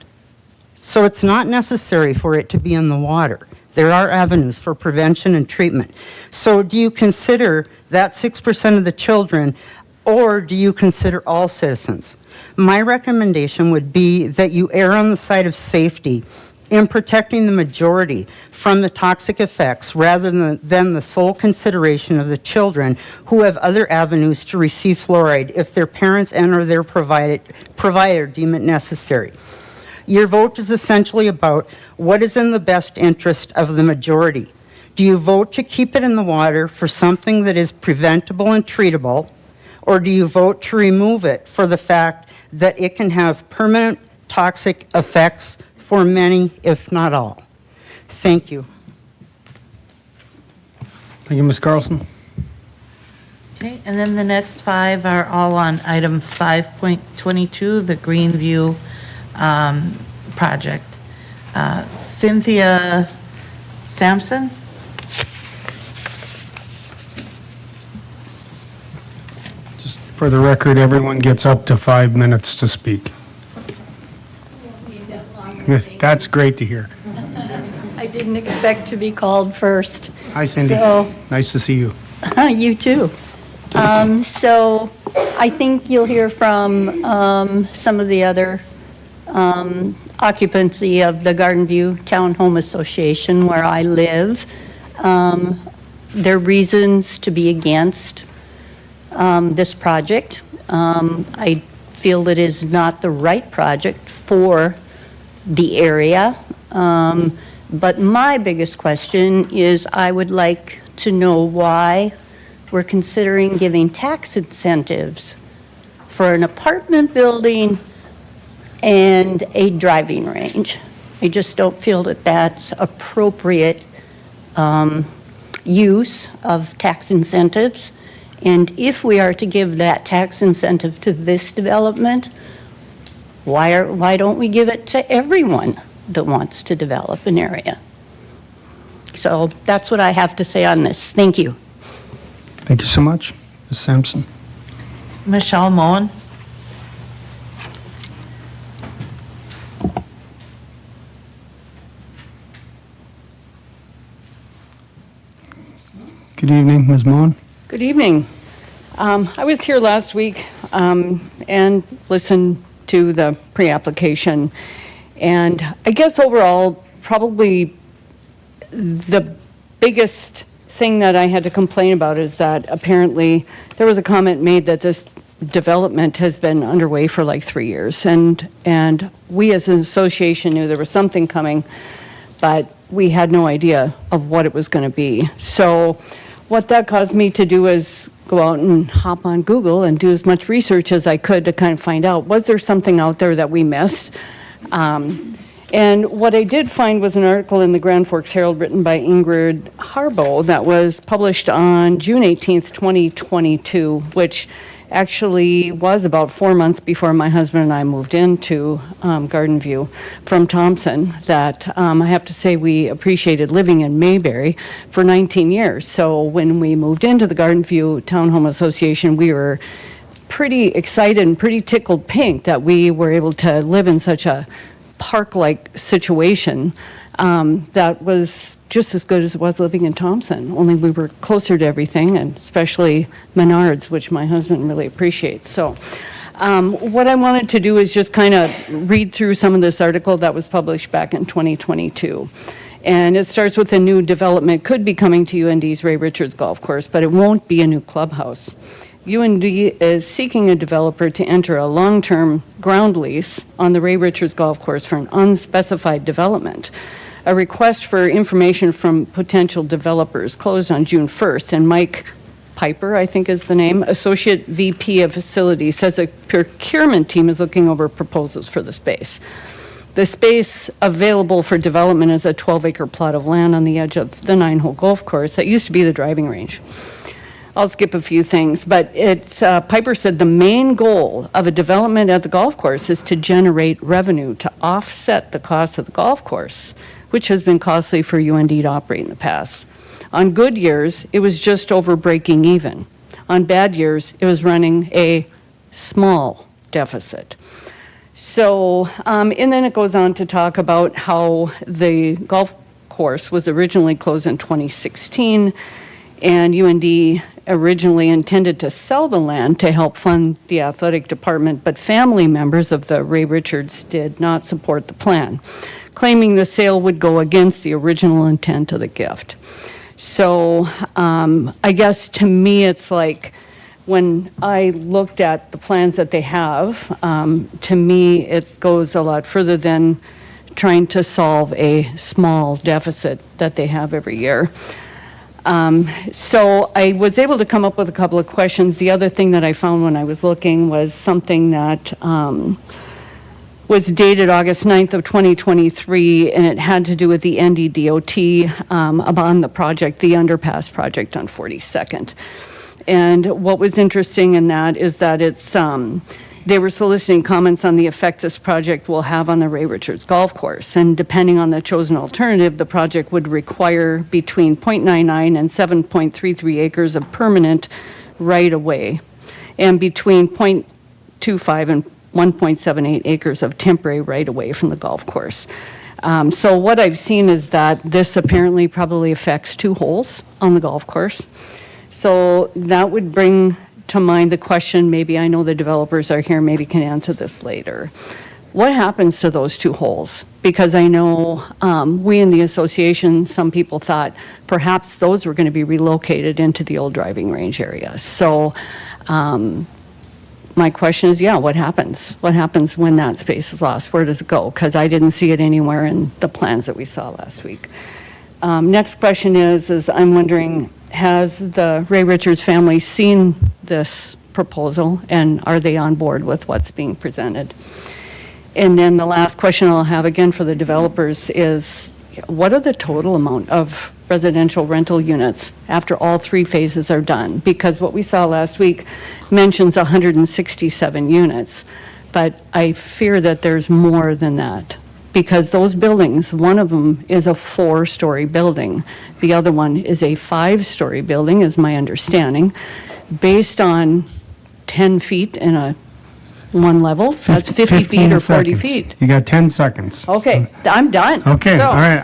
So it's not necessary for it to be in the water. There are avenues for prevention and treatment. So do you consider that 6% of the children, or do you consider all citizens? My recommendation would be that you err on the side of safety in protecting the majority from the toxic effects rather than the sole consideration of the children who have other avenues to receive fluoride if their parents and or their provider deem it necessary. Your vote is essentially about what is in the best interest of the majority. Do you vote to keep it in the water for something that is preventable and treatable, or do you vote to remove it for the fact that it can have permanent toxic effects for many, if not all? Thank you. Thank you, Ms. Carlson. Okay, and then the next 5 are all on item 5.22, the Greenview project. Cynthia Sampson? Just for the record, everyone gets up to 5 minutes to speak. That's great to hear. I didn't expect to be called first. Hi, Cindy. So- Nice to see you. You too. So I think you'll hear from some of the other occupancy of the Garden View Townhome Association where I live. Their reasons to be against this project. I feel it is not the right project for the area. But my biggest question is I would like to know why we're considering giving tax incentives for an apartment building and a driving range. I just don't feel that that's appropriate use of tax incentives. And if we are to give that tax incentive to this development, why don't we give it to everyone that wants to develop an area? So that's what I have to say on this. Thank you. Thank you so much, Ms. Sampson. Michelle Moen? Good evening, Ms. Moen. Good evening. I was here last week and listened to the pre-application. And I guess overall, probably the biggest thing that I had to complain about is that apparently there was a comment made that this development has been underway for like 3 years. And we as an association knew there was something coming, but we had no idea of what it was going to be. So what that caused me to do is go out and hop on Google and do as much research as I could to kind of find out, was there something out there that we missed? And what I did find was an article in the Grand Forks Herald written by Ingrid Harbo that was published on June 18th, 2022, which actually was about 4 months before my husband and I moved into Garden View from Thompson, that I have to say we appreciated living in Mayberry for 19 years. So when we moved into the Garden View Townhome Association, we were pretty excited and pretty tickled pink that we were able to live in such a park-like situation that was just as good as it was living in Thompson, only we were closer to everything, and especially Menards, which my husband really appreciates. So what I wanted to do is just kind of read through some of this article that was published back in 2022. And it starts with a new development could be coming to UND's Ray Richards Golf Course, but it won't be a new clubhouse. UND is seeking a developer to enter a long-term ground lease on the Ray Richards Golf Course for an unspecified development. A request for information from potential developers closed on June 1st, and Mike Piper, I think is the name, Associate VP of Facilities, says a procurement team is looking over proposals for the space. The space available for development is a 12-acre plot of land on the edge of the 9-hole golf course that used to be the driving range. I'll skip a few things, but Piper said the main goal of a development at the golf course is to generate revenue to offset the cost of the golf course, which has been costly for UND to operate in the past. On good years, it was just over breaking even. On bad years, it was running a small deficit. So, and then it goes on to talk about how the golf course was originally closed in 2016, and UND originally intended to sell the land to help fund the athletic department, but family members of the Ray Richards did not support the plan, claiming the sale would go against the original intent of the gift. So I guess to me, it's like when I looked at the plans that they have, to me, it goes a lot further than trying to solve a small deficit that they have every year. So I was able to come up with a couple of questions. The other thing that I found when I was looking was something that was dated August 9th of 2023, and it had to do with the NDDOT on the project, the underpass project on 42nd. And what was interesting in that is that it's they were soliciting comments on the effect this project will have on the Ray Richards Golf Course. And depending on the chosen alternative, the project would require between 0.99 and 7.33 acres of permanent right-of-way, and between 0.25 and 1.78 acres of temporary right-of-way from the golf course. So what I've seen is that this apparently probably affects 2 holes on the golf course. So that would bring to mind the question, maybe I know the developers are here, maybe can answer this later. What happens to those 2 holes? Because I know we in the association, some people thought perhaps those were going to be relocated into the old driving range area. So my question is, what happens? What happens when that space is lost? Where does it go? Because I didn't see it anywhere in the plans that we saw last week. Next question is I'm wondering, has the Ray Richards family seen this proposal, and are they on board with what's being presented? And then the last question I'll have again for the developers is, what are the total amount of residential rental units after all 3 phases are done? Because what we saw last week mentions 167 units, but I fear that there's more than that. Because those buildings, one of them is a 4-story building. The other one is a 5-story building, is my understanding, based on 10 feet in one level. That's 50 feet or 40 feet. You got 10 seconds. Okay, I'm done. Okay, So- all right.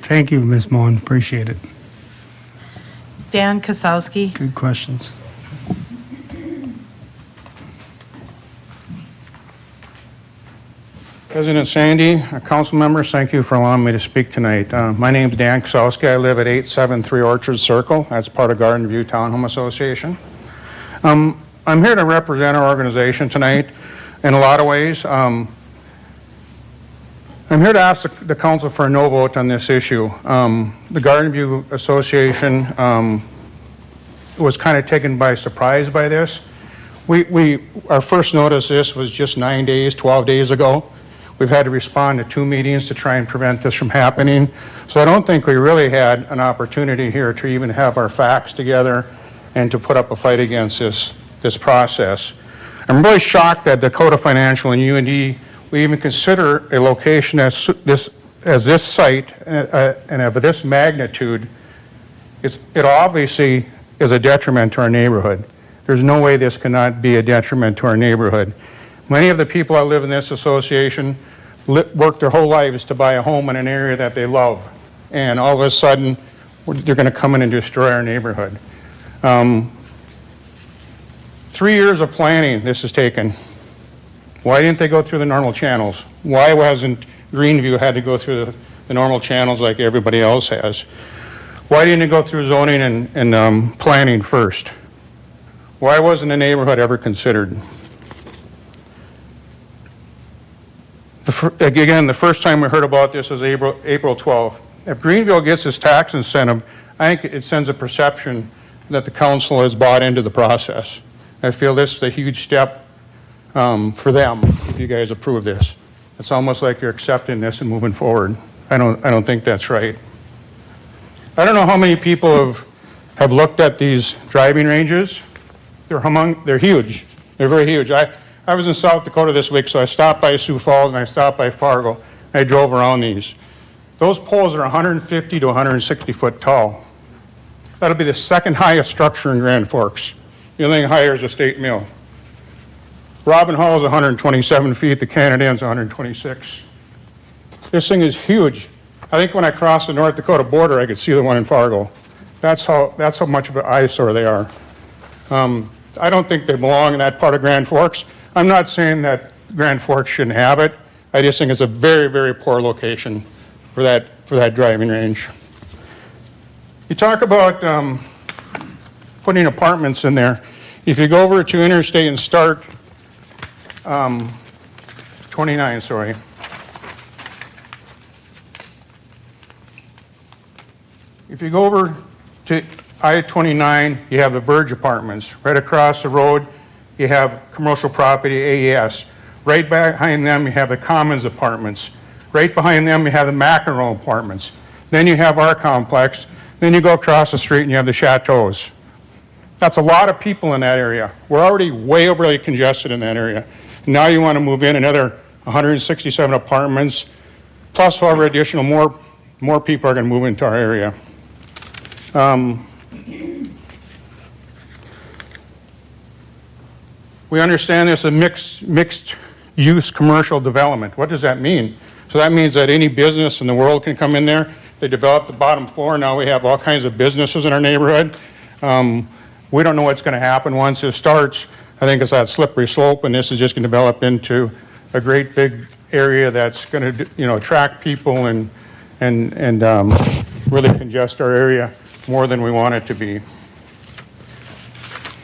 Thank you, Ms. Moen. Appreciate it. Dan Kasowski. Good questions. President Sandy, council members, thank you for allowing me to speak tonight. My name is Dan Kasowski. I live at 873 Orchard Circle. That's part of Garden View Townhome Association. I'm here to represent our organization tonight in a lot of ways. I'm here to ask the council for a no vote on this issue. The Garden View Association was kind of taken by surprise by this. Our first notice of this was just 9 days, 12 days ago. We've had to respond to 2 meetings to try and prevent this from happening. So I don't think we really had an opportunity here to even have our facts together and to put up a fight against this process. I'm really shocked that Dakota Financial and UND, we even consider a location as this site and of this magnitude. It obviously is a detriment to our neighborhood. there's no way this cannot be a detriment to our neighborhood. Many of the people that live in this association work their whole lives to buy a home in an area that they love. And all of a sudden, they're going to come in and destroy our neighborhood. 3 years of planning this has taken. Why didn't they go through the normal channels? Why hasn't Greenview had to go through the normal channels like everybody else has? Why didn't it go through zoning and planning first? Why wasn't the neighborhood ever considered? Again, the first time we heard about this was April 12th. If Greenville gets this tax incentive, I think it sends a perception that the council has bought into the process. I feel this is a huge step for them if you guys approve this. It's almost like you're accepting this and moving forward. I don't think that's right. I don't know how many people have looked at these driving ranges. They're huge. They're very huge. I was in South Dakota this week, so I stopped by Sioux Falls and I stopped by Fargo. I drove around these. Those poles are 150 to 160 foot tall. That'll be the second highest structure in Grand Forks. The only thing higher is the State Mill. Robin Hall is 127 feet, the Canada Inn's 126. This thing is huge. I think when I crossed the North Dakota border, I could see the one in Fargo. That's how much of an eyesore they are. I don't think they belong in that part of Grand Forks. I'm not saying that Grand Forks shouldn't have it. I just think it's a very, very poor location for that driving range. You talk about putting apartments in there. If you go over to Interstate and start 29, sorry. If you go over to I-29, you have the Verge Apartments. Right across the road, you have commercial property, AES. Right behind them, you have the Commons Apartments. Right behind them, you have the McEnroe Apartments. Then you have our complex. Then you go across the street and you have the Chateaus. That's a lot of people in that area. We're already way overly congested in that area. Now you want to move in another 167 apartments, plus however additional more people are going to move into our area. We understand there's a mixed use commercial development. What does that mean? So that means that any business in the world can come in there. They develop the bottom floor. Now we have all kinds of businesses in our neighborhood. We don't know what's going to happen once it starts. I think it's that slippery slope, and this is just going to develop into a great big area that's going to, attract people and really congest our area more than we want it to be.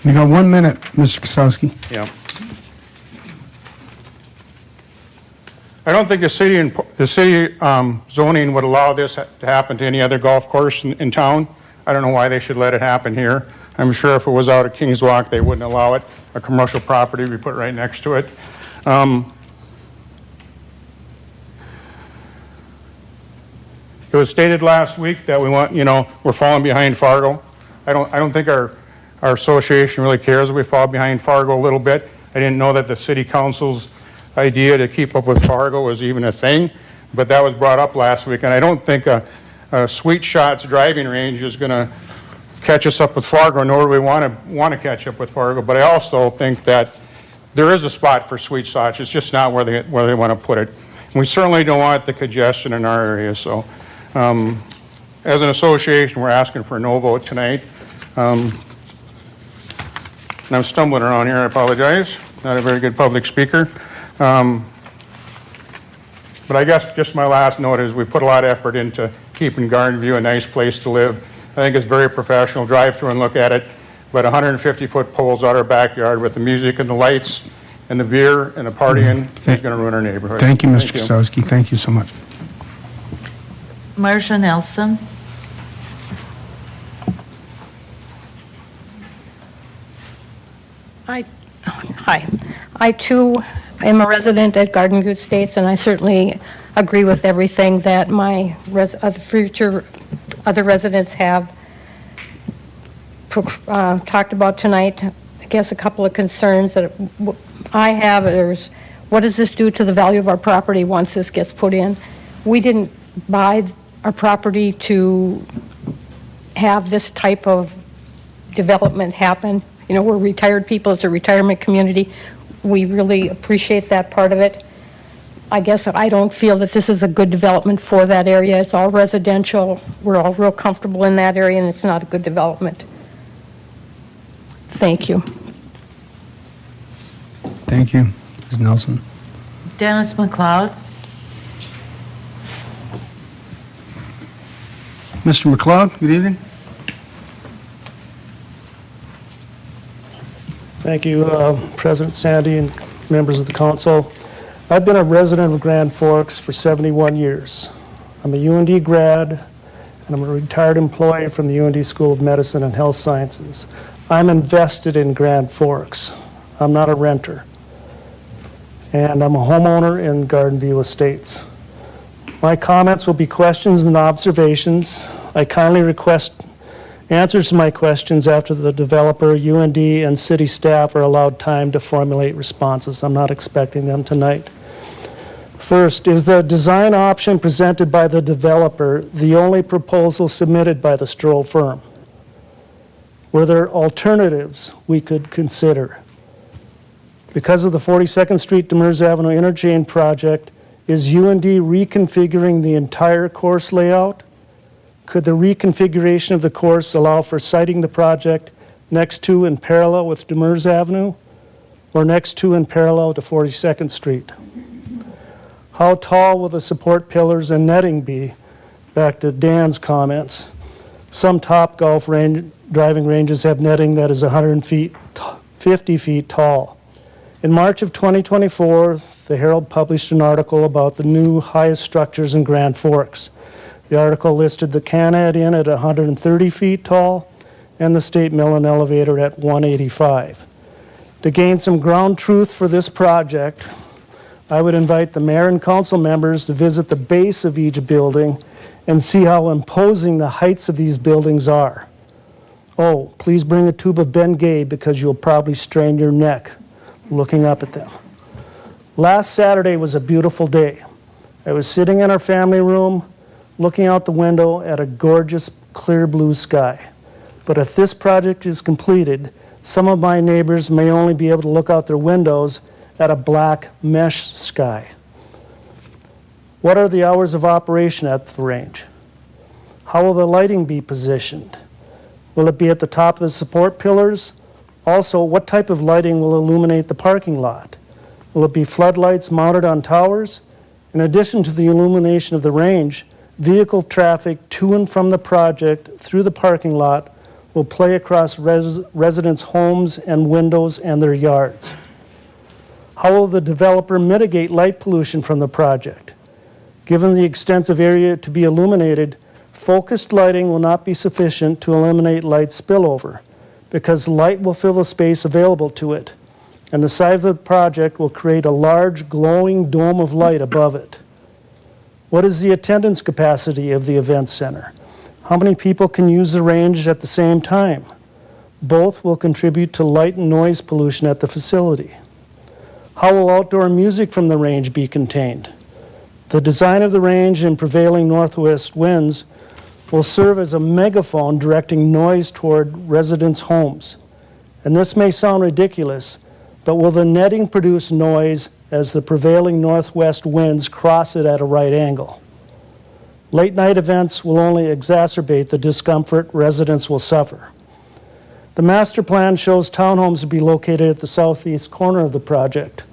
You got 1 minute, Mr. Kosowski. Yeah. I don't think the city zoning would allow this to happen to any other golf course in town. I don't know why they should let it happen here. I'm sure if it was out at Kings Walk, they wouldn't allow it. A commercial property we put right next to it. It was stated last week that we're falling behind Fargo. I don't think our association really cares if we fall behind Fargo a little bit. I didn't know that the city council's idea to keep up with Fargo was even a thing, but that was brought up last week, and I don't think a Sweet Shots driving range is going to catch us up with Fargo, nor do we want to catch up with Fargo. But I also think that there is a spot for Sweet Shots. It's just not where they want to put it. And we certainly don't want the congestion in our area. So, as an association, we're asking for a no vote tonight. And I'm stumbling around here. I apologize. Not a very good public speaker. But I guess just my last note is we put a lot of effort into keeping Garden View a nice place to live. I think it's very professional. Drive through and look at it. But 150-foot poles out our backyard with the music and the lights and the beer and the partying is going to ruin our neighborhood. Thank you, Mr. Kosowski. Thank you so much. Marcia Nelson. Hi. I too am a resident at Garden View Estates, and I certainly agree with everything that my other residents have talked about tonight. I guess a couple of concerns that I have is, what does this do to the value of our property once this gets put in? We didn't buy our property to have this type of development happen You know, we're retired people, it's a retirement community. We really appreciate that part of it. I guess I don't feel that this is a good development for that area. It's all residential. We're all real comfortable in that area, and it's not a good development. Thank you. Thank you, Ms. Nelson. Dennis McLeod. Mr. McLeod, good evening. Thank you, President Sandy and members of the council. I've been a resident of Grand Forks for 71 years. I'm a UND grad, and I'm a retired employee from the UND School of Medicine and Health Sciences. I'm invested in Grand Forks. I'm not a renter. And I'm a homeowner in Garden View Estates. My comments will be questions and observations. I kindly request answers to my questions after the developer, UND, and city staff are allowed time to formulate responses. I'm not expecting them tonight. First, is the design option presented by the developer the only proposal submitted by the Stroh firm? Were there alternatives we could consider? Because of the 42nd Street Demers Avenue interchange project, is UND reconfiguring the entire course layout? Could the reconfiguration of the course allow for siting the project next to and parallel with Demers Avenue, or next to and parallel to 42nd Street? How tall will the support pillars and netting be? Back to Dan's comments. Some top golf driving ranges have netting that is 50 feet tall. In March of 2024, the Herald published an article about the new highest structures in Grand Forks. The article listed the Canad Inn at 130 feet tall and the State Mill and Elevator at 185. To gain some ground truth for this project, I would invite the mayor and council members to visit the base of each building and see how imposing the heights of these buildings are. Oh, please bring a tube of Bengay because you'll probably strain your neck looking up at them. Last Saturday was a beautiful day. I was sitting in our family room looking out the window at a gorgeous clear blue sky. But if this project is completed, some of my neighbors may only be able to look out their windows at a black mesh sky. What are the hours of operation at the range? How will the lighting be positioned? Will it be at the top of the support pillars? Also, what type of lighting will illuminate the parking lot? Will it be floodlights mounted on towers? In addition to the illumination of the range, vehicle traffic to and from the project through the parking lot will play across residents' homes and windows and their yards. How will the developer mitigate light pollution from the project? Given the extensive area to be illuminated, focused lighting will not be sufficient to eliminate light spillover because light will fill the space available to it, and the size of the project will create a large glowing dome of light above it. What is the attendance capacity of the event center? How many people can use the range at the same time? Both will contribute to light and noise pollution at the facility. How will outdoor music from the range be contained? The design of the range and prevailing northwest winds will serve as a megaphone directing noise toward residents' homes. And this may sound ridiculous, but will the netting produce noise as the prevailing northwest winds cross it at a right angle? Late night events will only exacerbate the discomfort residents will suffer. The master plan shows townhomes to be located at the southeast corner of the project.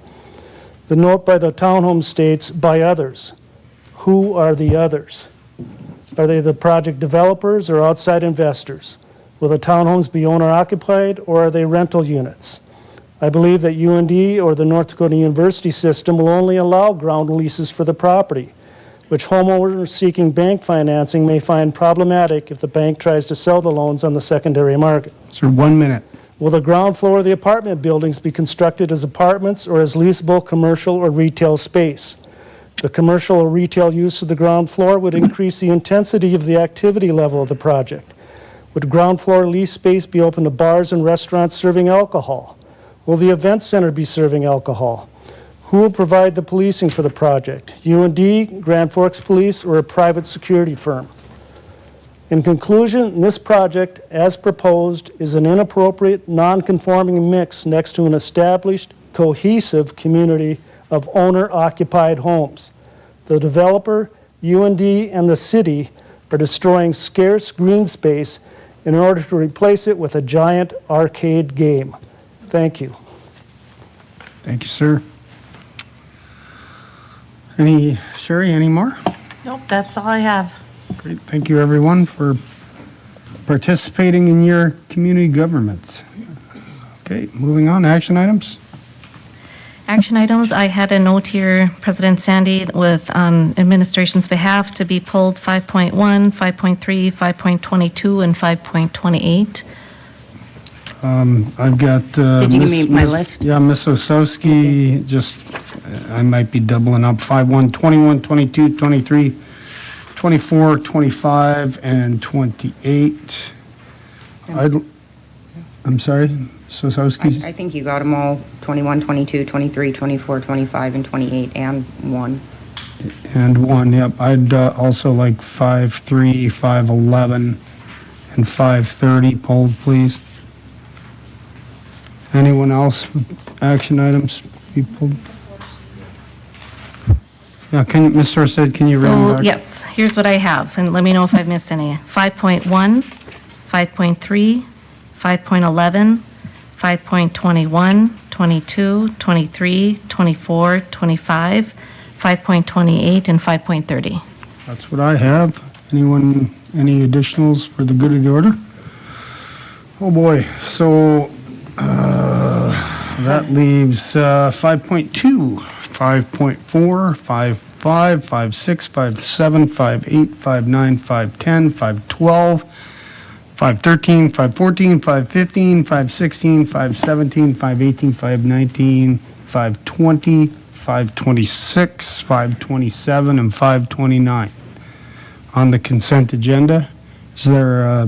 The note by the townhome states, by others. Who are the others? Are they the project developers or outside investors? Will the townhomes be owner occupied or are they rental units? I believe that UND or the North Dakota University system will only allow ground leases for the property, which homeowners seeking bank financing may find problematic if the bank tries to sell the loans on the secondary market. Sir, 1 minute. Will the ground floor of the apartment buildings be constructed as apartments or as leasable commercial or retail space? The commercial or retail use of the ground floor would increase the intensity of the activity level of the project. Would ground floor lease space be open to bars and restaurants serving alcohol? Will the event center be serving alcohol? Who will provide the policing for the project? UND, Grand Forks Police, or a private security firm? In conclusion, this project, as proposed, is an inappropriate, non-conforming mix next to an established, cohesive community of owner-occupied homes. The developer, UND, and the city are destroying scarce green space in order to replace it with a giant arcade game. Thank you. Thank you, sir. Sherry, any more? Nope, that's all I have. Great. Thank you, everyone, for participating in your community governments. Okay, moving on, action items. Action items, I had a note here, President Sandy, with administration's behalf to be pulled 5.1, 5.3, 5.22, and 5.28. I've got. Did you give me my list? Yeah, Ms. Osowski, just, I might be doubling up, 5.1, 21, 22, 23, 24, 25, and 28. I'm sorry, Ms. Osowski? I think you got them all, 21, 22, 23, 24, 25, and 28, and 1. And 1, yep. I'd also like 5.3, 5.11, and 5.30 pulled, please. Anyone else with action items be pulled? Yeah, Mr. Orsted, can you read them So, back? yes, here's what I have, and let me know if I've missed any. 5.1, 5.3, 5.11, 5.21, 22, 23, 24, 25, 5.28, and 5.30. That's what I have. Anyone, any additionals for the good of the order? Oh, boy. So, that leaves 5.2, 5.4, 5.5, 5.6, 5.7, 5.8, 5.9, 5.10, 5.12, 5.13, 5.14, 5.15, 5.16, 5.17, 5.18, 5.19, 5.20, 5.26, 5.27, and 5.29 on the consent agenda. Is there,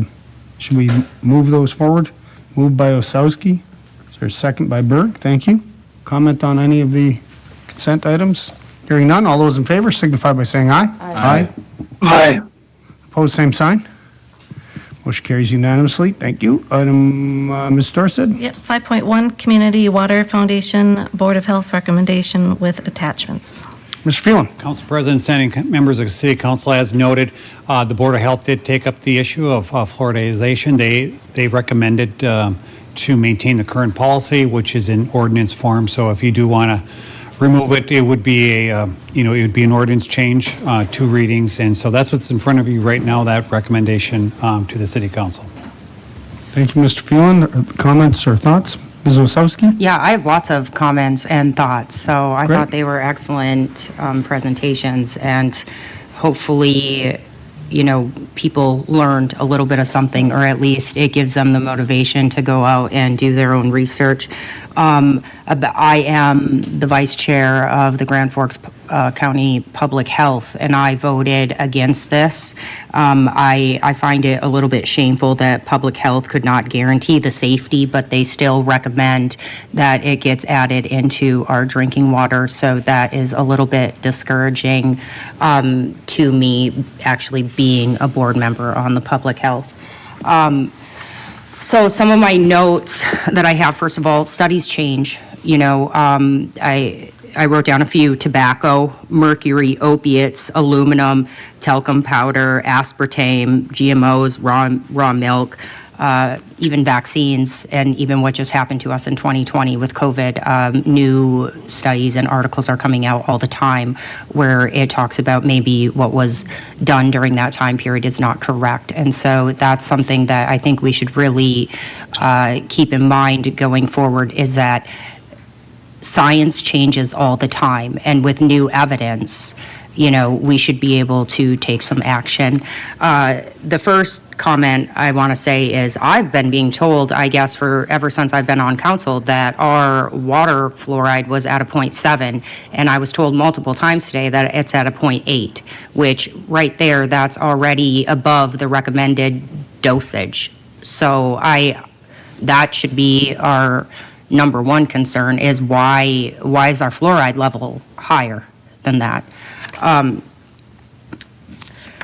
should we move those forward? Moved by Osowski. Is there a second by Berg? Thank you. Comment on any of the consent items? Hearing none, all those in favor signify by saying aye. Aye. Aye. Opposed, same sign. Motion carries unanimously. Thank you. Item, Ms. Dorset? Yep, 5.1, Community Water Foundation Board of Health recommendation with attachments. Mr. Phelan? Council President, standing members of the City Council, as noted, the Board of Health did take up the issue of fluoridation. They recommended to maintain the current policy, which is in ordinance form. So if you do want to remove it, it would be it would be an ordinance change, 2 readings. And so that's what's in front of you right now, that recommendation to the City Council. Thank you, Mr. Phelan. Comments or thoughts? Ms. Osowski? Yeah, I have lots of comments and thoughts, so I Great. thought they were excellent presentations, and hopefully, people learned a little bit of something, or at least it gives them the motivation to go out and do their own research. I am the vice chair of the Grand Forks County Public Health, and I voted against this. I find it a little bit shameful that Public Health could not guarantee the safety, but they still recommend that it gets added into our drinking water. So that is a little bit discouraging to me, actually being a board member on the Public Health. So some of my notes that I have, first of all, studies change. I wrote down a few: tobacco, mercury, opiates, aluminum, talcum powder, aspartame, GMOs, raw milk, even vaccines, and even what just happened to us in 2020 with COVID. New studies and articles are coming out all the time where it talks about maybe what was done during that time period is not correct. And so that's something that I think we should really keep in mind going forward, is that science changes all the time, and with new evidence, we should be able to take some action. The first comment I want to say is I've been being told, I guess, ever since I've been on council, that our water fluoride was at a 0.7, and I was told multiple times today that it's at a 0.8, which right there, that's already above the recommended dosage. So that should be our number one concern, is why is our fluoride level higher than that?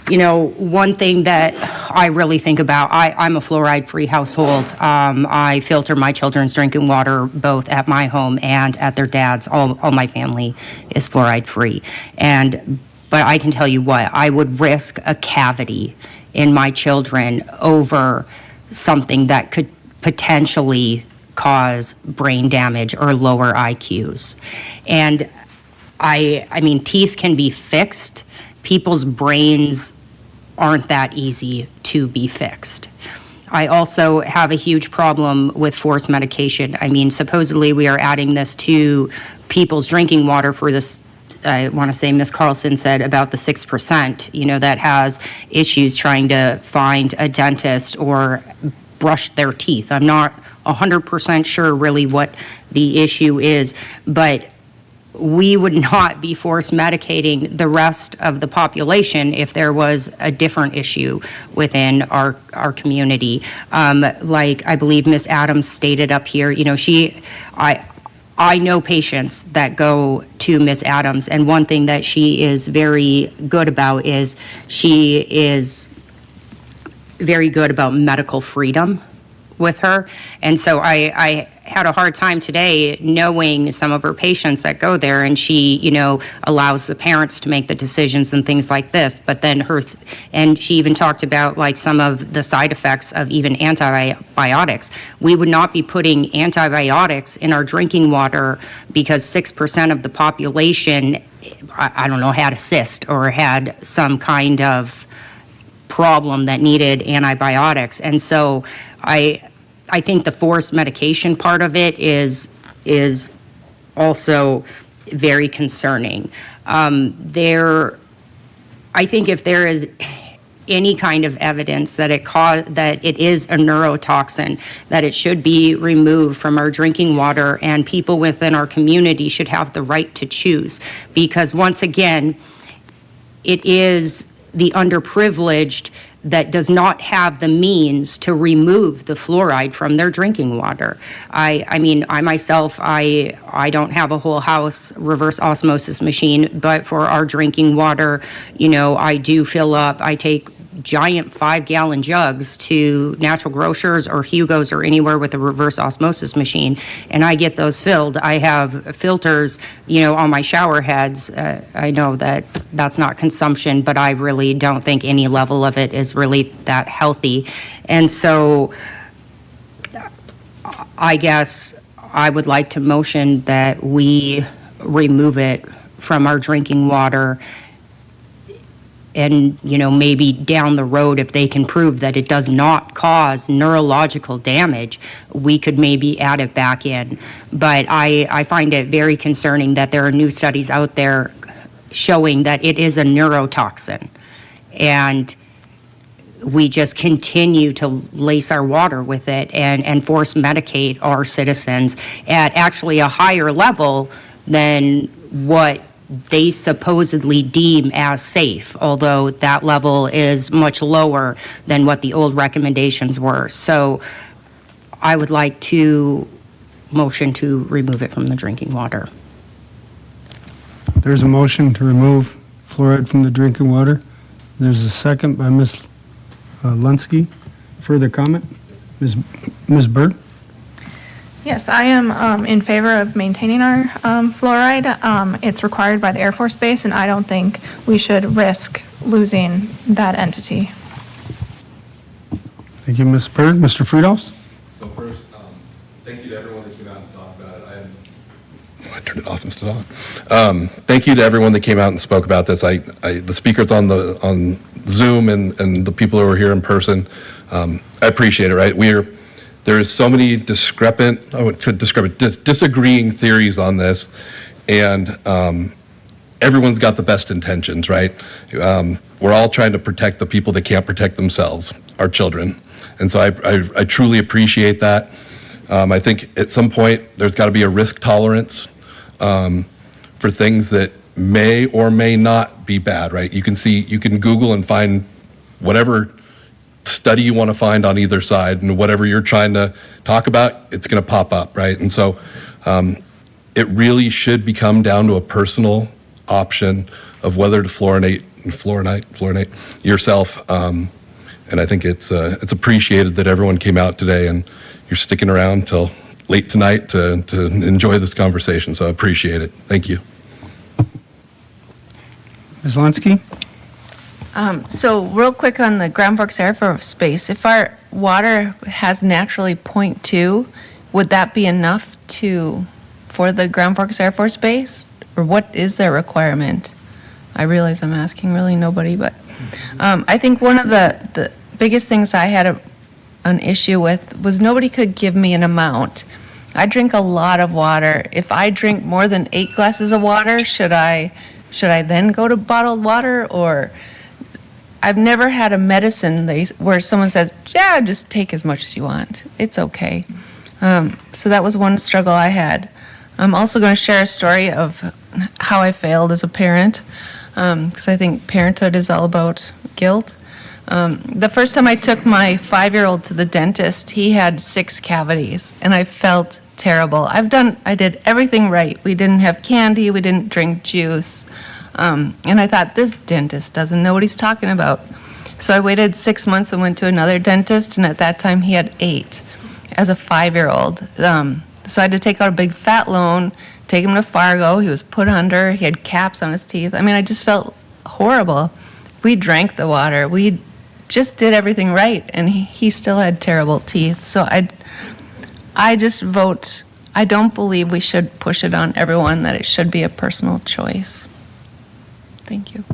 One thing that I really think about, I'm a fluoride-free household. I filter my children's drinking water both at my home and at their dad's. All my family is fluoride-free. But I can tell you what, I would risk a cavity in my children over something that could potentially cause brain damage or lower IQs. And I mean, teeth can be fixed. People's brains aren't that easy to be fixed. I also have a huge problem with forced medication. I mean, supposedly we are adding this to people's drinking water for this. I want to say Ms. Carlson said about the 6%, that has issues trying to find a dentist or brush their teeth. I'm not 100% sure really what the issue is, but we would not be forced medicating the rest of the population if there was a different issue within our community. Like I believe Ms. Adams stated up here, I know patients that go to Ms. Adams, and one thing that she is very good about is she is very good about medical freedom with her. And so I had a hard time today knowing some of her patients that go there, and she, allows the parents to make the decisions and things like this. But then and she even talked about like some of the side effects of even antibiotics. We would not be putting antibiotics in our drinking water because 6% of the population, I don't know, had a cyst or had some kind of problem that needed antibiotics. And so I think the forced medication part of it is also very concerning. I think if there is any kind of evidence that it is a neurotoxin, that it should be removed from our drinking water, and people within our community should have the right to choose. Because once again, it is the underprivileged that does not have the means to remove the fluoride from their drinking water. I mean, I myself, I don't have a whole house reverse osmosis machine, but for our drinking water, I do fill up. I take giant 5-gallon jugs to Natural Grocers or Hugo's or anywhere with a reverse osmosis machine, and I get those filled. I have filters, on my shower heads. I know that that's not consumption, but I really don't think any level of it is really that healthy. And so I guess I would like to motion that we remove it from our drinking water. And, maybe down the road, if they can prove that it does not cause neurological damage, we could maybe add it back in. But I find it very concerning that there are new studies out there showing that it is a neurotoxin. And we just continue to lace our water with it and force medicate our citizens at actually a higher level than what they supposedly deem as safe, although that level is much lower than what the old recommendations were. So I would like to motion to remove it from the drinking water. There's a motion to remove fluoride from the drinking water. There's a second by Ms. Lunsky. Further comment? Ms. Bird? Yes, I am in favor of maintaining our fluoride. It's required by the Air Force Base, and I don't think we should risk losing that entity. Thank you, Ms. Bird. Mr. Friedels? So first, thank you to everyone that came out and talked about it. I turned it off instead on. Thank you to everyone that came out and spoke about this. The speakers on Zoom and the people who are here in person, I appreciate it, right? There's so many disagreeing theories on this, and everyone's got the best intentions, right? We're all trying to protect the people that can't protect themselves, our children. And so I truly appreciate that. I think at some point there's got to be a risk tolerance for things that may or may not be bad, right? You can Google and find whatever study you want to find on either side, and whatever you're trying to talk about, it's going to pop up, right? And so it really should become down to a personal option of whether to fluorinate yourself And I think it's appreciated that everyone came out today and you're sticking around till late tonight to enjoy this conversation. So I appreciate it. Thank you. Ms. Lonsky? So real quick on the Grand Forks Air Force Base, if our water has naturally 0.2, would that be enough for the Grand Forks Air Force Base? Or what is their requirement? I realize I'm asking really nobody, but I think one of the biggest things I had an issue with was nobody could give me an amount. I drink a lot of water. If I drink more than 8 glasses of water, should I then go to bottled water? Or I've never had a medicine where someone says, yeah, just take as much as you want. It's okay. So that was one struggle I had. I'm also going to share a story of how I failed as a parent, because I think parenthood is all about guilt. The first time I took my 5-year-old to the dentist, he had 6 cavities, and I felt terrible. I did everything right. We didn't have candy, we didn't drink juice, and I thought, this dentist doesn't know what he's talking about. So I waited 6 months and went to another dentist, and at that time he had 8 as a 5-year-old. So I had to take out a big fat loan, take him to Fargo. He was put under. He had caps on his teeth. I mean, I just felt horrible. We drank the water. We just did everything right, and he still had terrible teeth. So I just vote, I don't believe we should push it on everyone, that it should be a personal choice. Thank you.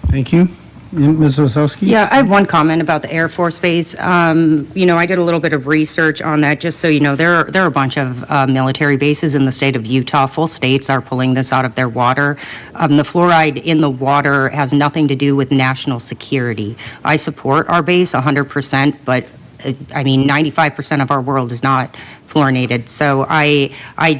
Thank you. Ms. Osowski? Yeah, I have one comment about the Air Force Base. I did a little bit of research on that, just so you know, there are a bunch of military bases in the state of Utah. Full states are pulling this out of their water. The fluoride in the water has nothing to do with national security. I support our base 100%, but 95% of our world is not fluorinated. So I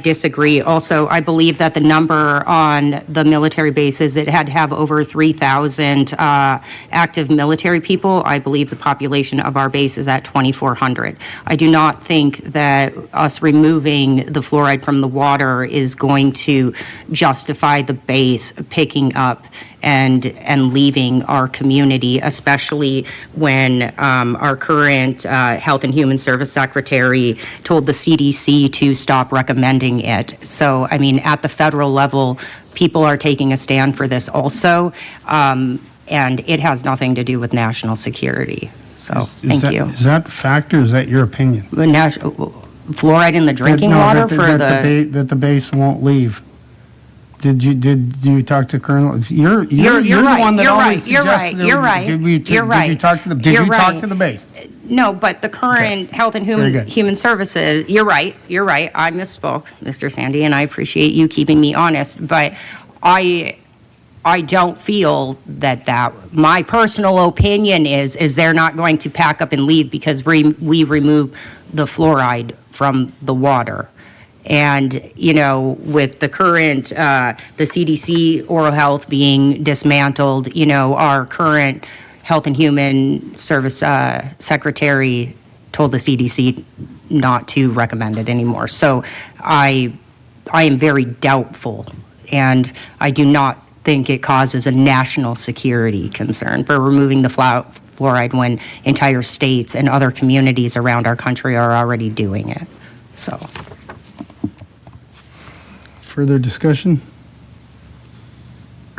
disagree. Also, I believe that the number on the military bases, it had to have over 3,000 active military people. I believe the population of our base is at 2,400. I do not think that us removing the fluoride from the water is going to justify the base picking up and leaving our community, especially when our current Health and Human Service Secretary told the CDC to stop recommending it. So, at the federal level, people are taking a stand for this also, and it has nothing to do with national security. So, thank you. Is that fact or is that your opinion? Fluoride in the drinking water that the base won't leave. Did you talk to Colonel? You're the right. one that You're always right. You're right. suggested You're right. Did You're right. you talk to the? Did You're you right. talk to the base? No, but the current Health and Very good. Human Services, you're right. I misspoke, Mr. Sandy, and I appreciate you keeping me honest, but I don't feel that my personal opinion is they're not going to pack up and leave because we remove the fluoride from the water. And, with the current, the CDC oral health being dismantled, our current Health and Human Service Secretary told the CDC not to recommend it anymore. So I am very doubtful, and I do not think it causes a national security concern for removing the fluoride when entire states and other communities around our country are already doing it. So. Further discussion?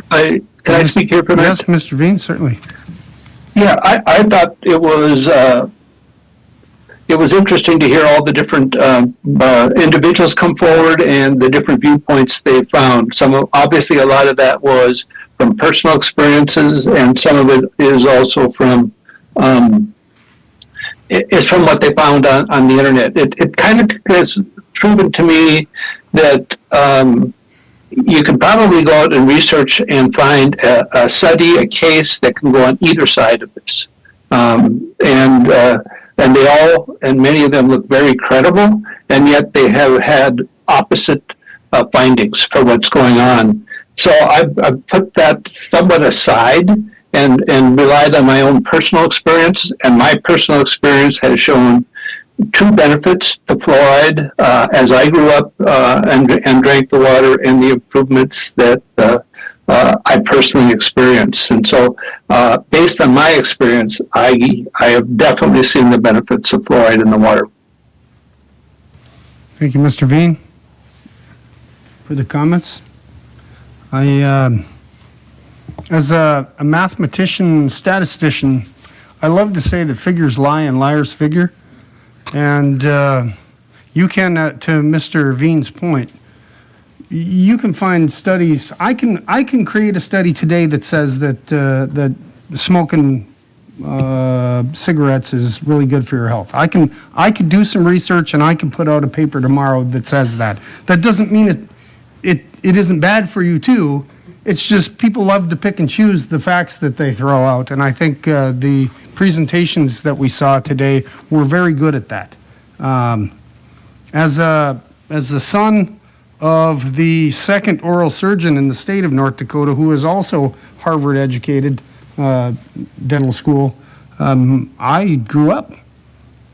Can I speak here for a minute? Yes, Mr. Veen, certainly. Yeah, I thought it was interesting to hear all the different individuals come forward and the different viewpoints they found. Obviously, a lot of that was from personal experiences, and some of it is also from what they found on the internet. It kind of has proven to me that you can probably go out and research and find a study, a case that can go on either side of this. And they all, and many of them look very credible, and yet they have had opposite findings for what's going on. So I've put that somewhat aside and relied on my own personal experience, and my personal experience has shown 2 benefits to fluoride as I grew up and drank the water, and the improvements that I personally experience. And so, based on my experience, I have definitely seen the benefits of fluoride in the water. Thank you, Mr. Veen, for the comments. As a mathematician, statistician, I love to say that figures lie and liars figure. And you can, to Mr. Veen's point, you can find studies. I can create a study today that says that that smoking cigarettes is really good for your health. I could do some research and I can put out a paper tomorrow that says that. That doesn't mean it isn't bad for you too. It's just people love to pick and choose the facts that they throw out, and I think the presentations that we saw today were very good at that. As the son of the second oral surgeon in the state of North Dakota, who is also Harvard educated, dental school, I grew up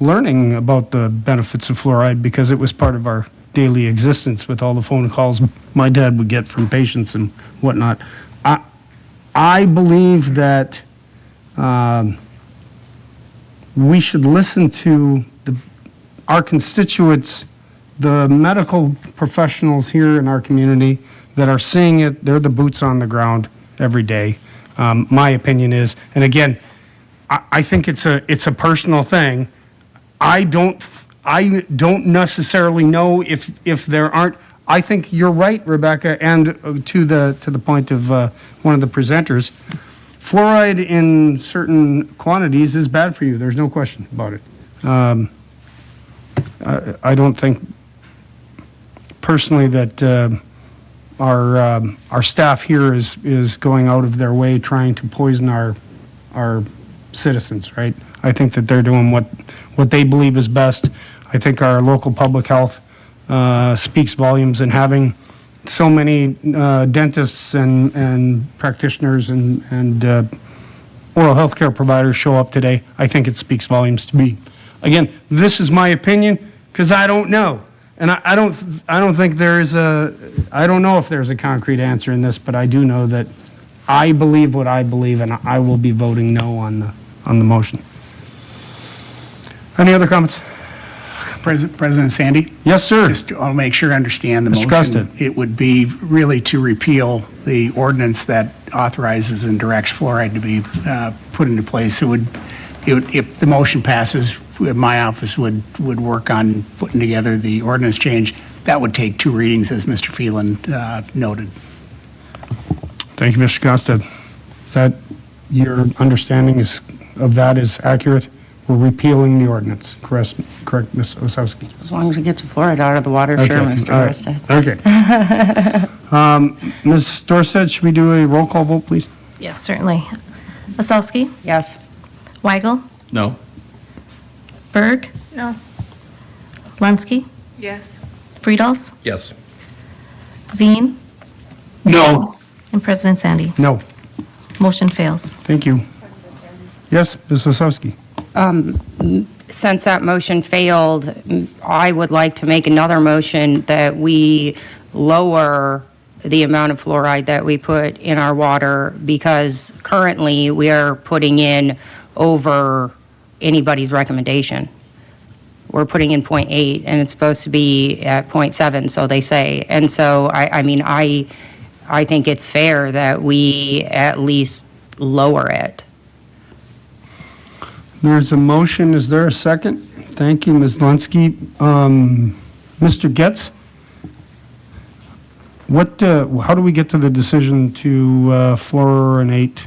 learning about the benefits of fluoride because it was part of our daily existence with all the phone calls my dad would get from patients and whatnot. I believe that we should listen to our constituents, the medical professionals here in our community that are seeing it. They're the boots on the ground every day. My opinion is, and again, I think it's a personal thing. I don't necessarily know if there aren't. I think you're right, Rebecca, and to the point of one of the presenters, fluoride in certain quantities is bad for you. There's no question about it. I don't think personally that our staff here is going out of their way trying to poison our citizens, right? I think that they're doing what they believe is best. I think our local public health speaks volumes, and having so many dentists and practitioners and oral health care providers show up today, I think it speaks volumes to me. Again, this is my opinion because I don't know. And I don't think I don't know if there's a concrete answer in this, but I do know that I believe what I believe, and I will be voting no on the motion. Any other comments? President Sandy? Yes, sir. Just I'll make sure I understand the Mr. motion. Custin. It would be really to repeal the ordinance that authorizes and directs fluoride to be put into place. It would, if the motion passes, my office would work on putting together the ordinance change. That would take 2 readings, as Mr. Phelan noted. Thank you, Mr. Costa. Is that your understanding of that is accurate? We're repealing the ordinance. Correct, Ms. Osowski? As long as it gets the fluoride out of the water, Okay, sure, Mr. all right. Dorset. Okay. Ms. Dorset, should we do a roll call vote, please? Yes, certainly. Osowski? Yes. Weigel? No. Berg? No. Lunsky? Yes. Friedels? Yes. Veen? No. And President Sandy? No. Motion fails. Thank you. Yes, Ms. Osowski? Since that motion failed, I would like to make another motion that we lower the amount of fluoride that we put in our water, because currently we are putting in over anybody's recommendation. We're putting in 0.8 and it's supposed to be at 0.7, so they say. And so, I think it's fair that we at least lower it. There's a motion. Is there a second? Thank you, Ms. Lunsky. Mr. Getz? How do we get to the decision to fluorinate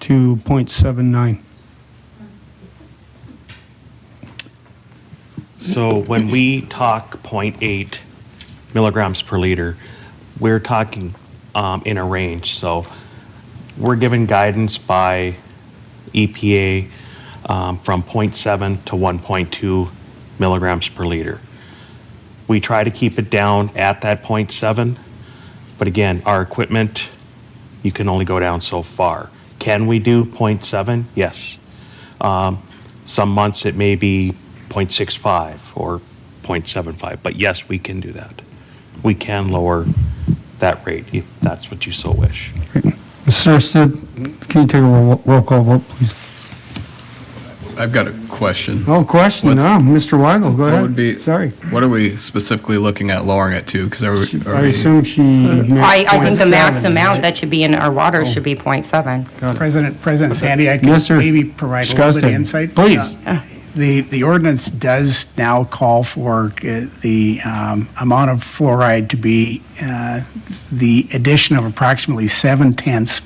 to 0.79? So when we talk 0.8 milligrams per liter, we're talking in a range. So we're given guidance by EPA from 0.7 to 1.2 milligrams per liter. We try to keep it down at that 0.7, but again, our equipment, you can only go down so far. Can we do 0.7? Yes. Some months it may be 0.65 or 0.75, but yes, we can do that. We can lower that rate, if that's what you so wish. Mr. Arsted, can you take a roll call vote, please? I've got a question. Oh, question, What's- Mr. Weigel, go What ahead. would be, Sorry. what are we specifically looking at lowering it to? Because are I we, assume she. I think the max 0.7, amount right? that should be in our water should be 0.7. President Sandy, I Yes, sir. can maybe provide a little bit of Disgusting. insight. Please. The ordinance does now call for the amount of fluoride to be the addition of approximately 7/10,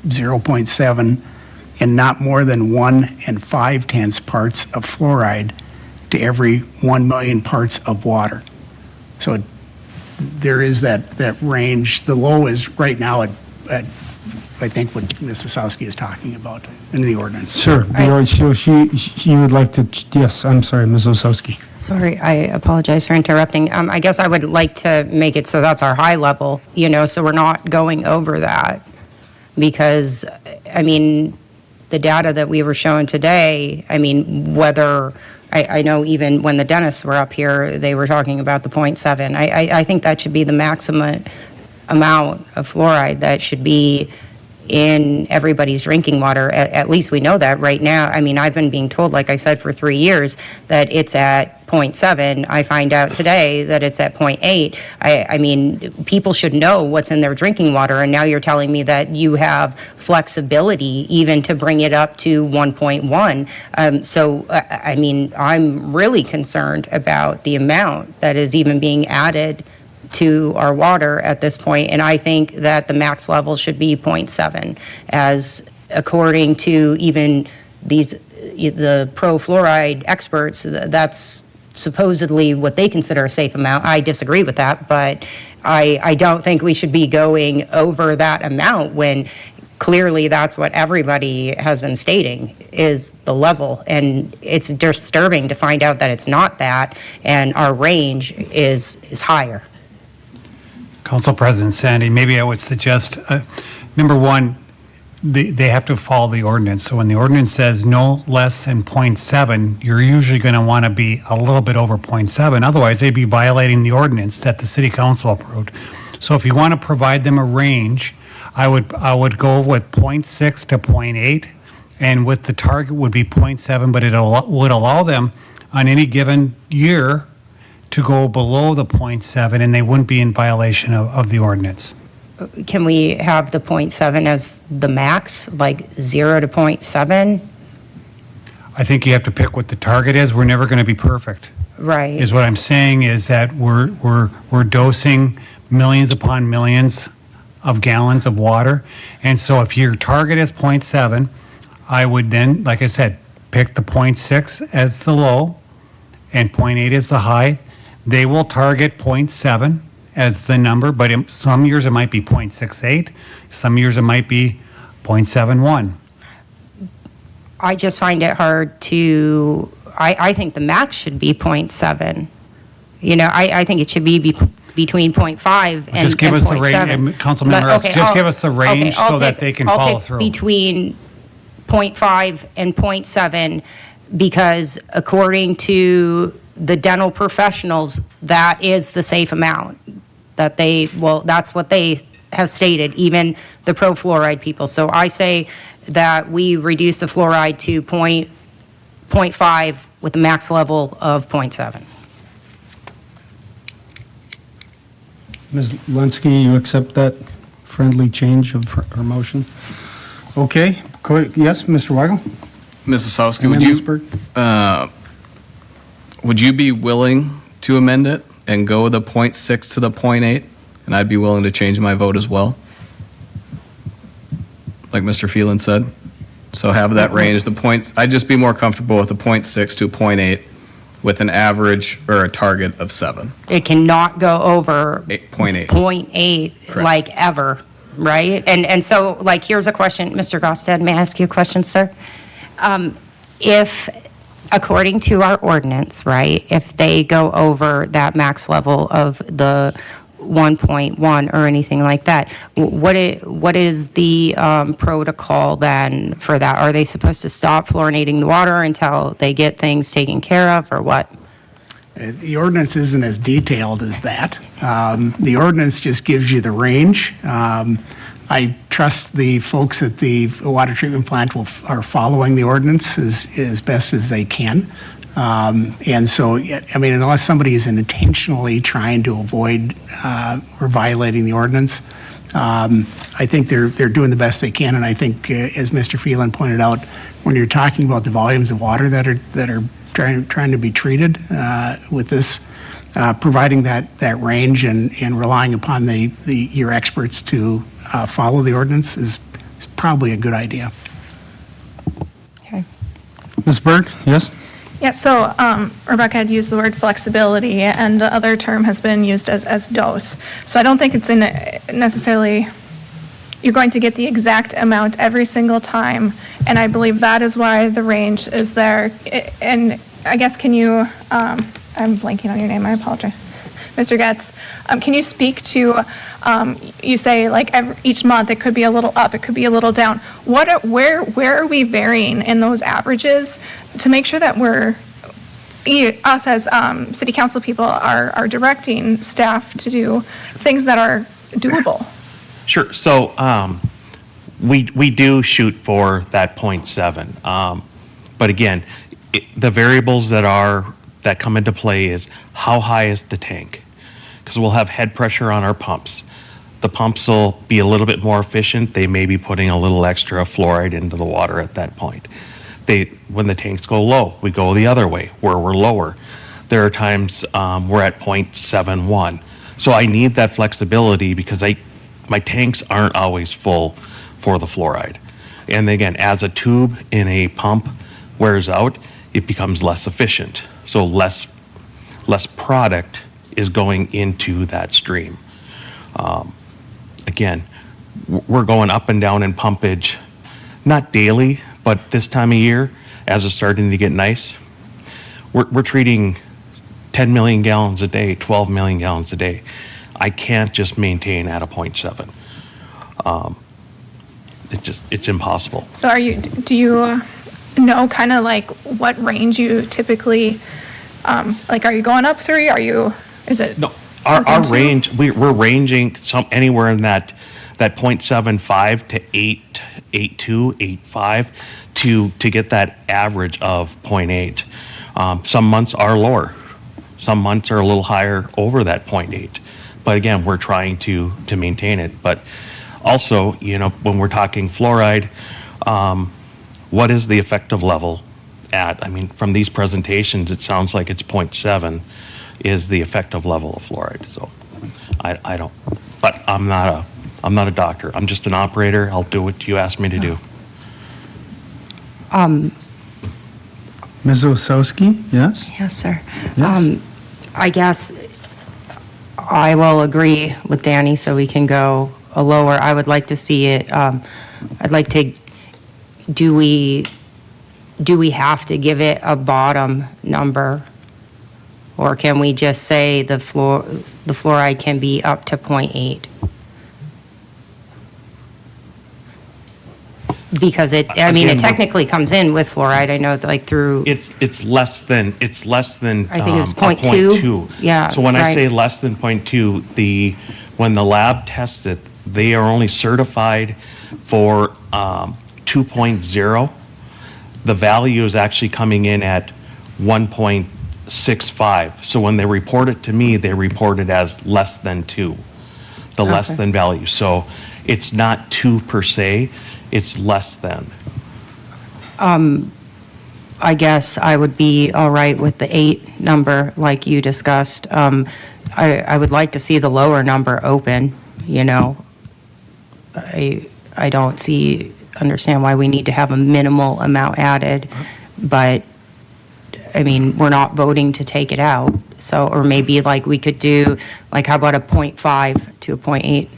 0.7, and not more than 1 5/10 parts of fluoride to every 1 million parts of water. So there is that range. The low is right now at I think what Ms. Osowski is talking about in the ordinance. Sure, so she would like to, yes, I'm sorry, Ms. Osowski. Sorry, I apologize for interrupting. I guess I would like to make it so that's our high level, so we're not going over that. Because, the data that we were shown today, whether, I know even when the dentists were up here, they were talking about the 0.7. I think that should be the maximum amount of fluoride that should be in everybody's drinking water. At least we know that right now. I've been being told, like I said, for 3 years, that it's at 0.7. I find out today that it's at 0.8. People should know what's in their drinking water, and now you're telling me that you have flexibility even to bring it up to 1.1. I'm really concerned about the amount that is even being added to our water at this point, and I think that the max level should be 0.7, as according to even the pro-fluoride experts, that's supposedly what they consider a safe amount. I disagree with that, but I don't think we should be going over that amount when clearly that's what everybody has been stating is the level, and it's disturbing to find out that it's not that, and our range is higher. Council President Sandy, maybe I would suggest, number one, they have to follow the ordinance. So when the ordinance says no less than 0.7, you're usually going to want to be a little bit over 0.7. Otherwise, they'd be violating the ordinance that the city council approved. So if you want to provide them a range, I would go with 0.6 to 0.8, and with the target would be 0.7, but it would allow them on any given year to go below the 0.7, and they wouldn't be in violation of the ordinance. Can we have the 0.7 as the max, like 0 to 0.7? I think you have to pick what the target is. We're never going to be perfect. Right. Is what I'm saying is that we're dosing millions upon millions of gallons of water. And so if your target is 0.7, I would then, like I said, pick the 0.6 as the low and 0.8 as the high. They will target 0.7 as the number, but in some years it might be 0.68. Some years it might be 0.71. I just find it hard to, I think the max should be 0.7. I think it should be between 0.5 and Just give us the 0.7. range, Councilman Morales, just give us the range so that they can follow through. Between 0.5 and 0.7, because according to the dental professionals, that is the safe amount. That's what they have stated, even the pro-fluoride people. So I say that we reduce the fluoride to 0.5 with a max level of 0.7. Ms. Linsky, you accept that friendly change of her motion? Okay, yes, Mr. Weigel? Mrs. Osowski, And then Ms. Berg? would you be willing to amend it and go the 0.6 to the 0.8? And I'd be willing to change my vote as well, like Mr. Phelan said. So have that range, I'd just be more comfortable with the 0.6 to 0.8 with an average or a target of 7. It cannot go over 0.8. 0.8 Correct. like ever, right? And so, like, here's a question, Mr. Gosted, may I ask you a question, sir? If, according to our ordinance, right, if they go over that max level of the 1.1 or anything like that, what is the protocol then for that? Are they supposed to stop fluorinating the water until they get things taken care of, or what? The ordinance isn't as detailed as that. The ordinance just gives you the range. I trust the folks at the water treatment plant are following the ordinance as best as they can. And so, I mean, unless somebody is intentionally trying to avoid or violating the ordinance, I think they're doing the best they can. And I think, as Mr. Phelan pointed out, when you're talking about the volumes of water that are trying to be treated with this, providing that range and relying upon your experts to follow the ordinance is probably a good idea. Ms. Berg, yes? Yeah, so Rebecca had used the word flexibility, and the other term has been used as dose. So I don't think it's necessarily, you're going to get the exact amount every single time, and I believe that is why the range is there. And I guess, can you, I'm blanking on your name, I apologize. Mr. Getz, can you speak to, you say like each month it could be a little up, it could be a little down. Where are we varying in those averages to make sure that us as city council people are directing staff to do things that are doable? Sure. So we do shoot for that 0.7. But again, the variables that come into play is how high is the tank? Because we'll have head pressure on our pumps. The pumps will be a little bit more efficient. They may be putting a little extra fluoride into the water at that point. When the tanks go low, we go the other way, where we're lower. There are times we're at 0.71. So I need that flexibility because my tanks aren't always full for the fluoride. And again, as a tube in a pump wears out, it becomes less efficient. So less product is going into that stream. Again, we're going up and down in pumpage, not daily, but this time of year, as it's starting to get nice, we're treating 10 million gallons a day, 12 million gallons a day. I can't just maintain at a 0.7. It's impossible. So do you know kind of like what range you typically, like are you going up 3? Is it? No, our range, we're ranging anywhere in that 0.75 to 8.2, 8.5 to get that average of 0.8. Some months are lower. Some months are a little higher over that 0.8. But again, we're trying to maintain it. But also, when we're talking fluoride, what is the effective level at? I mean, from these presentations, it sounds like it's 0.7 is the effective level of fluoride. So I don't, but I'm not a doctor. I'm just an operator. I'll do what you ask me to do. Ms. Osowski, yes? Yes, sir. Yes. I guess I will agree with Danny so we can go a lower. I would like to see it, I'd like to, do we have to give it a bottom number? Or can we just say the fluoride can be up to 0.8? Because it technically comes in with fluoride. I know, like through. It's less than. I think it was 0.2. Yeah. So when I right. say less than 0.2, when the lab tests it, they are only certified for 2.0. The value is actually coming in at 1.65. So when they report it to me, they report it as less than 2, the less than value. So it's not 2 per se. It's less than. I guess I would be all right with the 8 number like you discussed. I would like to see the lower number open, I don't understand why we need to have a minimal amount added, but I mean, we're not voting to take it out. So, or maybe like we could do, like how about a 0.5 to a 0.8?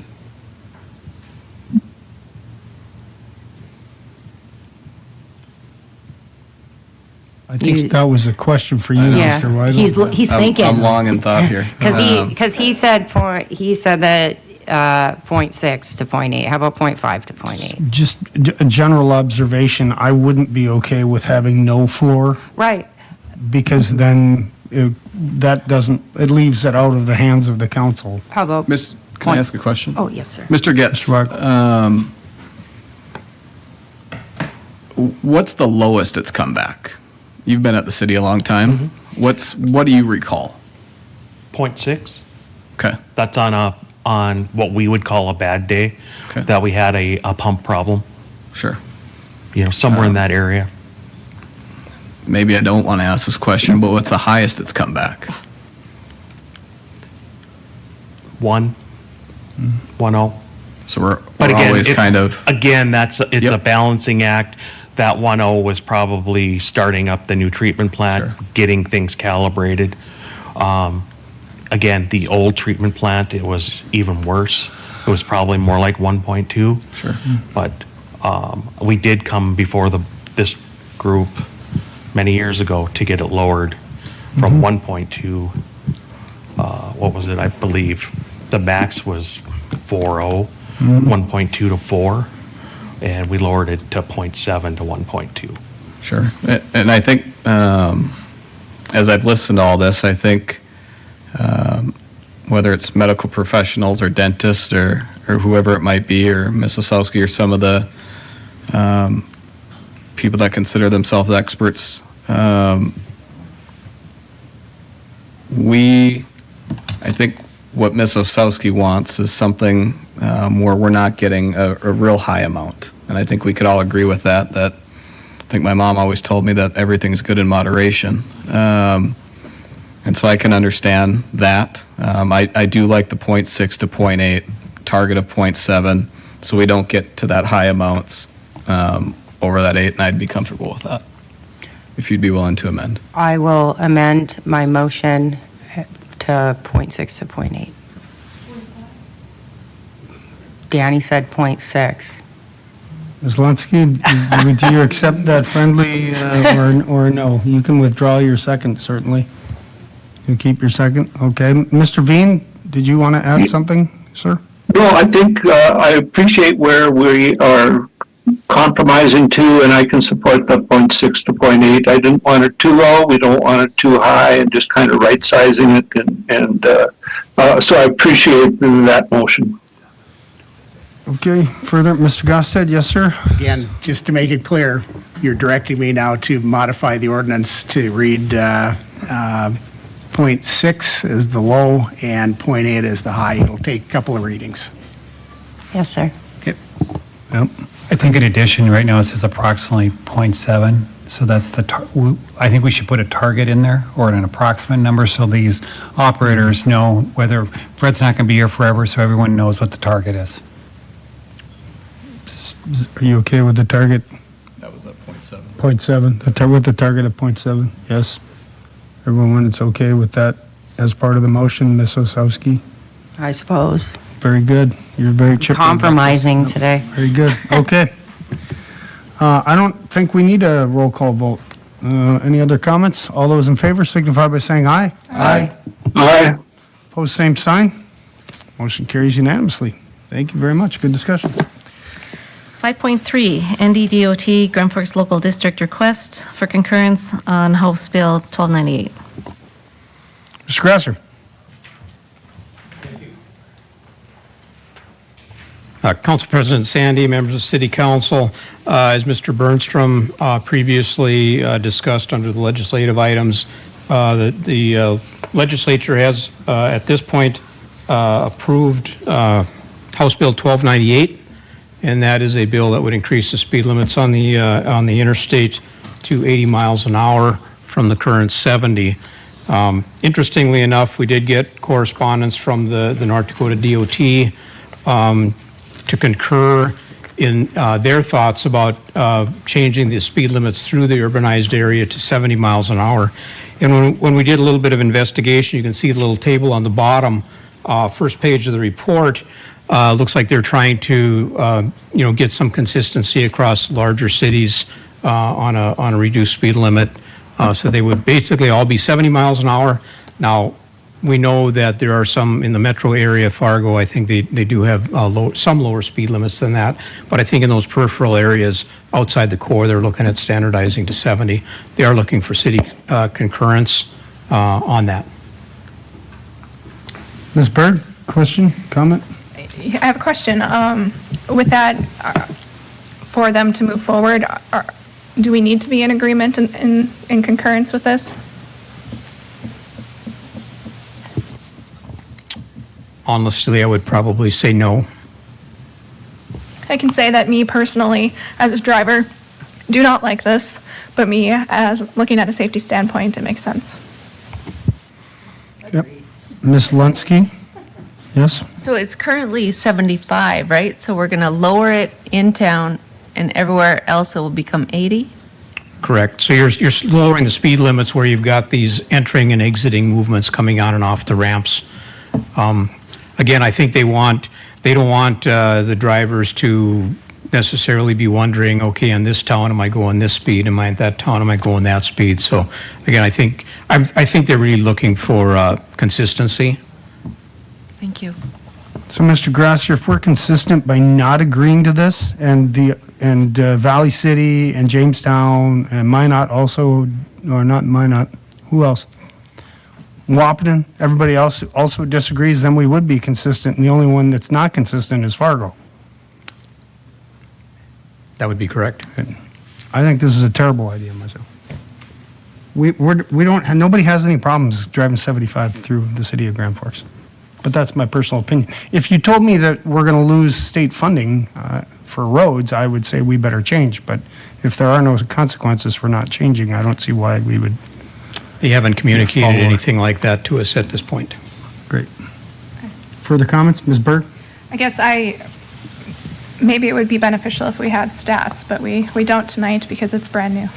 I think that was a question for you, Yeah, Mr. Weidel. he's thinking. I'm long in thought here. Because he said that 0.6 to 0.8. How about 0.5 to 0.8? Just a general observation, I wouldn't be okay with having no floor, Right. because then that doesn't, it leaves it out of the hands of the council. How about? Can I ask a question? Oh, yes, sir. Mr. Getz, what's the lowest it's come back? You've been at the city a long time. What do you recall? 0.6. Okay. That's on what we would call a bad day, that we had a pump problem. Sure. Somewhere in that area. Maybe I don't want to ask this question, but what's the highest it's come back? 1.0. So we're But again, always kind of. Again, it's a balancing act. That 1.0 was probably starting up the new treatment plant, getting things calibrated. Again, the old treatment plant, it was even worse. It was probably more like 1.2. Sure. But we did come before this group many years ago to get it lowered from 1.2. What was it? I believe the max was 4.0, 1.2 to 4, and we lowered it to 0.7 to 1.2. Sure. And I think, as I've listened to all this, I think whether it's medical professionals or dentists or whoever it might be, or Ms. Osowski or some of the people that consider themselves experts, I think what Ms. Osowski wants is something where we're not getting a real high amount. And I think we could all agree with that. I think my mom always told me that everything's good in moderation. And so I can understand that. I do like the 0.6 to 0.8, target of 0.7, so we don't get to that high amounts over that 8, and I'd be comfortable with that, if you'd be willing to amend. I will amend my motion to 0.6 to 0.8. Danny said 0.6. Ms. Lunsky, do you accept that friendly or no? You can withdraw your second, certainly. You keep your second? Okay. Mr. Veen, did you want to add something, sir? No, I think I appreciate where we are compromising to, and I can support the 0.6 to 0.8. I didn't want it too low. We don't want it too high, and just kind of right sizing it. And so I appreciate that motion. Okay. Further, Mr. Gosted, yes, sir? Again, just to make it clear, you're directing me now to modify the ordinance to read 0.6 is the low and 0.8 is the high. It'll take a couple of readings. Yes, sir. Yep. I think in addition, right now it says approximately 0.7, so that's I think we should put a target in there or an approximate number so these operators know whether Fred's not going to be here forever, so everyone knows what the target is. Are you okay with the target? That was at 0.7. 0.7, with the target of 0.7, yes. Everyone is okay with that as part of the motion, Ms. Osowski? I suppose. Very good. You're very chipper. Compromising today. Very good. Okay. I don't think we need a roll call vote. Any other comments? All those in favor signify by saying aye. Aye. Aye. Opposed, same sign. Motion carries unanimously. Thank you very much. Good discussion. 5.3, NDDOT Grand Forks Local District request for concurrence on House Bill 1298. Mr. Grasser. Council President Sandy, members of City Council, as Mr. Bernstrom previously discussed under the legislative items, the legislature has at this point approved House Bill 1298, and that is a bill that would increase the speed limits on the interstate to 80 miles an hour from the current 70. Interestingly enough, we did get correspondence from the North Dakota DOT to concur in their thoughts about changing the speed limits through the urbanized area to 70 miles an hour. And when we did a little bit of investigation, you can see the little table on the bottom, first page of the report. Looks like they're trying to, get some consistency across larger cities on a reduced speed limit. So they would basically all be 70 miles an hour. Now, we know that there are some in the metro area, Fargo, I think they do have some lower speed limits than that. But I think in those peripheral areas outside the core, they're looking at standardizing to 70. They are looking for city concurrence on that. Ms. Berg, question, comment? I have a question. With that, for them to move forward, do we need to be in agreement in concurrence with this? Honestly, I would probably say no. I can say that me personally, as a driver, do not like this, but me, as looking at a safety standpoint, it makes sense. Yep. Ms. Lunsky? Yes? So it's currently 75, right? So we're going to lower it in town, and everywhere else it will become 80? Correct. So you're lowering the speed limits where you've got these entering and exiting movements coming on and off the ramps. Again, I think they don't want the drivers to necessarily be wondering, okay, in this town, am I going this speed? Am I at that town, am I going that speed? So again, I think they're really looking for consistency. Thank you. So, Mr. Grasser, if we're consistent by not agreeing to this, and Valley City and Jamestown and Minot also, or not Minot, who else? Wapaton, everybody else also disagrees, then we would be consistent, and the only one that's not consistent is Fargo. That would be correct. I think this is a terrible idea myself. Nobody has any problems driving 75 through the city of Grand Forks. But that's my personal opinion. If you told me that we're going to lose state funding for roads, I would say we better change. But if there are no consequences for not changing, I don't see why we would. They haven't communicated anything like that to us at this point. Great. Further comments? Ms. Berg? I guess maybe it would be beneficial if we had stats, but we don't tonight because it's brand new.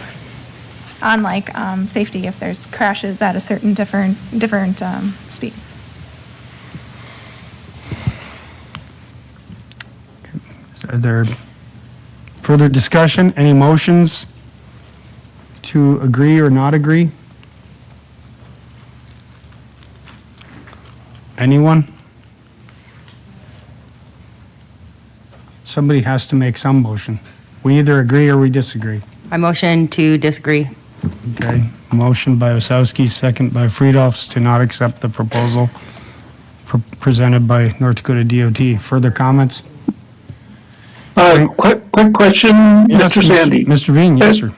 Unlike safety, if there's crashes at a certain different speeds. Are there further discussion? Any motions to agree or not agree? Anyone? Somebody has to make some motion. We either agree or we disagree. I motion to disagree. Okay, motion by Osowski, second by Friedhoffs to not accept the proposal presented by North Dakota DOT. Further comments? Quick question, Yes, Mr. Sandy. Mr. Veen, yes, sir.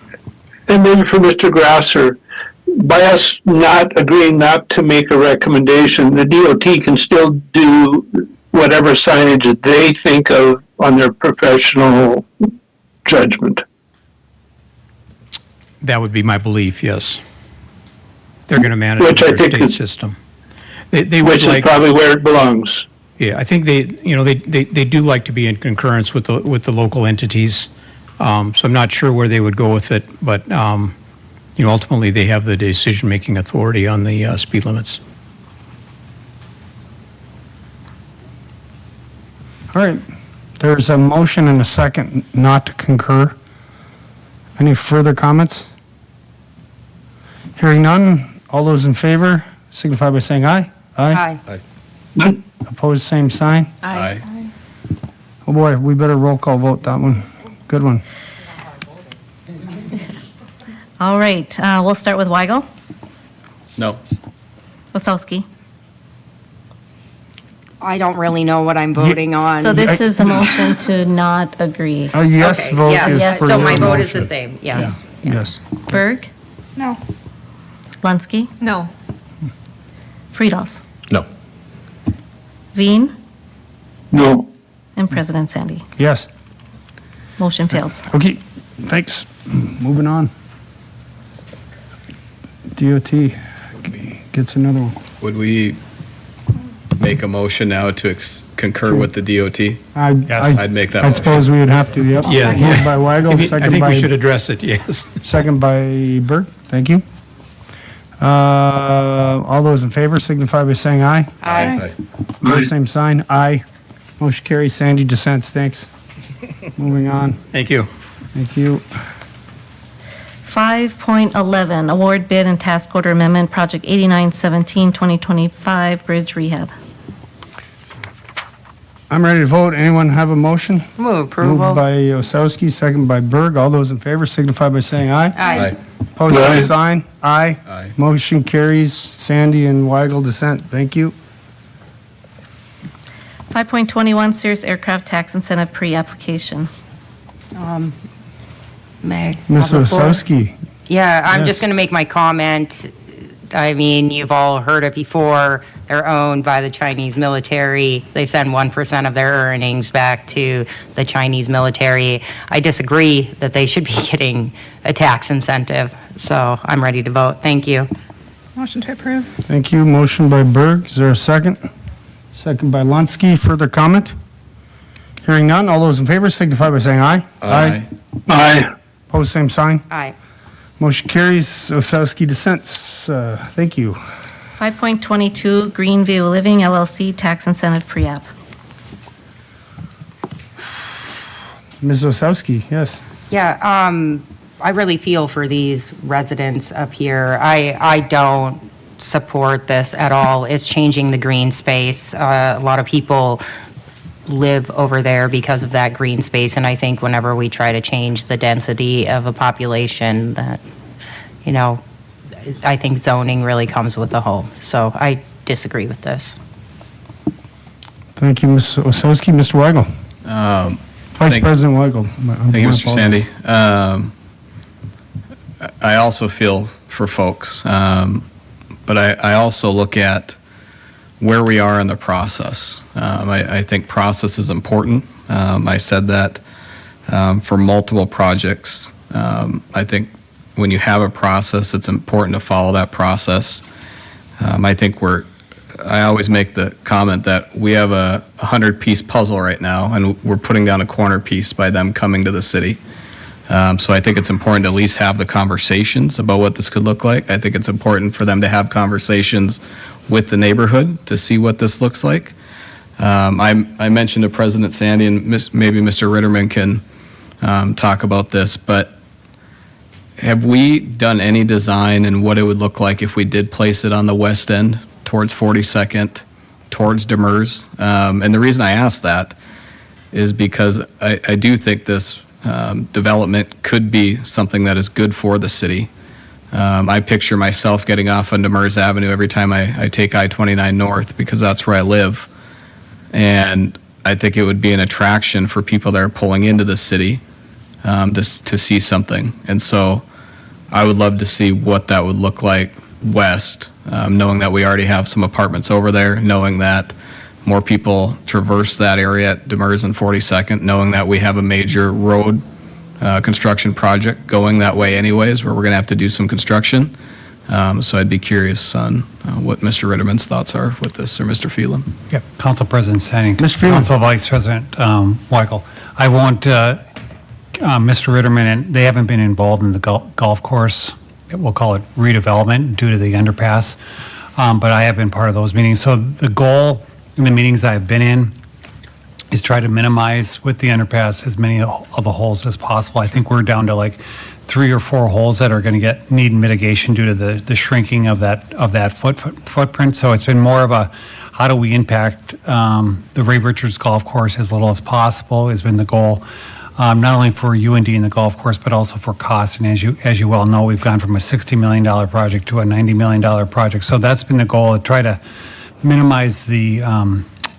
And maybe for Mr. Grasser, by us not agreeing not to make a recommendation, the DOT can still do whatever signage they think of on their professional judgment. That would be my belief, yes. They're going to manage Which I their think state is- system. They would Which is like, probably where it belongs. yeah, I think they do like to be in concurrence with the local entities. So I'm not sure where they would go with it, but ultimately they have the decision-making authority on the speed limits. All right, there's a motion and a second not to concur. Any further comments? Hearing none, all those in favor signify by saying aye. Aye. Opposed, same sign. Aye. Oh boy, we better roll call vote that one. Good one. All right, we'll start with Weigel. No. Wasowski. I don't really know what I'm voting on. So this is a motion to not agree. A yes Okay, vote yes. is Yes, for So your my vote is the motion. same, yes. Yes. Berg, No. Lunsky, No. Friedels, No. Veen, No. and President Sandy. Yes. Motion fails. Okay, thanks. Moving on. DOT gets another one. Would we make a motion now to concur with the DOT? I'd make that I motion. suppose we would have to, yep. Yeah. Moved by Weigel, I second think we should by, address it, yes. second by Berg. Thank you. All those in favor signify by saying aye. Aye. Opposed, same sign. Aye. Motion carries. Sandy dissents. Thanks. Moving on. Thank you. Thank you. 5.11, award bid and task order amendment, project 8917, 2025 bridge rehab. I'm ready to vote. Anyone have a motion? Move approval. Moved by Osowski, second by Berg. All those in favor signify by saying aye. Aye. Opposed, Aye. same sign. Aye. Aye. Motion carries. Sandy and Weigel dissent. Thank you. 5.21, Sears Aircraft Tax Incentive Pre-Application. May I Ms. have the floor? Osowski. Yeah, I'm Yes. just going to make my comment. I mean, you've all heard it before. They're owned by the Chinese military. They send 1% of their earnings back to the Chinese military. I disagree that they should be getting a tax incentive. So I'm ready to vote. Thank you. Motion to approve. Thank you. Motion by Berg. Is there a second? Second by Lunsky. Further comment? Hearing none. All those in favor signify by saying aye. Aye. Aye. Opposed, same sign. Aye. Motion carries. Osowski dissents. Thank you. 5.22, Greenview Living LLC Tax Incentive Pre-App. Ms. Osowski, yes. Yeah, I really feel for these residents up here. I don't support this at all. It's changing the green space. A lot of people live over there because of that green space, and I think whenever we try to change the density of a population, that, you know, I think zoning really comes with the home. So I disagree with this. Thank you, Ms. Osowski. Mr. Weigel. Vice Thank- President Weigel. Thank you, Mr. Sandy. I also feel for folks, but I also look at where we are in the process. I think process is important. I said that for multiple projects. I think when you have a process, it's important to follow that process. I always make the comment that we have a 100-piece puzzle right now, and we're putting down a corner piece by them coming to the city. So I think it's important to at least have the conversations about what this could look like. I think it's important for them to have conversations with the neighborhood to see what this looks like. I mentioned to President Sandy, and maybe Mr. Ritterman can talk about this, but have we done any design in what it would look like if we did place it on the west end, towards 42nd, towards Demers? And the reason I ask that is because I do think this development could be something that is good for the city. I picture myself getting off on Demers Avenue every time I take I-29 north, because that's where I live. And I think it would be an attraction for people that are pulling into the city to see something. And so I would love to see what that would look like west, knowing that we already have some apartments over there, knowing that more people traverse that area at Demers and 42nd, knowing that we have a major road construction project going that way anyways, where we're going to have to do some construction. So I'd be curious on what Mr. Ritterman's thoughts are with this, or Mr. Phelan. Yep, Council President Sandy. Mr. Phelan. Council Vice President Weigel. I want Mr. Ritterman, and they haven't been involved in the golf course, we'll call it redevelopment due to the underpass, but I have been part of those meetings. So the goal in the meetings that I've been in is try to minimize with the underpass as many of the holes as possible. I think we're down to like 3 or 4 holes that are going to need mitigation due to the shrinking of that footprint. So it's been more of a how do we impact the Ray Richards Golf Course as little as possible has been the goal. Not only for UND and the golf course, but also for cost. And as you well know, we've gone from a $60 million project to a $90 million project. So that's been the goal, to try to minimize the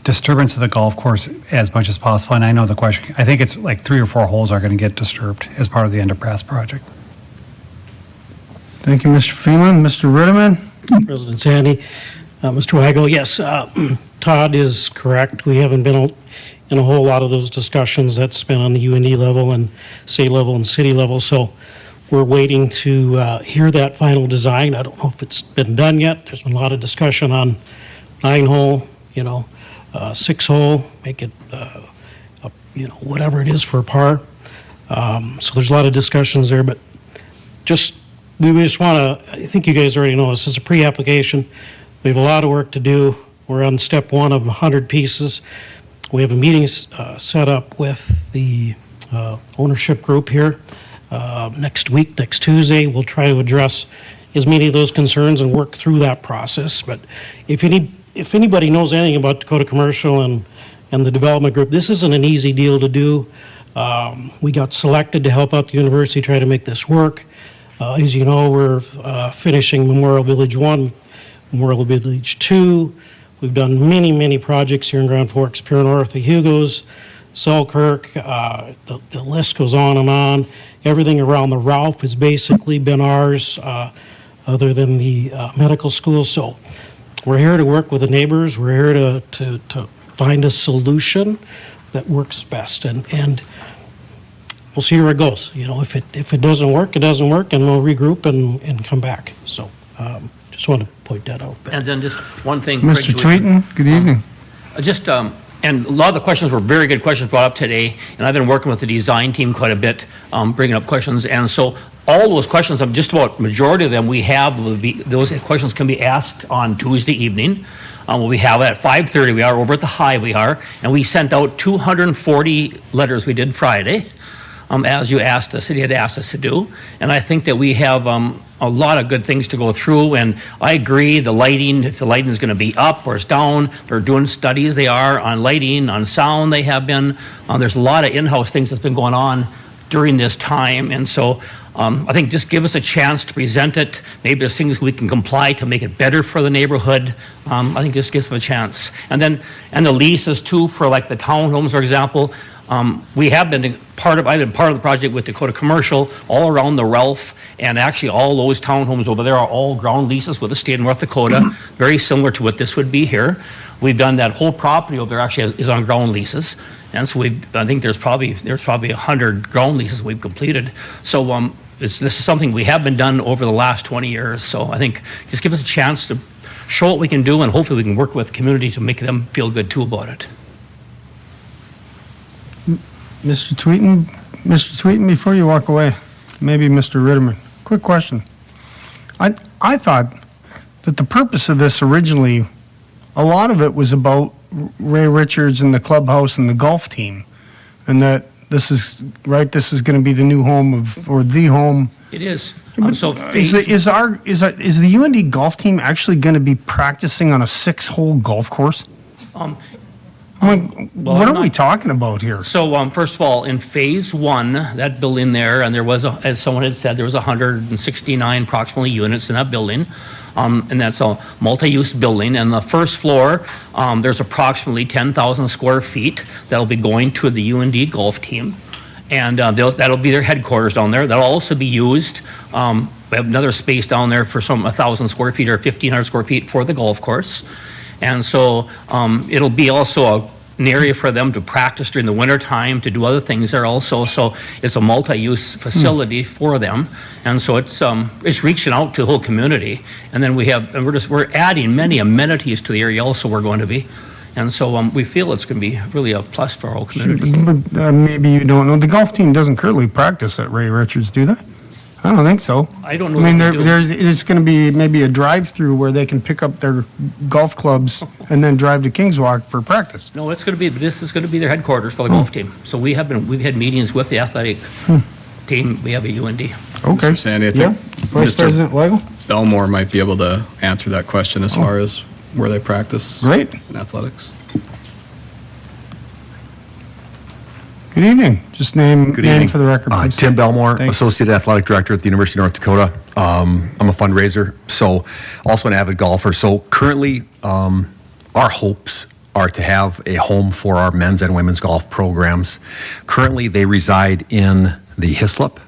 disturbance of the golf course as much as possible. And I know the question, I think it's like 3 or 4 holes are going to get disturbed as part of the underpass project. Thank you, Mr. Phelan. Mr. Ritterman? President Sandy. Mr. Weigel, yes, Todd is correct. We haven't been in a whole lot of those discussions. That's been on the UND level and state level and city level. So we're waiting to hear that final design. I don't know if it's been done yet. There's been a lot of discussion on 9-hole, 6-hole, make it, whatever it is for par. So there's a lot of discussions there, but we just want to, I think you guys already know this is a pre-application. We have a lot of work to do. We're on step 1 of 100 pieces. We have a meeting set up with the ownership group here next week, next Tuesday. We'll try to address as many of those concerns and work through that process. But if anybody knows anything about Dakota Commercial and and the development group. This isn't an easy deal to do. We got selected to help out the university try to make this work. As you know, we're finishing Memorial Village 1, Memorial Village 2. We've done many, many projects here in Grand Forks, Pure North, the Hugos, Selkirk, the list goes on and on. Everything around the Ralph has basically been ours, other than the medical school. So we're here to work with the neighbors. We're here to find a solution that works best. And we'll see where it goes. You know, if it doesn't work, it doesn't work, and we'll regroup and come back. So just want to point that out. And then just one thing. Mr. Tweeten, good evening. And a lot of the questions were very good questions brought up today, and I've been working with the design team quite a bit, bringing up questions. And so all those questions, just about majority of them, those questions can be asked on Tuesday evening. We have it at 5:30. We are over at the Hive. And we sent out 240 letters we did Friday, as you asked, the city had asked us to do. And I think that we have a lot of good things to go through. And I agree, the lighting, if the lighting is going to be up or it's down, they're doing studies. They are on lighting, on sound. They have been. There's a lot of in-house things that's been going on during this time. And so I think just give us a chance to present it. Maybe there's things we can comply to make it better for the neighborhood. I think this gives them a chance. And the leases too, for like the townhomes, for example. We have been I've been part of the project with Dakota Commercial all around the Ralph, and actually all those townhomes over there are all ground leases with the state of North Dakota, very similar to what this would be here. We've done that whole property over there actually is on ground leases, and so I think there's probably 100 ground leases we've completed. So this is something we have been done over the last 20 years. So I think just give us a chance to show what we can do, and hopefully we can work with the community to make them feel good too about it. Mr. Tweeten, before you walk away, maybe Mr. Ritterman, quick question. I thought that the purpose of this originally, a lot of it was about Ray Richards and the clubhouse and the golf team, and that this is going to be the new home or the home. It is. Is the UND golf team actually going to be practicing on a 6-hole golf course? What are we talking about here? So first of all, in phase 1, that building there, and there was, as someone had said, there was 169 approximately units in that building. And that's a multi-use building. And the first floor, there's approximately 10,000 square feet that'll be going to the UND golf team. And that'll be their headquarters down there. That'll also be used. We have another space down there for 1,000 square feet or 1,500 square feet for the golf course. And so it'll be also an area for them to practice during the winter time, to do other things there also. So it's a multi-use facility for them. And so it's reaching out to the whole community. And then we're adding many amenities to the area also we're going to be. And so we feel it's going to be really a plus for our whole community. But maybe you don't know. The golf team doesn't currently practice at Ray Richards, do they? I don't think so. I don't know. I mean, it's going to be maybe a drive-through where they can pick up their golf clubs and then drive to Kings Walk for practice. No, this is going to be their headquarters for the golf team. So we've had meetings with the athletic team. We have a UND. Okay. Mr. Sandy, I think Vice President Weigel? Belmore might be able to answer that question as far as where they practice in athletics. Good evening. Just name for the record, please. Tim Belmore, Associate Athletic Director at the University of North Dakota. I'm a fundraiser, so also an avid golfer. So currently, our hopes are to have a home for our men's and women's golf programs. Currently, they reside in the Hislop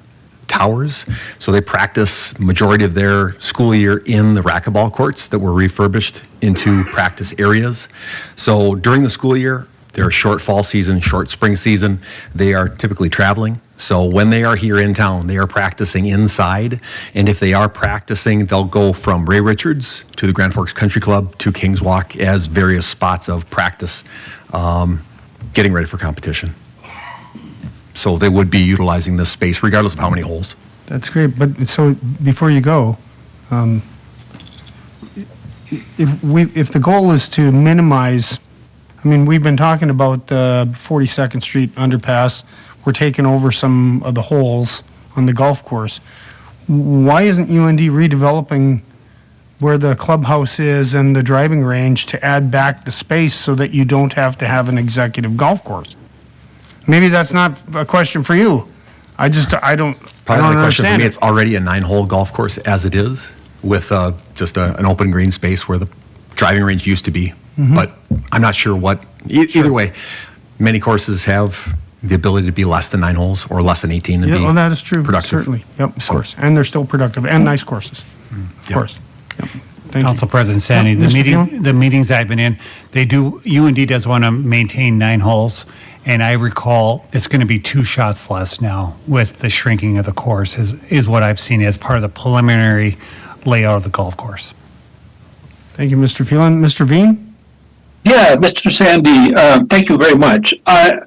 Towers, so they practice majority of their school year in the racquetball courts that were refurbished into practice areas. So during the school year, their short fall season, short spring season, they are typically traveling. So when they are here in town, they are practicing inside. And if they are practicing, they'll go from Ray Richards to the Grand Forks Country Club to Kings Walk as various spots of practice, getting ready for competition. So they would be utilizing this space regardless of how many holes. That's great. But so before you go, if the goal is to minimize, I mean, we've been talking about the 42nd Street underpass. We're taking over some of the holes on the golf course. Why isn't UND redeveloping where the clubhouse is and the driving range to add back the space so that you don't have to have an executive golf course. Maybe that's not a question for you. I don't Probably not a question for understand me. it. It's already a 9-hole golf course as it is, with just an open green space where the driving range used to be. Mhm. But I'm not sure what, either way, many courses have the ability to be less than 9 holes or less than 18 and Yeah, be well, that is true, productive. certainly. Yep, of course. And they're still productive and nice courses, of course. Yep. Thank you. Council President Sandy, Yep, the Mr. Phelan? the meetings I've been in, UND does want to maintain 9 holes, and I recall it's going to be 2 shots less now with the shrinking of the course, is what I've seen as part of the preliminary layout of the golf course. Thank you, Mr. Phelan. Mr. Veen? Yeah, Mr. Sandy, thank you very much. I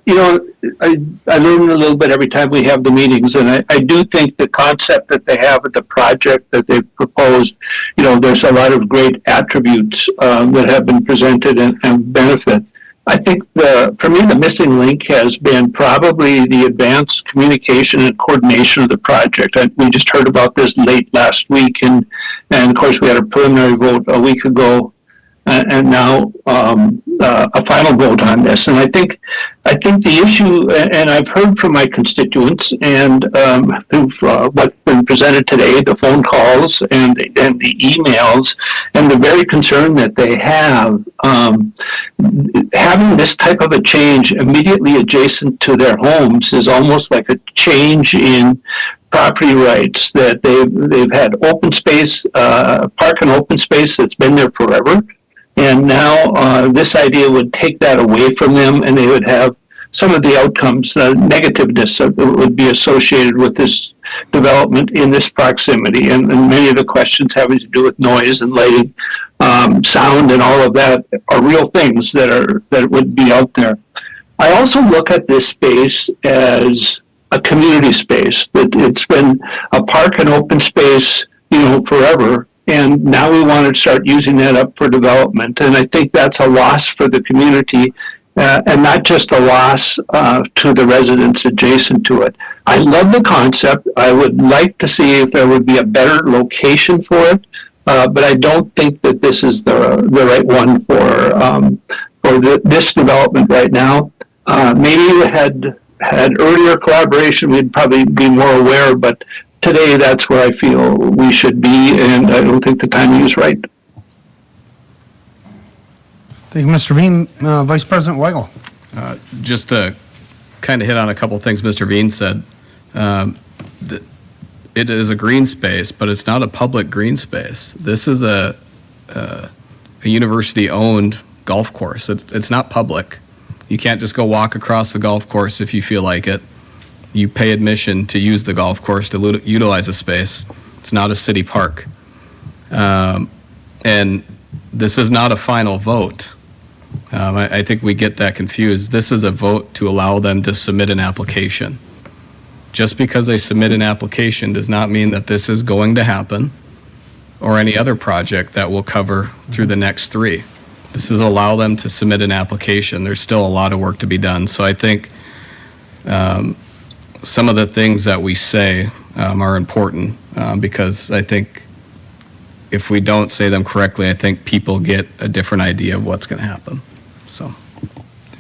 learn a little bit every time we have the meetings, and I do think the concept that they have at the project that they've proposed, there's a lot of great attributes that have been presented and benefit. I think for me, the missing link has been probably the advanced communication and coordination of the project. We just heard about this late last week, and of course we had a preliminary vote a week ago. And now a final vote on this. And I think the issue, and I've heard from my constituents and what's been presented today, the phone calls and the emails, and the very concern that they have, having this type of a change immediately adjacent to their homes is almost like a change in property rights, that they've had open space, park and open space that's been there forever. And now this idea would take that away from them, and they would have some of the outcomes, negativeness that would be associated with this development in this proximity. And many of the questions having to do with noise and lighting, sound and all of that are real things that would be out there. I also look at this space as a community space, that it's been a park and open space, forever. And now we want to start using that up for development. And I think that's a loss for the community, and not just a loss to the residents adjacent to it. I love the concept. I would like to see if there would be a better location for it, but I don't think that this is the right one for this development right now. Maybe we had earlier collaboration, we'd probably be more aware, but today, that's where I feel we should be, and I don't think the timing is right. Thank you, Mr. Veen. Vice President Weigel. Just to kind of hit on a couple things Mr. Veen said, it is a green space, but it's not a public green space. This is a university-owned golf course. It's not public. You can't just go walk across the golf course if you feel like it. You pay admission to use the golf course to utilize a space. It's not a city park. And this is not a final vote. I think we get that confused. This is a vote to allow them to submit an application. Just because they submit an application does not mean that this is going to happen or any other project that will cover through the next 3. This is allow them to submit an application. There's still a lot of work to be done. So I think some of the things that we say are important because I think if we don't say them correctly, I think people get a different idea of what's going to happen. So,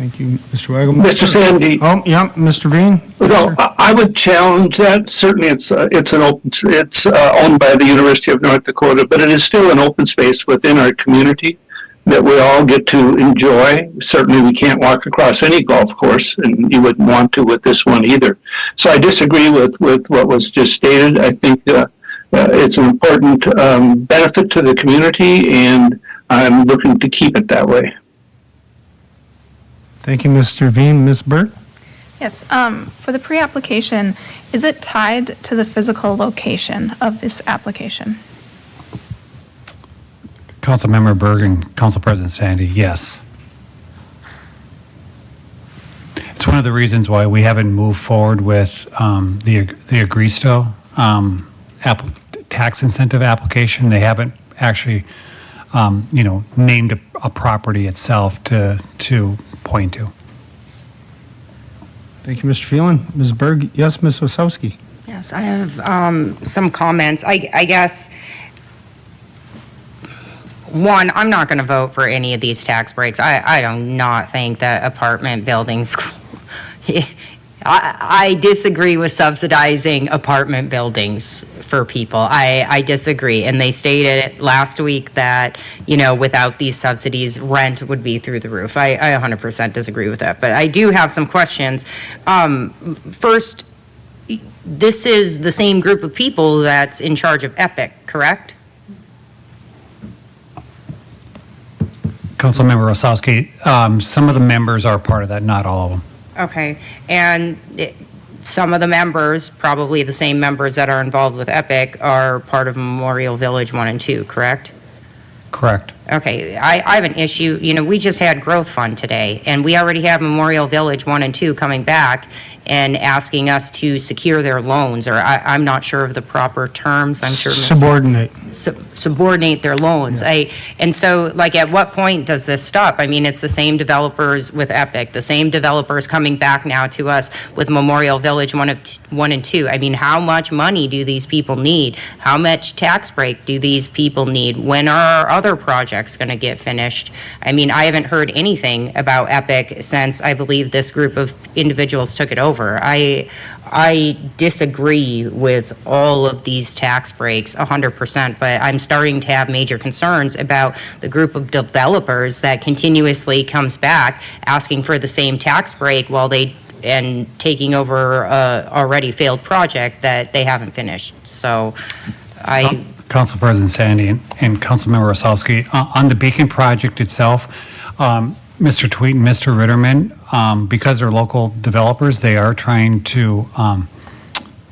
Thank you, Mr. Weigel. Mr. Sandy. Oh, yeah, Mr. Veen. No, I would challenge that. Certainly, it's owned by the University of North Dakota, but it is still an open space within our community that we all get to enjoy. Certainly, we can't walk across any golf course, and you wouldn't want to with this one either. So I disagree with what was just stated. I think it's an important benefit to the community, and I'm looking to keep it that way. Thank you, Mr. Veen. Ms. Burke? Yes, for the pre-application, is it tied to the physical location of this application? Councilmember Berg and Council President Sandy, yes. It's one of the reasons why we haven't moved forward with the Agristo tax incentive application. They haven't actually, named a property itself to point to. Thank you, Mr. Phelan. Ms. Berg, yes, Ms. Osowski. Yes, I have some comments. I guess one, I'm not going to vote for any of these tax breaks. I do not think that apartment buildings, I disagree with subsidizing apartment buildings for people. I disagree. And they stated last week that, without these subsidies, rent would be through the roof. I 100% disagree with that. But I do have some questions. First, this is the same group of people that's in charge of Epic, correct? Councilmember Osowski, some of the members are part of that, not all of them. Okay, and some of the members, probably the same members that are involved with Epic, are part of Memorial Village 1 and 2, correct? Correct. Okay, I have an issue. We just had Growth Fund today, and we already have Memorial Village 1 and 2 coming back and asking us to secure their loans, or I'm not sure of the proper terms. I'm sure. Subordinate. Subordinate their loans. And so, at what point does this stop? I mean, it's the same developers with Epic, the same developers coming back now to us with Memorial Village 1 and 2. I mean, how much money do these people need? How much tax break do these people need? When are our other projects going to get finished? I mean, I haven't heard anything about Epic since I believe this group of individuals took it over. I disagree with all of these tax breaks 100%, but I'm starting to have major concerns about the group of developers that continuously comes back asking for the same tax break and taking over a already failed project that they haven't finished. So Council President Sandy and Councilmember Osowski, on the Beacon project itself, Mr. Tweet and Mr. Ritterman, because they're local developers, they are trying to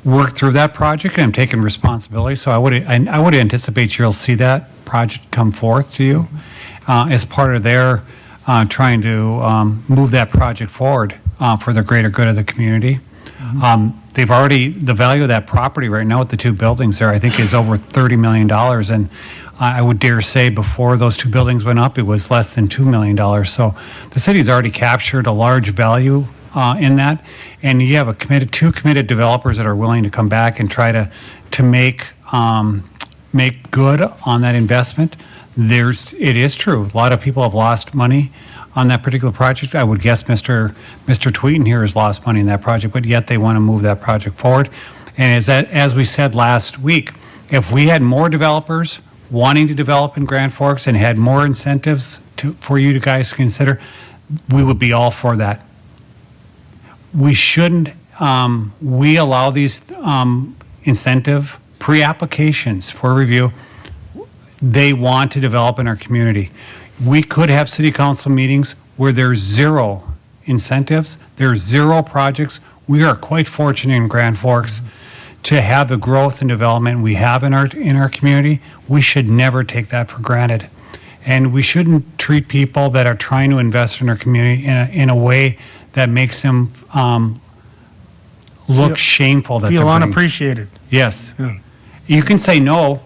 work through that project and taking responsibility. So I would anticipate you'll see that project come forth to you as part of their trying to move that project forward for the greater good of the community. The value of that property right now with the two buildings there, I think, is over $30 million. And I would dare say before those two buildings went up, it was less than $2 million. So the city's already captured a large value in that. And you have two committed developers that are willing to come back and try to make good on that investment. It is true. A lot of people have lost money on that particular project. I would guess Mr. Tweeten here has lost money in that project, but yet they want to move that project forward. And as we said last week, if we had more developers wanting to develop in Grand Forks and had more incentives for you guys to consider, we would be all for that. We shouldn't, we allow these incentive pre-applications for review. They want to develop in our community. We could have city council meetings where there's zero incentives, there's zero projects. We are quite fortunate in Grand Forks to have the growth and development we have in our community. We should never take that for granted. And we shouldn't treat people that are trying to invest in our community in a way that makes them look shameful. Feel unappreciated. Yes. Yeah. You can say no,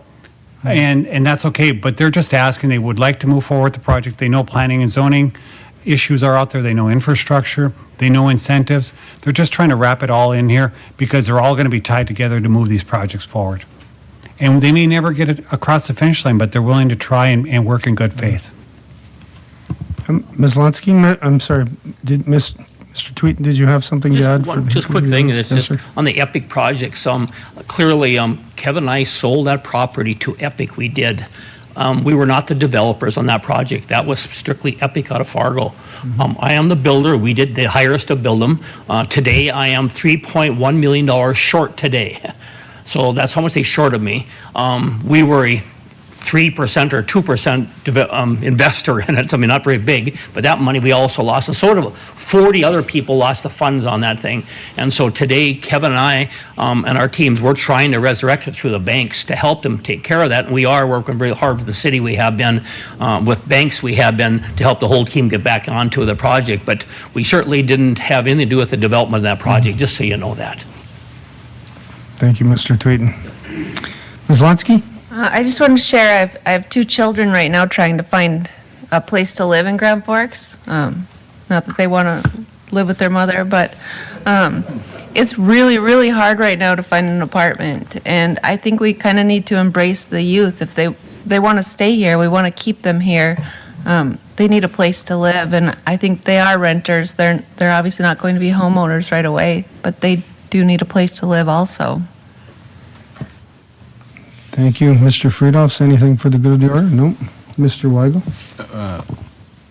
and that's okay, but they're just asking, they would like to move forward with the project. They know planning and zoning issues are out there. They know infrastructure. They know incentives. They're just trying to wrap it all in here because they're all going to be tied together to move these projects forward. And they may never get it across the finish line, but they're willing to try and work in good faith. Ms. Lonsky, I'm sorry, Mr. Tweeten, did you have something to add? Just quick thing, it's Yes, just sir. on the Epic projects, clearly, Kevin and I sold that property to Epic, we did. We were not the developers on that project. That was strictly Epic out of Fargo. I am the builder. They hire us to build them. Today, I am $3.1 million short today. So that's how much they shorted me. We were a 3% or 2% investor in it. I mean, not very big, but that money we also lost. And so did 40 other people lost the funds on that thing. And so today, Kevin and I and our teams, we're trying to resurrect it through the banks to help them take care of that. And we are working very hard with the city. We have been, with banks, we have been to help the whole team get back onto the project. But we certainly didn't have anything to do with the development of that project, just so you know that. Thank you, Mr. Tweeten. Ms. Lonsky? I just wanted to share, I have two children right now trying to find a place to live in Grand Forks. Not that they want to live with their mother, but it's really, really hard right now to find an apartment. And I think we kind of need to embrace the youth. If they they want to stay here. We want to keep them here. They need a place to live, and I think they are renters. They're obviously not going to be homeowners right away, but they do need a place to live also. Thank you. Mr. Friedhoff, anything for the good of the order? No. Mr. Weigel?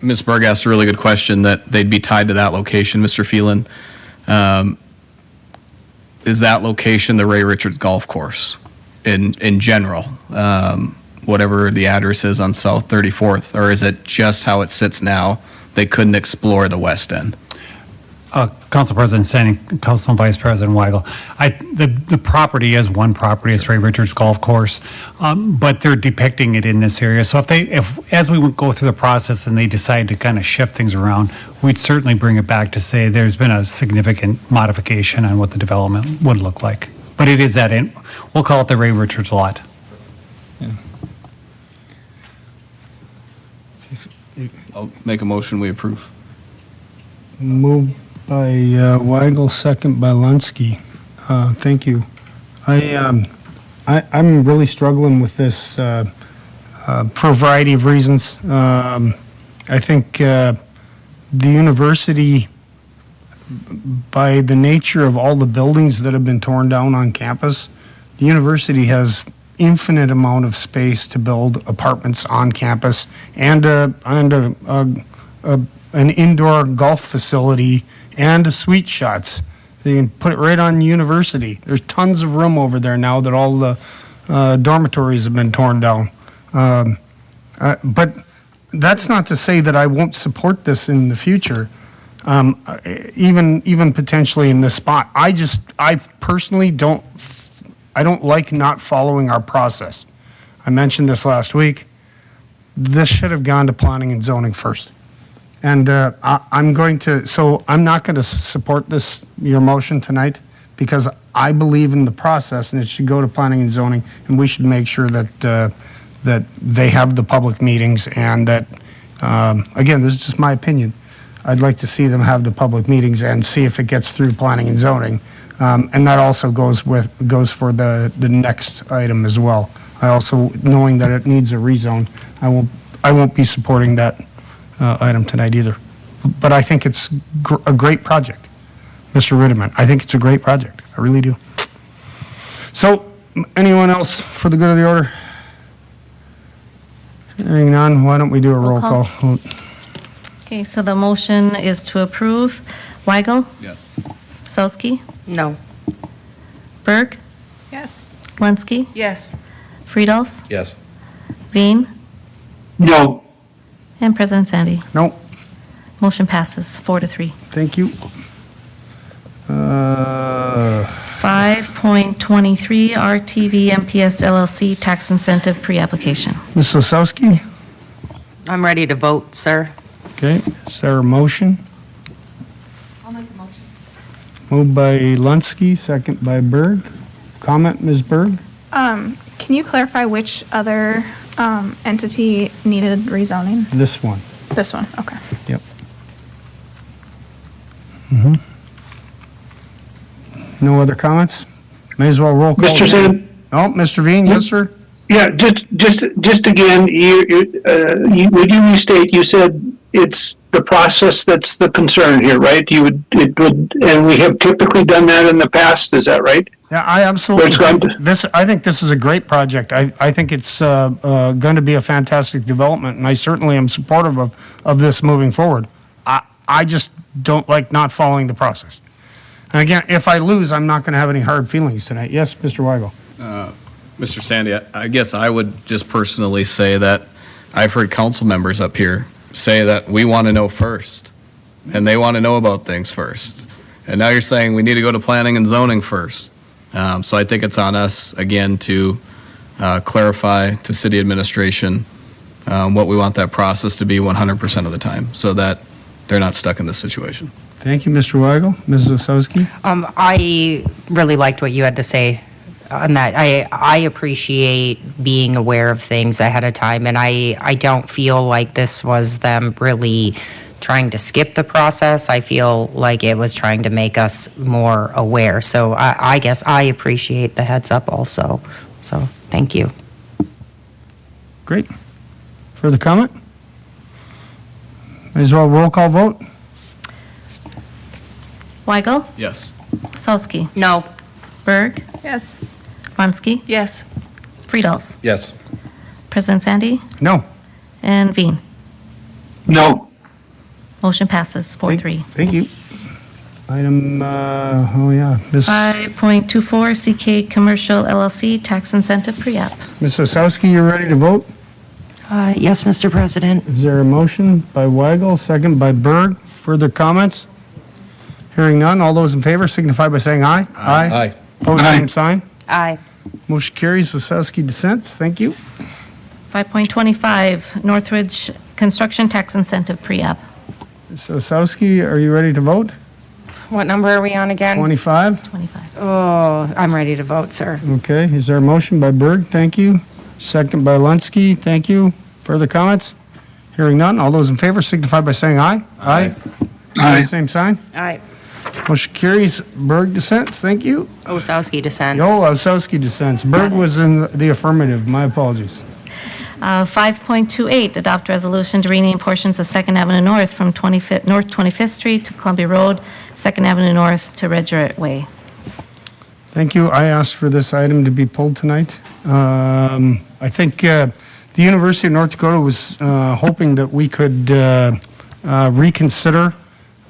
Ms. Berg asked a really good question, that they'd be tied to that location. Mr. Phelan, is that location the Ray Richards Golf Course in general? Whatever the address is on South 34th, or is it just how it sits now? They couldn't explore the west end. Council President Sandy, Council Vice President Weigel, the property is one property, it's Ray Richards Golf Course, but they're depicting it in this area. So if as we would go through the process and they decide to kind of shift things around, we'd certainly bring it back to say there's been a significant modification on what the development would look like. But it is we'll call it the Ray Richards lot. I'll make a motion, we approve. Moved by Weigel, second by Lunsky. Thank you. I'm really struggling with this for a variety of reasons. I think the university, by the nature of all the buildings that have been torn down on campus, the university has infinite amount of space to build apartments on campus and an indoor golf facility and suite shots. They can put it right on university. There's tons of room over there now that all the dormitories have been torn down. But that's not to say that I won't support this in the future, even potentially in this spot. I personally don't like not following our process. I mentioned this last week. This should have gone to planning and zoning first. And I'm not going to support your motion tonight, because I believe in the process and it should go to planning and zoning, and we should make sure that they have the public meetings, and that, again, this is just my opinion. I'd like to see them have the public meetings and see if it gets through planning and zoning. And that also goes for the next item as well. I also, knowing that it needs a rezone, I won't be supporting that item tonight either. But I think it's a great project, Mr. Ritterman. I think it's a great project. I really do. So, anyone else for the good of the order? Hearing none, why don't we do a roll call vote? Okay, so the motion is to approve. Weigel? Yes. Sosky? No. Berg? Yes. Linsky? Yes. Friedolfs? Yes. Veen? No. And President Sandy. No. Motion passes 4-3. Thank you. 5.23 RTV MPS LLC tax incentive pre-application. Ms. Osowski? I'm ready to vote, sir. Okay, is there a motion? I'll make a motion. Moved by Lunsky, second by Berg. Comment, Ms. Berg? Can you clarify which other entity needed rezoning? This one. This one, okay. Yep. Mm-hmm. No other comments? May as well roll call. Mr. Sand? Oh, Mr. Veen, yes, sir? Yeah, just again, would you restate, you said it's the process that's the concern here, right? And we have typically done that in the past, is that right? Yeah, I absolutely. Where it's gone to? I think this is a great project. I think it's going to be a fantastic development, and I certainly am supportive of this moving forward. I just don't like not following the process. And again, if I lose, I'm not going to have any hard feelings tonight. Yes, Mr. Weigel. Mr. Sandy, I guess I would just personally say that I've heard council members up here say that we want to know first, and they want to know about things first. And now you're saying we need to go to planning and zoning first. So I think it's on us, again, to clarify to city administration what we want that process to be 100% of the time, so that they're not stuck in this situation. Thank you, Mr. Weigel. Ms. Osowski? I really liked what you had to say on that. I appreciate being aware of things ahead of time, and I don't feel like this was them really trying to skip the process. I feel like it was trying to make us more aware. So I guess I appreciate the heads up also. So thank you. Great. Great. Further comment? May as well roll call vote. Weigel, Yes. Solsky, No. Berg, Yes. Lonsky, Yes. Friedels, Yes. President Sandy, No. and Veen. No. Motion passes 4-3. Thank you. Item, Ms. 5.24 CK Commercial LLC Tax Incentive Pre-app. Ms. Osowski, you ready to vote? Yes, Mr. President. Is there a motion by Weigel, second by Berg? Further comments? Hearing none, all those in favor signify by saying aye. Aye. Opposed, same sign. Aye. Motion carries. Osowski dissents. Thank you. 5.25 Northridge Construction Tax Incentive Pre-app. Ms. Osowski, are you ready to vote? What number are we on again? 25? 25. Oh, I'm ready to vote, sir. Okay, is there a motion by Berg? Thank you. Second by Lunsky. Thank you. Further comments? Hearing none, all those in favor signify by saying aye. Aye. Aye. Same sign. Aye. Motion carries. Berg dissents. Thank you. Osowski dissents. No, Osowski dissents. Berg was in the affirmative. My apologies. 5.28 Adopt resolution to rename portions of 2nd Avenue North from 25th, North 25th Street to Columbia Road, 2nd Avenue North to Ridgeway Way. Thank you. I asked for this item to be pulled tonight. I think the University of North Dakota was hoping that we could reconsider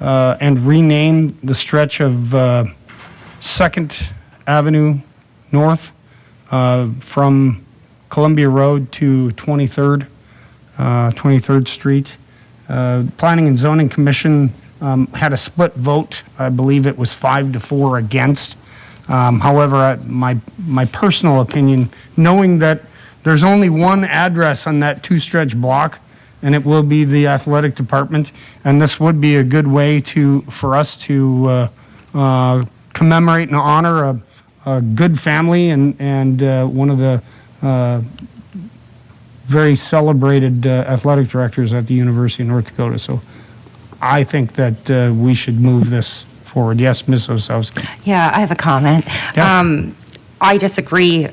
and rename the stretch of 2nd Avenue North from Columbia Road to 23rd Street. Planning and Zoning Commission had a split vote. I believe it was 5-4 against. However, my personal opinion, knowing that there's only one address on that two-stretch block, and it will be the athletic department, and this would be a good way for us to commemorate and honor a good family and one of the very celebrated athletic directors at the University of North Dakota. So I think that we should move this forward. Yes, Ms. Osowski. Yeah, I have a comment. Yes. I disagree.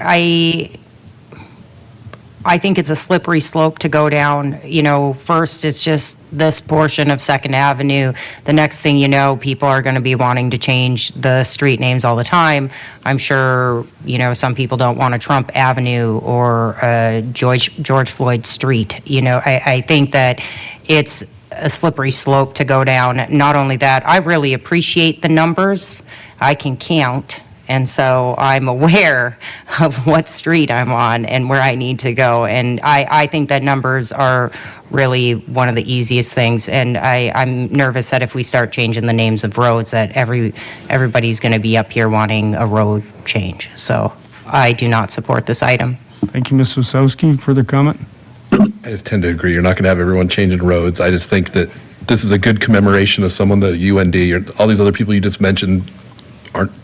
I think it's a slippery slope to go down. You know, first it's just this portion of 2nd Avenue. The next thing you know, people are going to be wanting to change the street names all the time. I'm sure, you know, some people don't want a Trump Avenue or George Floyd Street. You know, I think that it's a slippery slope to go down. Not only that, I really appreciate the numbers. I can count. And so I'm aware of what street I'm on and where I need to go. And I think that numbers are really one of the easiest things. And I'm nervous that if we start changing the names of roads, that everybody's going to be up here wanting a road change. So I do not support this item. Thank you, Ms. Osowski. Further comment? I just tend to agree. You're not going to have everyone changing roads. I just think that this is a good commemoration of someone, the UND, or all these other people you just mentioned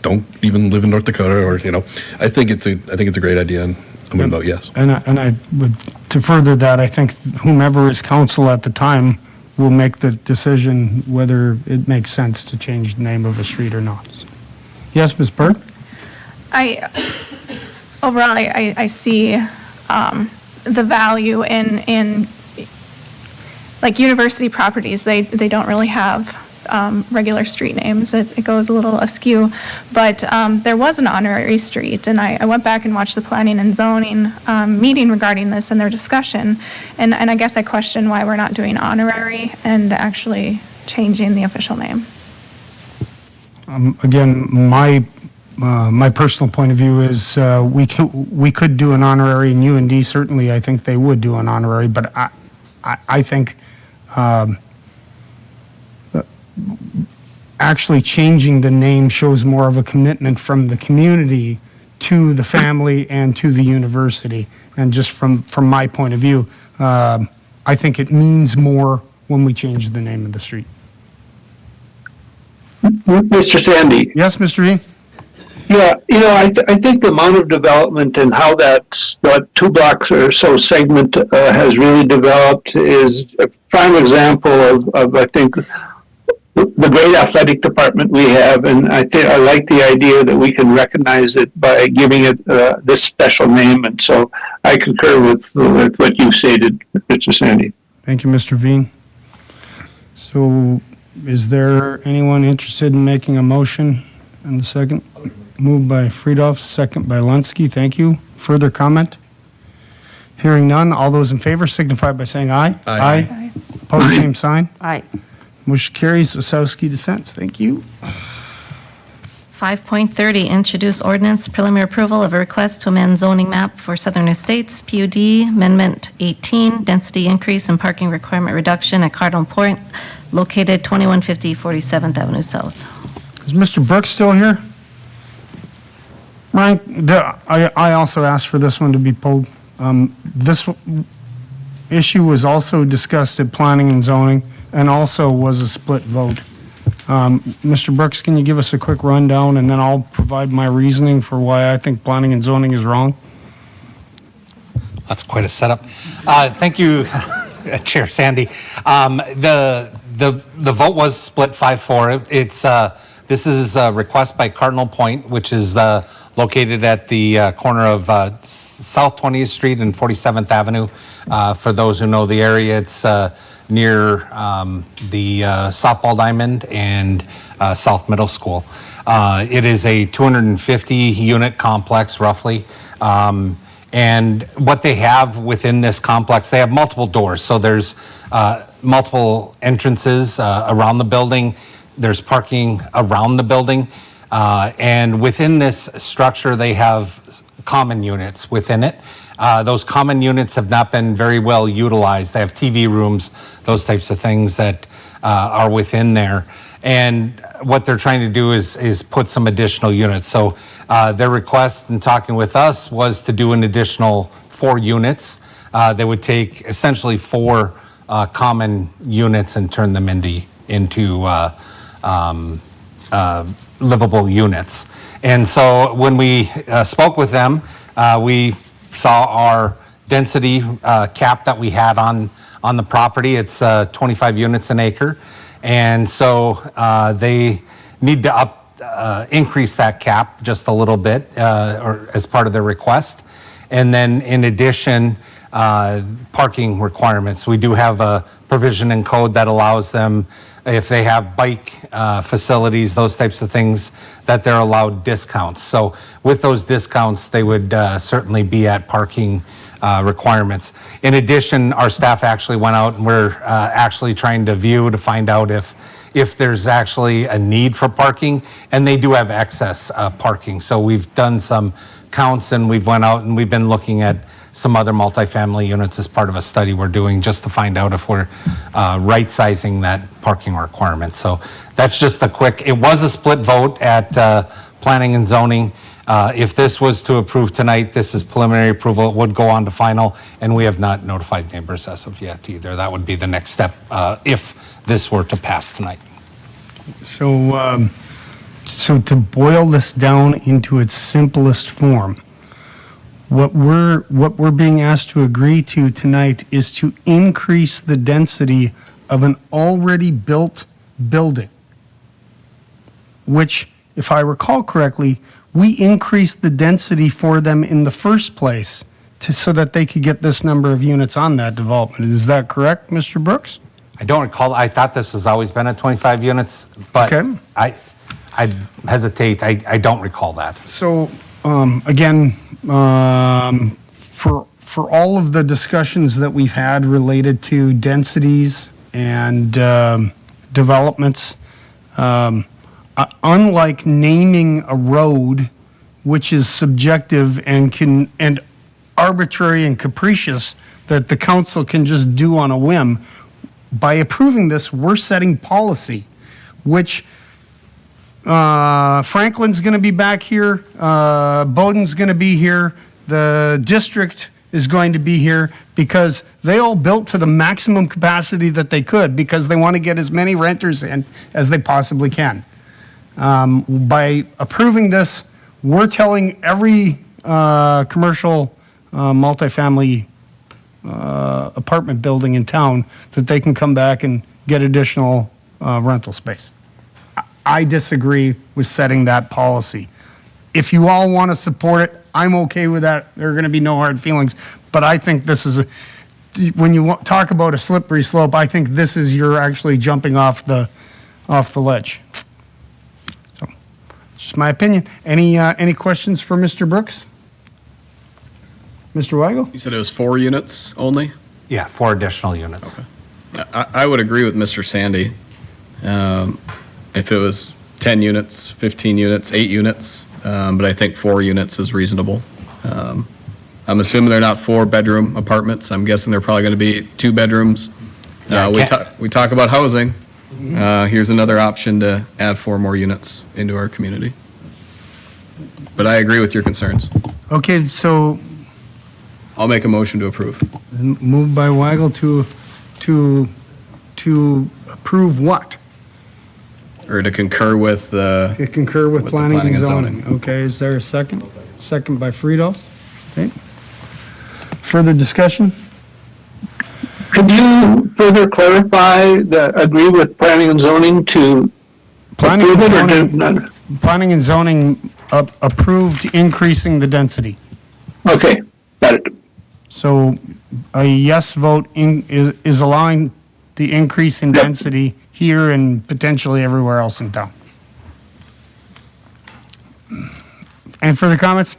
don't even live in North Dakota, or I think it's a great idea, and I'm going to vote yes. And I would, to further that, I think whomever is counsel at the time will make the decision whether it makes sense to change the name of a street or not. Yes, Ms. Berg? Overall, I see the value in like university properties. They don't really have regular street names. It goes a little askew, but there was an honorary street, and I went back and watched the planning and zoning meeting regarding this and their discussion, and I guess I question why we're not doing honorary and actually changing the official name. Again, my personal point of view is we could do an honorary, and UND certainly I think they would do an honorary, but I think actually changing the name shows more of a commitment from the community to the family and to the university. And just from my point of view, I think it means more when we change the name of the street. Mr. Sandy. Yes, Mr. E. Yeah, I think the amount of development and how that 2 blocks or so segment has really developed is a prime example of I think, the great athletic department we have, and I like the idea that we can recognize it by giving it this special name. And so I concur with what you stated, Mr. Sandy. Thank you, Mr. Veen. So is there anyone interested in making a motion in the second? Moved by Friedhoff, second by Lunsky. Thank you. Further comment? Hearing none. All those in favor signify by saying aye. Aye. Opposed, same sign. Aye. Motion carries. Osowski dissents. Thank you. 5.30, introduce ordinance preliminary approval of a request to amend zoning map for Southern Estates, PUD, Amendment 18, density increase and parking requirement reduction at Cardinal Point, located 2150 47th Avenue South. Is Mr. Brooks still here? Ryan, I also asked for this one to be pulled. This issue was also discussed at planning and zoning and also was a split vote. Mr. Brooks, can you give us a quick rundown and then I'll provide my reasoning for why I think planning and zoning is wrong? That's quite a setup. Thank you, Chair Sandy. The vote was split 5-4. It's this is a request by Cardinal Point, which is located at the corner of South 20th Street and 47th Avenue. For those who know the area, it's near the softball diamond and South Middle School. It is a 250 unit complex roughly. And what they have within this complex, they have multiple doors. So there's multiple entrances around the building. There's parking around the building. And within this structure, they have common units within it. Those common units have not been very well utilized. They have TV rooms, those types of things that are within there. And what they're trying to do is put some additional units. So their request in talking with us was to do an additional 4 units. They would take essentially 4 common units and turn them into livable units. And so when we spoke with them, we saw our density cap that we had on the property. It's 25 units an acre. And so they need to increase that cap just a little bit or as part of their request. And then in addition, parking requirements. We do have a provision in code that allows them, if they have bike facilities, those types of things, that they're allowed discounts. So with those discounts, they would certainly be at parking requirements. In addition, our staff actually went out and we're actually trying to view to find out if there's actually a need for parking, and they do have excess parking. So we've done some counts and we've went out and we've been looking at some other multifamily units as part of a study we're doing just to find out if we're right-sizing that parking requirement. So that's just a quick, it was a split vote at planning and zoning. If this was to approve tonight, this is preliminary approval, it would go on to final, and we have not notified neighbors as of yet either. That would be the next step if this were to pass tonight. So, so to boil this down into its simplest form, what we're being asked to agree to tonight is to increase the density of an already built building, which, if I recall correctly, we increased the density for them in the first place so that they could get this number of units on that development. Is that correct, Mr. Brooks? I don't recall, I thought this has always been at 25 units, but Okay. I hesitate, I don't recall that. So, again, for all of the discussions that we've had related to densities and developments, unlike naming a road, which is subjective and arbitrary and capricious that the council can just do on a whim, by approving this, we're setting policy, which Franklin's going to be back here, Bowdoin's going to be here, the district is going to be here, because they all built to the maximum capacity that they could because they want to get as many renters in as they possibly can. By approving this, we're telling every commercial multifamily apartment building in town that they can come back and get additional rental space. I disagree with setting that policy. if you all want to support it, I'm okay with that. There are going to be no hard feelings. But I think this is, when you talk about a slippery slope, I think this is you're actually jumping off the ledge. So, it's just my opinion. Any questions for Mr. Brooks? Mr. Weigel? You said it was 4 units only? Yeah, 4 additional units. I would agree with Mr. Sandy. If it was 10 units, 15 units, 8 units, but I think 4 units is reasonable. I'm assuming they're not 4-bedroom apartments. I'm guessing they're probably going to be 2 bedrooms. We talk about housing. Here's another option to add 4 more units into our community. But I agree with your concerns. Okay, so I'll make a motion to approve. moved by Weigel to approve what? Or to concur with To concur with the planning and zoning. Okay, is there a second? Second by Friedel. Okay. Further discussion? Could you further clarify the agree with planning and zoning to Planning approve it or and do zoning, none? planning and zoning approved increasing the density. Okay, got it. So a yes vote is allowing the increase in density here and potentially everywhere else in town. Any further comments?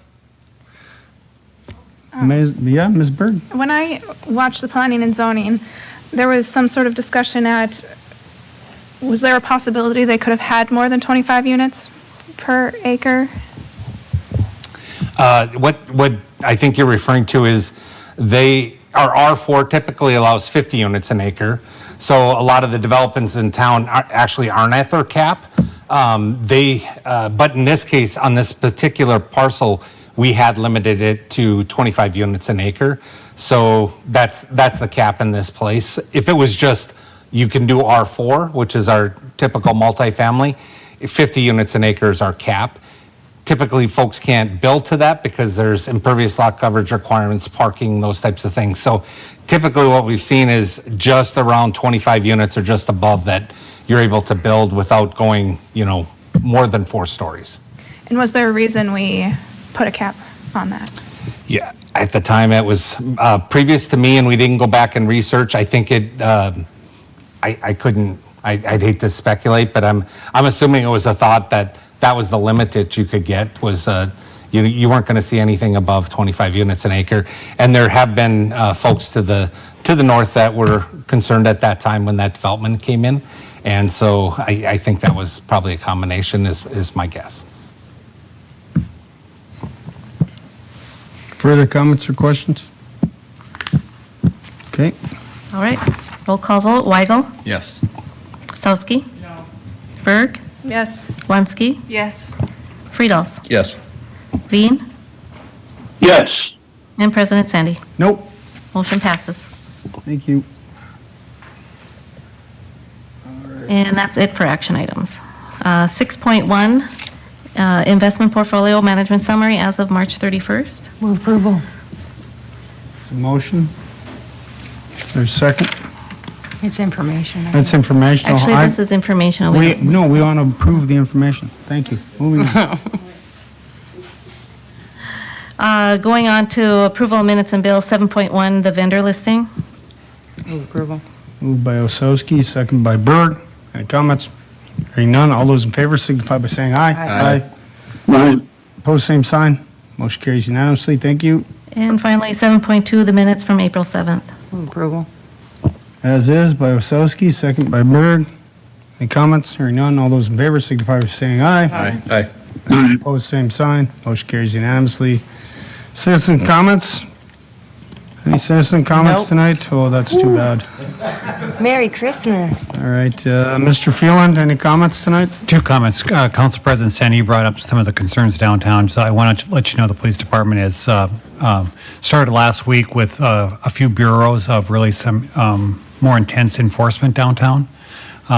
Ms. Berg? When I watched the planning and zoning, there was some sort of discussion was there a possibility they could have had more than 25 units per acre? What I think you're referring to is our R4 typically allows 50 units an acre. So a lot of the developments in town actually aren't at their cap. But in this case, on this particular parcel, we had limited it to 25 units an acre. So that's the cap in this place. If it was just, you can do R4, which is our typical multifamily, 50 units an acre is our cap. Typically, folks can't build to that because there's impervious lot coverage requirements, parking, those types of things. So typically what we've seen is just around 25 units or just above that you're able to build without going, more than 4 stories. And was there a reason we put a cap on that? Yeah, at the time it was previous to me and we didn't go back and research. I think I'd hate to speculate, but I'm assuming it was a thought that was the limit that you could get was you weren't going to see anything above 25 units an acre. And there have been folks to the north that were concerned at that time when that development came in. And so I think that was probably a combination is my guess. Further comments or questions? Okay. All right, roll call vote. Weigel? Yes. Sowski? No. Berg? Yes. Lensky? Yes. Friedels? Yes. Veen? Yes. And President Sandy? Nope. Motion passes. Thank you. And that's it for action items. 6.1, investment portfolio management summary as of March 31st. Move approval. Motion? Is there a second? It's information. That's informational. Actually, this is informational. We don't- No, we want to approve the information. Thank you. Moving on. Going on to approval of minutes and bills, 7.1, the vendor listing. Move approval. Moved by Osowski, second by Berg. Any comments? Hearing none, all those in favor signify by saying aye. Right. Opposed, same sign. Motion carries unanimously. Thank you. And finally, 7.2, the minutes from April 7th. Move approval. As is by Osowski, second by Berg. Any comments? Hearing none, all those in favor signify by saying aye. Aye. Opposed, same sign. Motion carries unanimously. Citizen comments? Any citizen comments Nope. tonight? Oh, that's too bad. Merry Christmas. All right, Mr. Phelan, any comments tonight? 2 comments. Council President Sandy, you brought up some of the concerns downtown, so I wanted to let you know the police department has started last week with a few bureaus of really some more intense enforcement downtown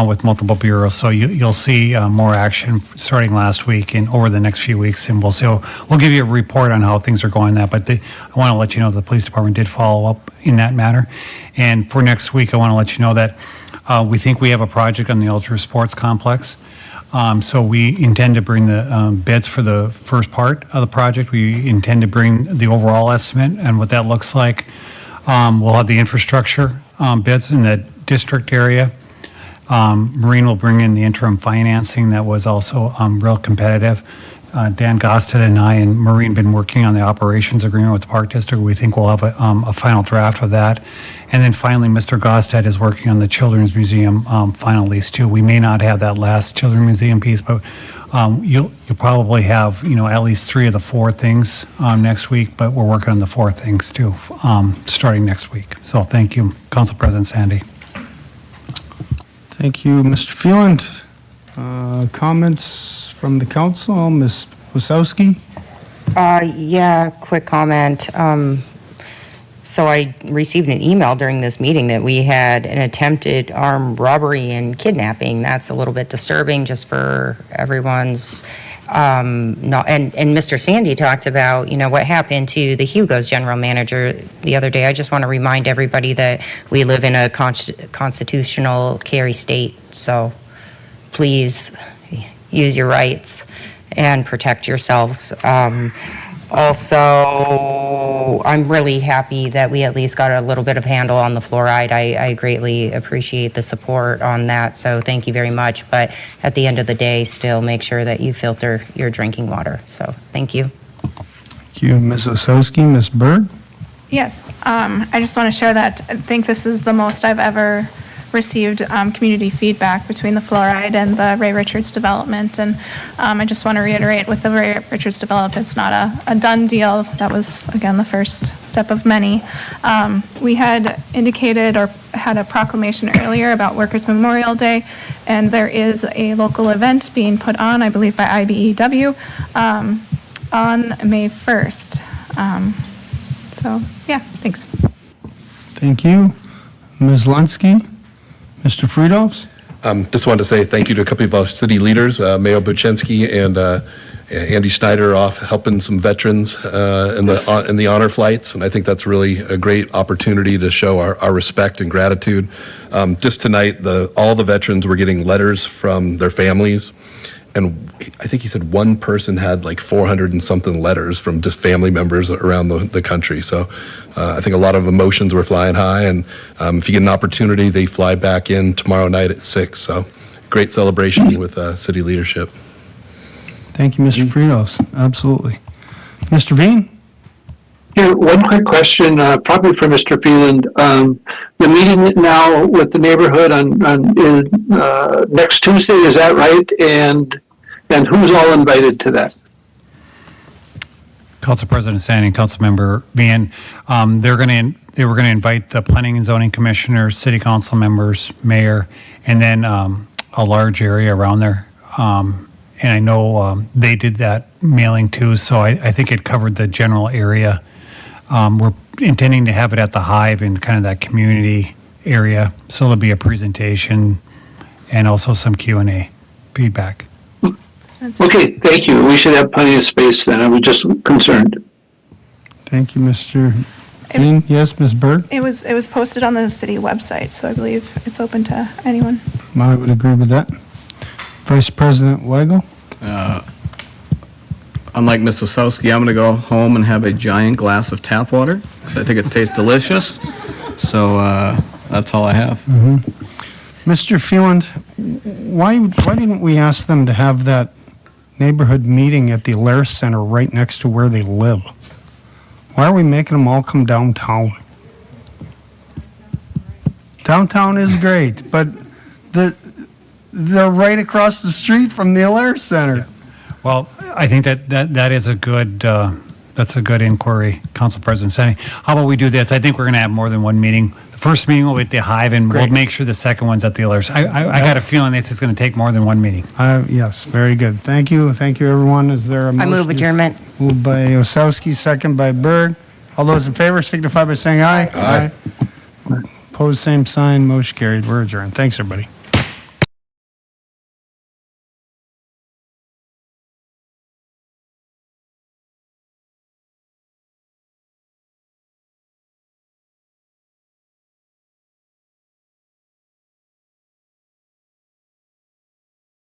with multiple bureaus. So you'll see more action starting last week and over the next few weeks, and we'll give you a report on how things are going. I want to let you know the police department did follow up in that matter. And for next week, I want to let you know that we think we have a project on the Ultra Sports Complex. So we intend to bring the bids for the first part of the project. We intend to bring the overall estimate and what that looks like. We'll have the infrastructure bids in the district area. Marine will bring in the interim financing that was also real competitive. Dan Gosted and I and Marine been working on the operations agreement with the Park District. We think we'll have a final draft of that. And then finally, Mr. Gosted is working on the Children's Museum final lease too. We may not have that last Children's Museum piece, but you'll probably have, at least 3 of the 4 things next week, but we're working on the 4 things too, starting next week. So thank you, Council President Sandy. Thank you, Mr. Phelan. Comments from the council, Ms. Osowski? Yeah, quick comment. So I received an email during this meeting that we had an attempted armed robbery and kidnapping. That's a little bit disturbing just for everyone's, and Mr. Sandy talked about, what happened to the Hugo's general manager the other day. I just want to remind everybody that we live in a constitutional carry state, so please use your rights and protect yourselves. Also, I'm really happy that we at least got a little bit of handle on the fluoride. I greatly appreciate the support on that, so thank you very much. But at the end of the day, still make sure that you filter your drinking water. So thank you. Thank you, Ms. Osowski. Ms. Berg? Yes, I just want to share that I think this is the most I've ever received community feedback between the fluoride and the Ray Richards development. And I just want to reiterate with the Ray Richards development, it's not a done deal. That was, again, the first step of many. We had indicated or had a proclamation earlier about Workers' Memorial Day, and there is a local event being put on, I believe by IBEW, on May 1st. So, yeah, thanks. Thank you. Ms. Lunsky? Mr. Friedolfs? Just wanted to say thank you to a couple of our city leaders, Mayo Buczynski and Andy Schneider, off helping some veterans in the honor flights, and I think that's really a great opportunity to show our respect and gratitude. Just tonight, all the veterans were getting letters from their families, and I think he said one person had like 400 and something letters from just family members around the country. So I think a lot of emotions were flying high, and if you get an opportunity, they fly back in tomorrow night at 6. So great celebration with city leadership. Thank you, Mr. Friedolfs. Absolutely. Mr. Veen? Here, one quick question, probably for Mr. Phelan. The meeting now with the neighborhood on next Tuesday, is that right? And who's all invited to that? Council President Sandy and Councilmember Vian, they were going to invite the Planning and Zoning Commissioners, City Council members, Mayor, and then a large area around there. And I know they did that mailing too, so I think it covered the general area. We're intending to have it at the Hive in kind of that community area, so there'll be a presentation and also some Q&A feedback. Okay, thank you. We should have plenty of space then. I was just concerned. Thank you, Mr. Veen. Yes, Ms. Berg? It was posted on the city website, so I believe it's open to anyone. I would agree with that. Vice President Weigel? Unlike Ms. Osowski, I'm going to go home and have a giant glass of tap water because I think it tastes delicious. So that's all I have. Mr. Phelan, why didn't we ask them to have that neighborhood meeting at the Alaris Center right next to where they live? Why are we making them all come downtown? Downtown is great, but they're right across the street from the Alaris Center. Well, I think that is a good, that's a good inquiry, Council President Sandy. How about we do this? I think we're going to have more than one meeting. The first meeting will be at the Hive, and we'll make sure the second one's at the Alaris. I got a feeling this is going to take more than one meeting. Yes, very good. Thank you. Thank you, everyone. Is there a motion? I move adjournment. Moved by Osowski, second by Berg. All those in favor signify by saying aye. Aye. Opposed, same sign. Motion carried. We're adjourned. Thanks, everybody.